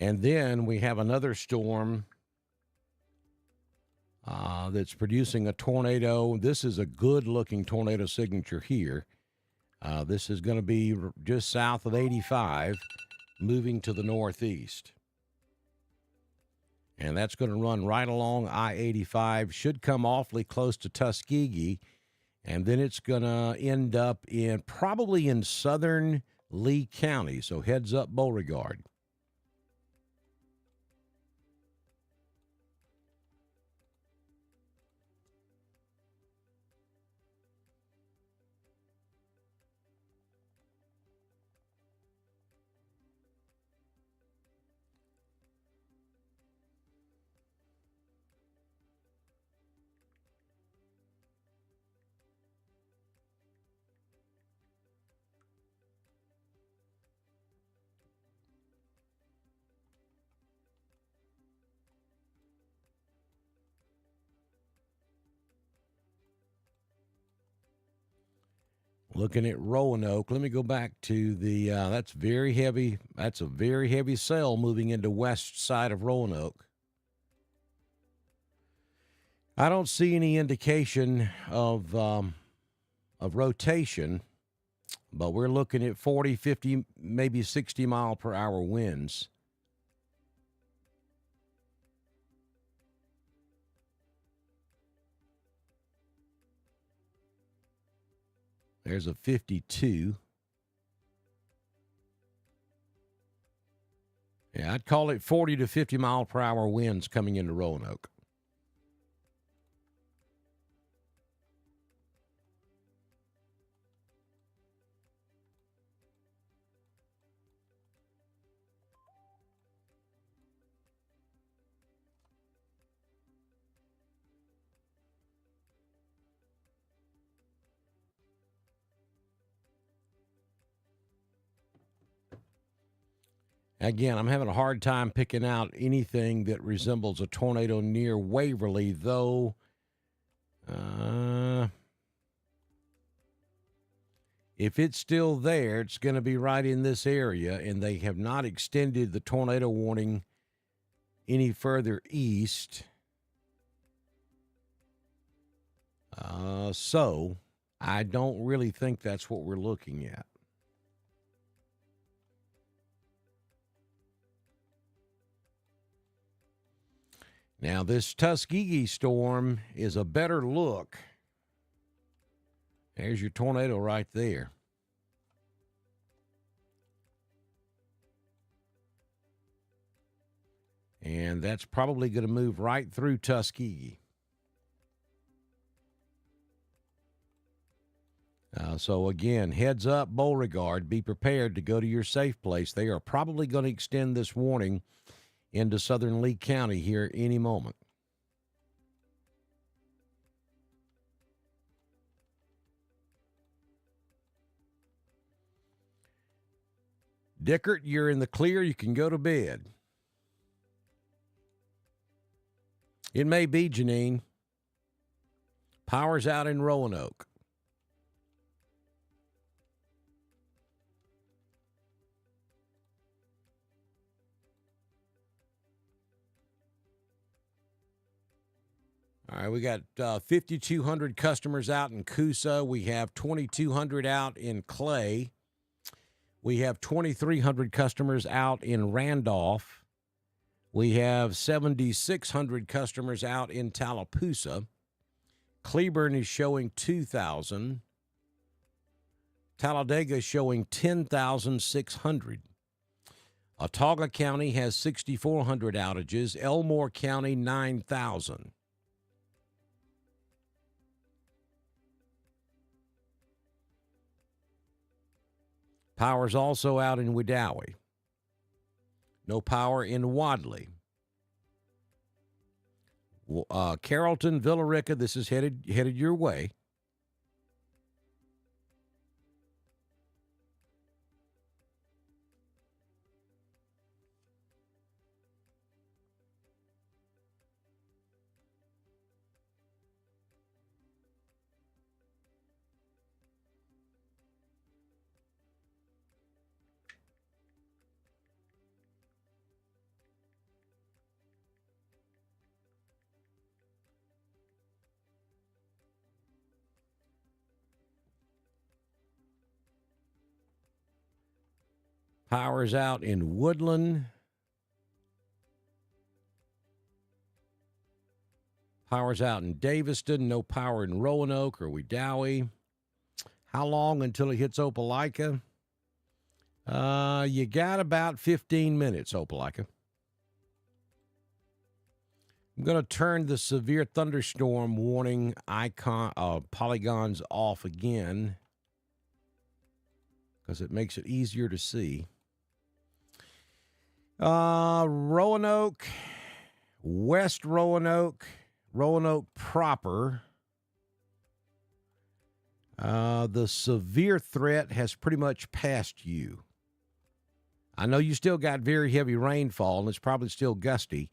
And then we have another storm that's producing a tornado. This is a good-looking tornado signature here. This is going to be just south of 85, moving to the northeast. And that's going to run right along I-85, should come awfully close to Tuskegee, and then it's going to end up probably in southern Lee County. So heads up, Beauregard. Looking at Roanoke, let me go back to the, that's very heavy. That's a very heavy cell moving into west side of Roanoke. I don't see any indication of rotation, but we're looking at 40, 50, maybe 60 mile per hour winds. There's a 52. Yeah, I'd call it 40 to 50 mile per hour winds coming into Roanoke. Again, I'm having a hard time picking out anything that resembles a tornado near Waverly, though. If it's still there, it's going to be right in this area, and they have not extended the tornado warning any further east. So I don't really think that's what we're looking at. Now, this Tuskegee storm is a better look. There's your tornado right there. And that's probably going to move right through Tuskegee. So, again, heads up, Beauregard. Be prepared to go to your safe place. They are probably going to extend this warning into southern Lee County here any moment. Dickert, you're in the clear. You can go to bed. It may be, Janine. Power's out in Roanoke. All right, we got 5,200 customers out in Coosa. We have 2,200 out in Clay. We have 2,300 customers out in Randolph. We have 7,600 customers out in Tallapoosa. Cleburne is showing 2,000. Talladega is showing 10,600. Autauga County has 6,400 outages. Elmore County, 9,000. Power's also out in Wedowee. No power in Wadley. Carrollton, Villarica, this is headed your way. Power's out in Woodland. Power's out in Daviston. No power in Roanoke or Wedowee. How long until it hits Opelika? You got about 15 minutes, Opelika. I'm going to turn the severe thunderstorm warning polygons off again because it makes it easier to see. Roanoke, West Roanoke, Roanoke proper. The severe threat has pretty much passed you. I know you still got very heavy rainfall, and it's probably still gusty,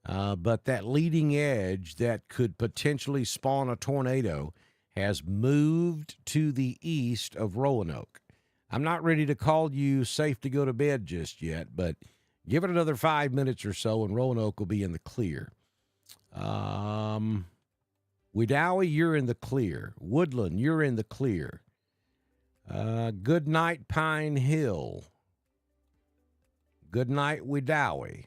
but that leading edge that could potentially spawn a tornado has moved to the east of Roanoke. I'm not ready to call you safe to go to bed just yet, but give it another 5 minutes or so, and Roanoke will be in the clear. Wedowee, you're in the clear. Woodland, you're in the clear. Good night, Pine Hill. Good night, Wedowee.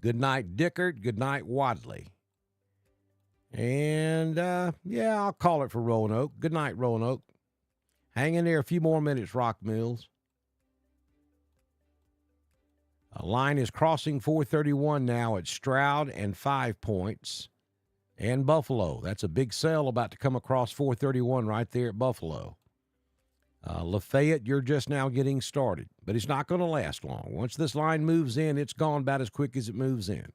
Good night, Dickard. Good night, Wadley. And, I'll call it for Roanoke. Good night, Roanoke. Hang in there a few more minutes, Rock Mills. A line is crossing 431 now at Stroud and 5 Points and Buffalo. That's a big cell about to come across 431 right there at Buffalo. Lafayette, you're just now getting started, but it's not going to last long. Once this line moves in, it's gone about as quick as it moves in.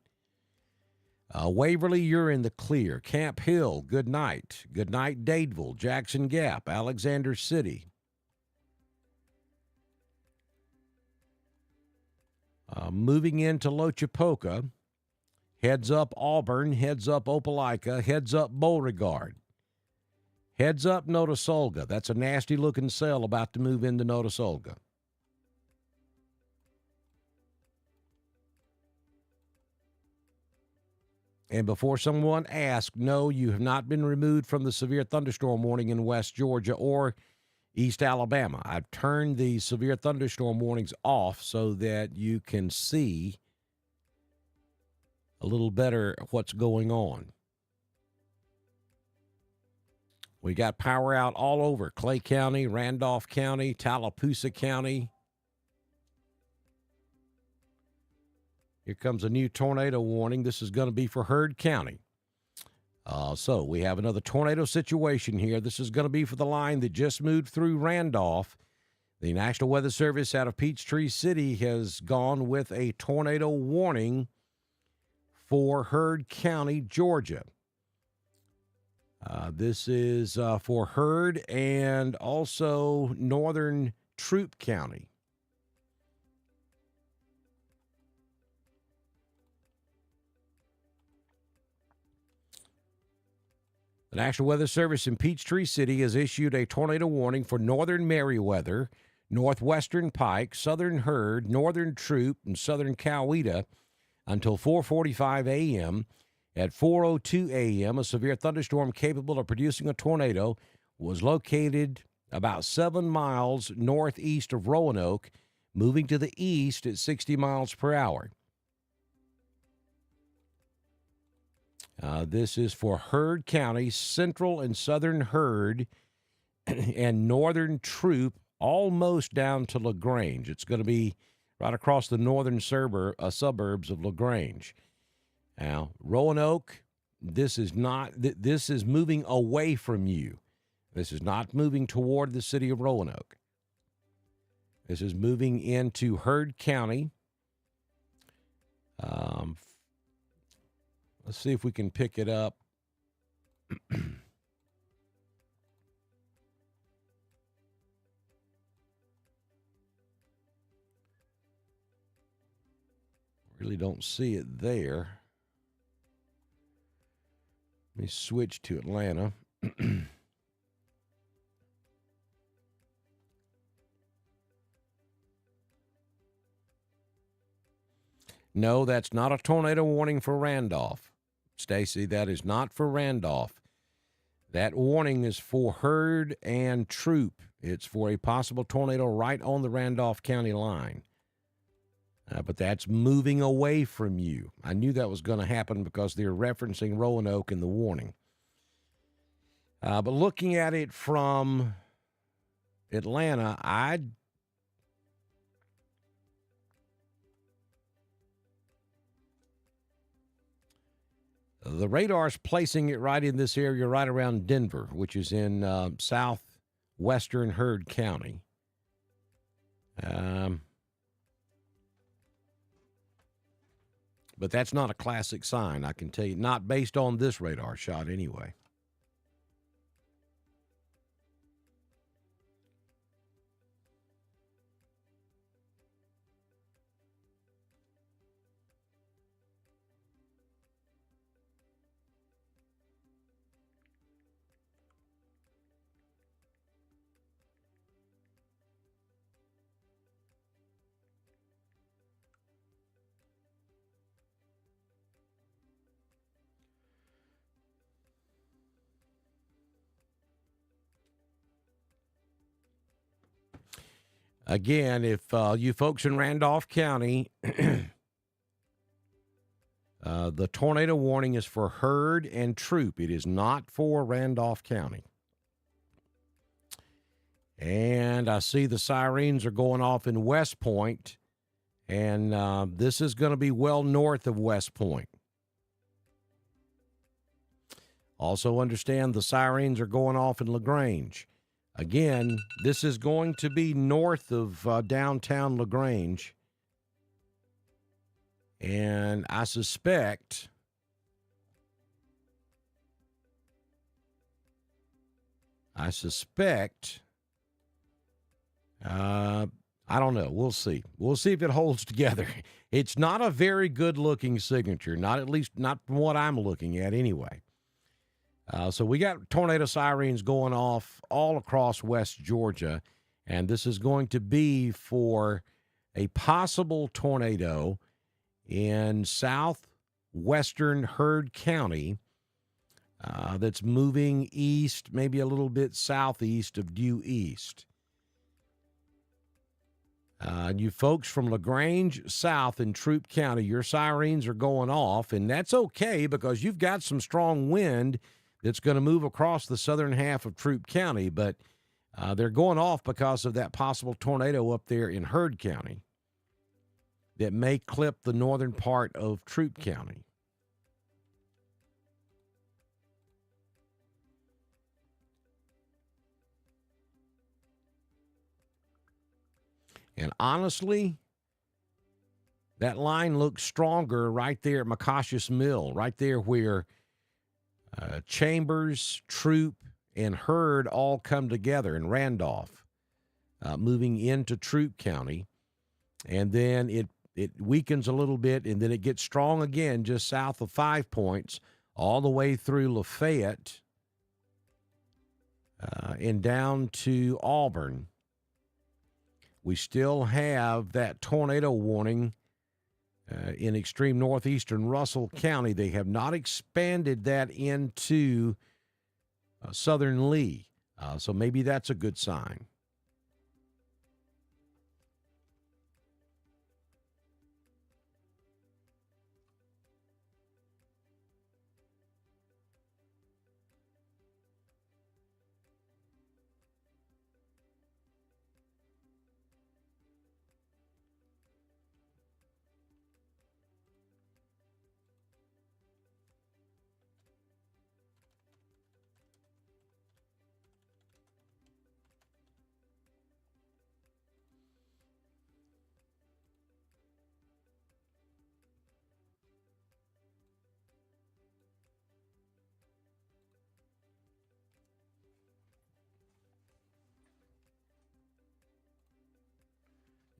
Waverly, you're in the clear. Camp Hill, good night. Good night, Dadeville, Jackson Gap, Alexander City. Moving into Lochapoka, heads up Auburn, heads up Opelika, heads up Beauregard. Heads up Notasulga. That's a nasty-looking cell about to move into Notasulga. And before someone asks, no, you have not been removed from the severe thunderstorm warning in West Georgia or East Alabama. I've turned the severe thunderstorm warnings off so that you can see a little better what's going on. We got power out all over Clay County, Randolph County, Tallapoosa County. Here comes a new tornado warning. This is going to be for Heard County. So we have another tornado situation here. This is going to be for the line that just moved through Randolph. The National Weather Service out of Peachtree City has gone with a tornado warning for Heard County, Georgia. This is for Heard and also northern Troup County. The National Weather Service in Peachtree City has issued a tornado warning for northern Meriwether, northwestern Pike, southern Heard, northern Troup, and southern Coweta until 4:45 a.m. At 4:02 a.m., a severe thunderstorm capable of producing a tornado was located about 7 miles northeast of Roanoke, moving to the east at 60 miles per hour. This is for Heard County, central and southern Heard, and northern Troop, almost down to LaGrange. It's going to be right across the northern suburbs of LaGrange. Now, Roanoke, this is moving away from you. This is not moving toward the city of Roanoke. This is moving into Heard County. Let's see if we can pick it up. Really don't see it there. Let me switch to Atlanta. No, that's not a tornado warning for Randolph. Stacy, that is not for Randolph. That warning is for Heard and Troop. It's for a possible tornado right on the Randolph County line. But that's moving away from you. I knew that was going to happen because they're referencing Roanoke in the warning. But looking at it from Atlanta, the radar's placing it right in this area, right around Denver, which is in southwestern Heard County. But that's not a classic sign, I can tell you. Not based on this radar shot, anyway. Again, if you folks in Randolph County, the tornado warning is for Heard and Troop. It is not for Randolph County. And I see the sirens are going off in West Point, and this is going to be well north of West Point. Also understand the sirens are going off in LaGrange. Again, this is going to be north of downtown LaGrange. And I suspect I don't know. We'll see. We'll see if it holds together. It's not a very good-looking signature, not from what I'm looking at anyway. So we got tornado sirens going off all across West Georgia, and this is going to be for a possible tornado in southwestern Heard County that's moving east, maybe a little bit southeast of due east. You folks from LaGrange South in Troop County, your sirens are going off, and that's okay because you've got some strong wind that's going to move across the southern half of Troop County, but they're going off because of that possible tornado up there in Heard County that may clip the northern part of Troop County. And honestly, that line looks stronger right there at McCosh's Mill, right there where Chambers, Troop, and Heard all come together in Randolph, moving into Troop County. And then it weakens a little bit, and then it gets strong again just south of 5 Points, all the way through Lafayette and down to Auburn. We still have that tornado warning in extreme northeastern Russell County. They have not expanded that into southern Lee, so maybe that's a good sign.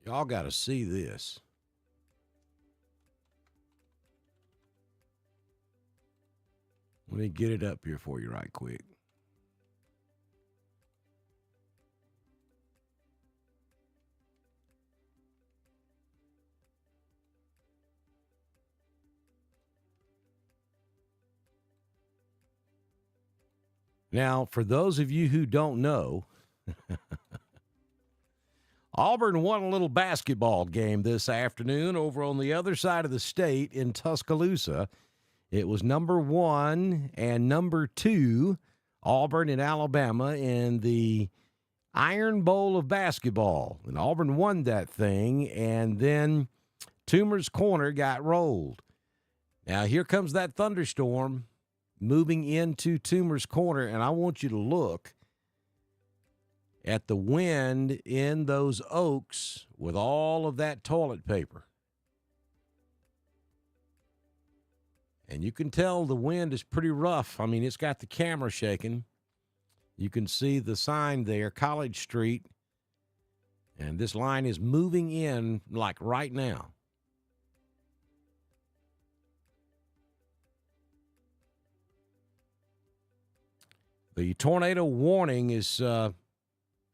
Y'all got to see this. Let me get it up here for you right quick. Now, for those of you who don't know, Auburn won a little basketball game this afternoon over on the other side of the state in Tuscaloosa. It was number 1 and number 2, Auburn and Alabama, in the Iron Bowl of basketball. And Auburn won that thing, and then Toomer's Corner got rolled. Now, here comes that thunderstorm moving into Toomer's Corner, and I want you to look at the wind in those oaks with all of that toilet paper. And you can tell the wind is pretty rough. I mean, it's got the camera shaking. You can see the sign there, College Street. And this line is moving in like right now. The tornado warning is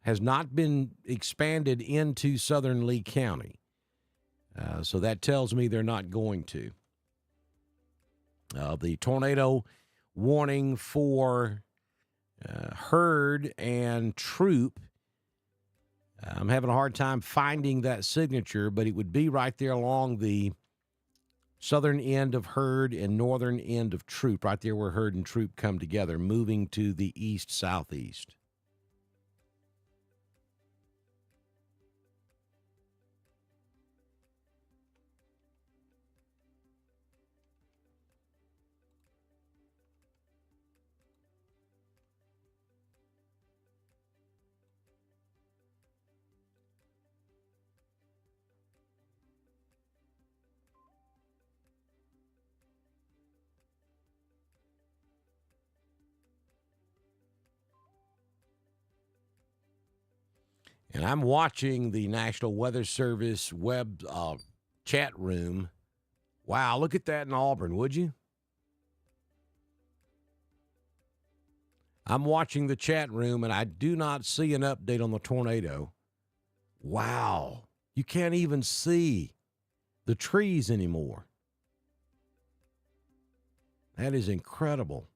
has not been expanded into southern Lee County. So that tells me they're not going to. The tornado warning for herd and troop, I'm having a hard time finding that signature, but it would be right there along the southern end of herd and northern end of troop, right there where herd and troop come together, moving to the east-southeast. And I'm watching the National Weather Service web chat room. Wow, look at that in Auburn, would you? I'm watching the chat room, and I do not see an update on the tornado. Wow, you can't even see the trees anymore. That is incredible.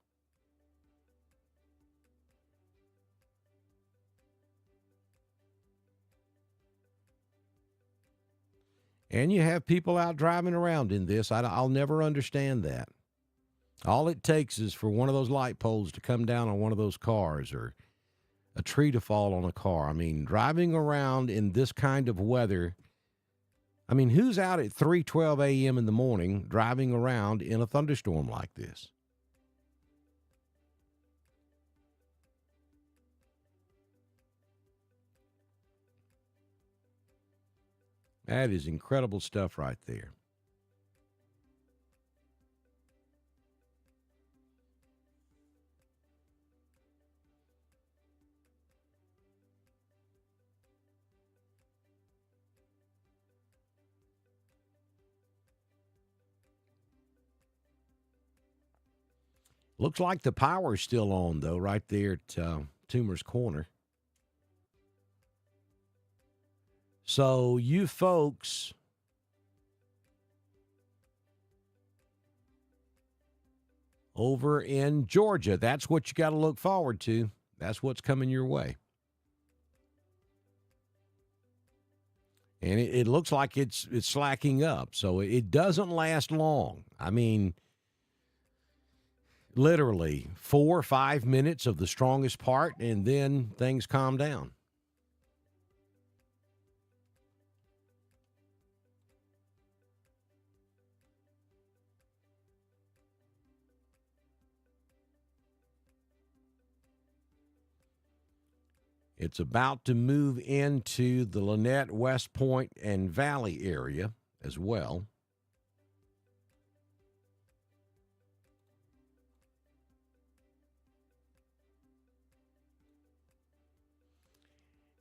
And you have people out driving around in this. I'll never understand that. All it takes is for one of those light poles to come down on one of those cars or a tree to fall on a car. I mean, driving around in this kind of weather, I mean, who's out at 3:12 a.m. in the morning driving around in a thunderstorm like this? That is incredible stuff right there. Looks like the power's still on, though, right there at Toomer's Corner. So you folks over in Georgia, that's what you got to look forward to. That's what's coming your way. And it looks like it's slacking up, so it doesn't last long. I mean, literally 4 or 5 minutes of the strongest part, and then things calm down. It's about to move into the Lynette, West Point, and Valley area as well.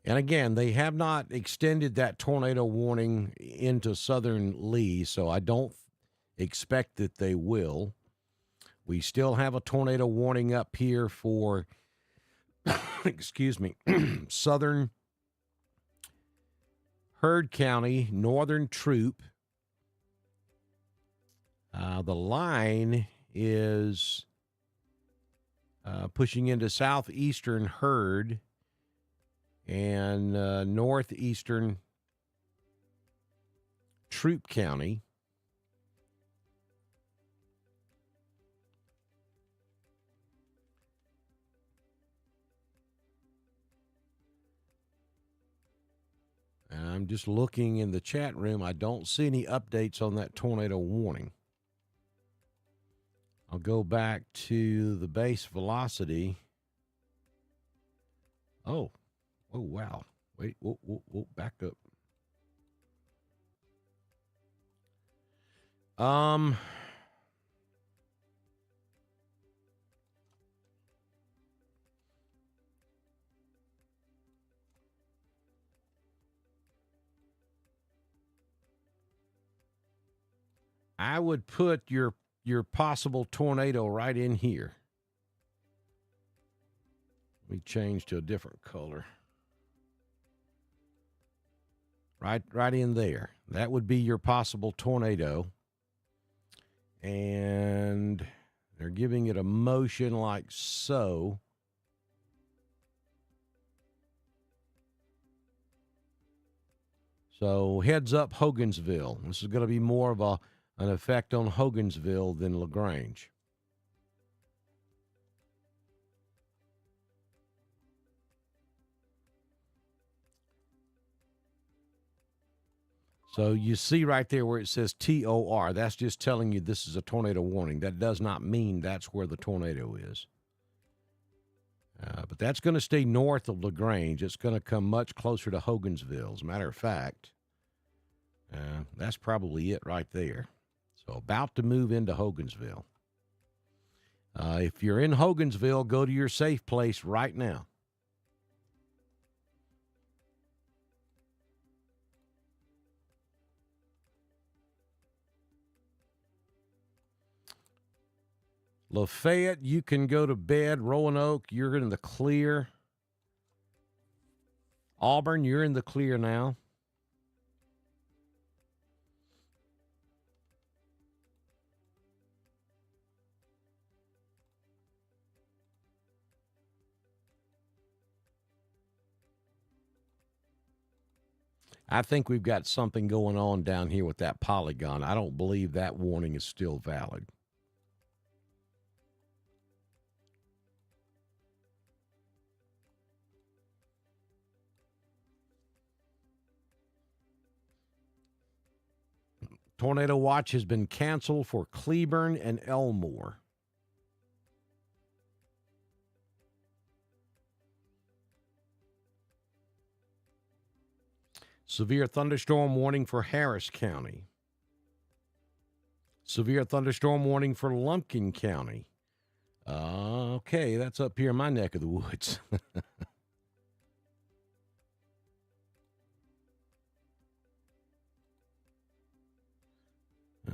And again, they have not extended that tornado warning into southern Lee, so I don't expect that they will. We still have a tornado warning up here for, excuse me, southern Heard County, northern Troop. The line is pushing into southeastern Heard and northeastern Troop County. I'm just looking in the chat room. I don't see any updates on that tornado warning. I'll go back to the base velocity. Oh, wow. Wait, whoa, back up. I would put your possible tornado right in here. Let me change to a different color. Right in there. That would be your possible tornado. And they're giving it a motion like so. So heads up Hogansville. This is going to be more of an effect on Hogansville than LaGrange. So you see right there where it says TOR, that's just telling you this is a tornado warning. That does not mean that's where the tornado is. But that's going to stay north of LaGrange. It's going to come much closer to Hogansville. As a matter of fact, that's probably it right there. So about to move into Hogansville. If you're in Hogansville, go to your safe place right now. Lafayette, you can go to bed. Roanoke, you're in the clear. Auburn, you're in the clear now. I think we've got something going on down here with that polygon. I don't believe that warning is still valid. Tornado watch has been canceled for Cleburne and Elmore. Severe thunderstorm warning for Harris County. Severe thunderstorm warning for Lumpkin County. Okay, that's up here in my neck of the woods.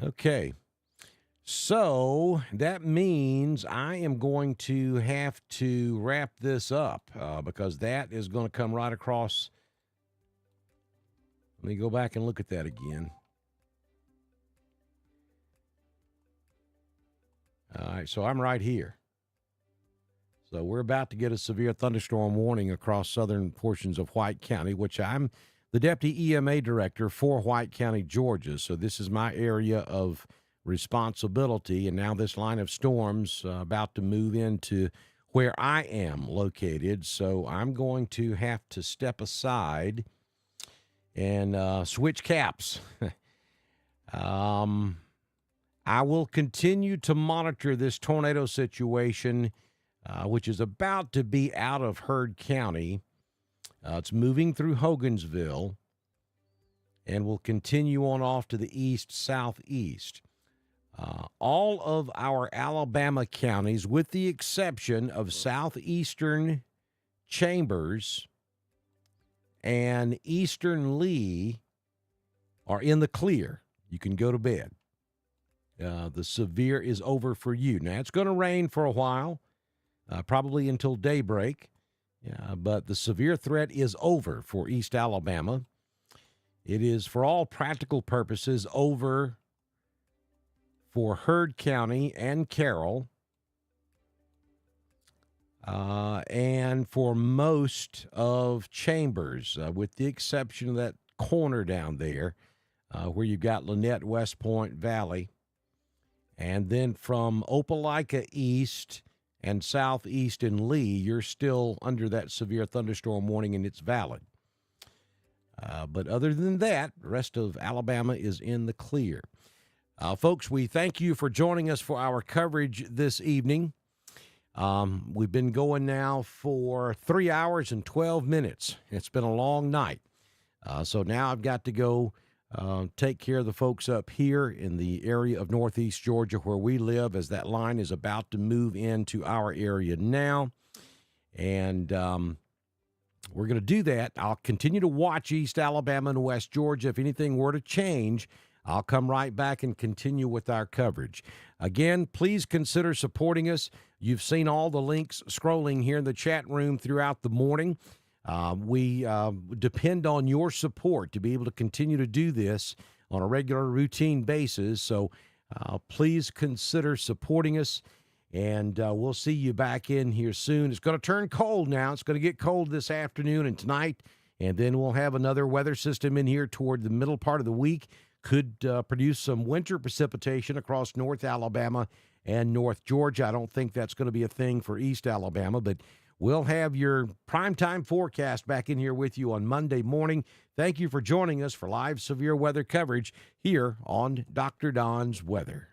Okay. So that means I am going to have to wrap this up because that is going to come right across. Let me go back and look at that again. All right, so I'm right here. So we're about to get a severe thunderstorm warning across southern portions of White County, which I'm the deputy EMA director for White County, Georgia. So this is my area of responsibility. And now this line of storms about to move into where I am located. So I'm going to have to step aside and switch caps. I will continue to monitor this tornado situation, which is about to be out of Heard County. It's moving through Hogansville and will continue on off to the east-southeast. All of our Alabama counties, with the exception of southeastern Chambers, and eastern Lee are in the clear. You can go to bed. The severe is over for you. Now, it's going to rain for a while, probably until daybreak, but the severe threat is over for East Alabama. It is, for all practical purposes, over for Heard County and Carroll, and for most of Chambers, with the exception of that corner down there where you've got Lynette, West Point Valley. And then from Opelika east and southeast in Lee, you're still under that severe thunderstorm warning, and it's valid. But other than that, the rest of Alabama is in the clear. Folks, we thank you for joining us for our coverage this evening. We've been going now for 3 hours and 12 minutes. It's been a long night. So now I've got to go take care of the folks up here in the area of northeast Georgia where we live, as that line is about to move into our area now. And we're going to do that. I'll continue to watch East Alabama and West Georgia. If anything were to change, I'll come right back and continue with our coverage. Again, please consider supporting us. You've seen all the links scrolling here in the chat room throughout the morning. We depend on your support to be able to continue to do this on a regular, routine basis. So please consider supporting us, and we'll see you back in here soon. It's going to turn cold now. It's going to get cold this afternoon and tonight, and then we'll have another weather system in here toward the middle part of the week. Could produce some winter precipitation across North Alabama and North Georgia. I don't think that's going to be a thing for East Alabama, but we'll have your primetime forecast back in here with you on Monday morning. Thank you for joining us for live severe weather coverage here on Dr. Don's Weather.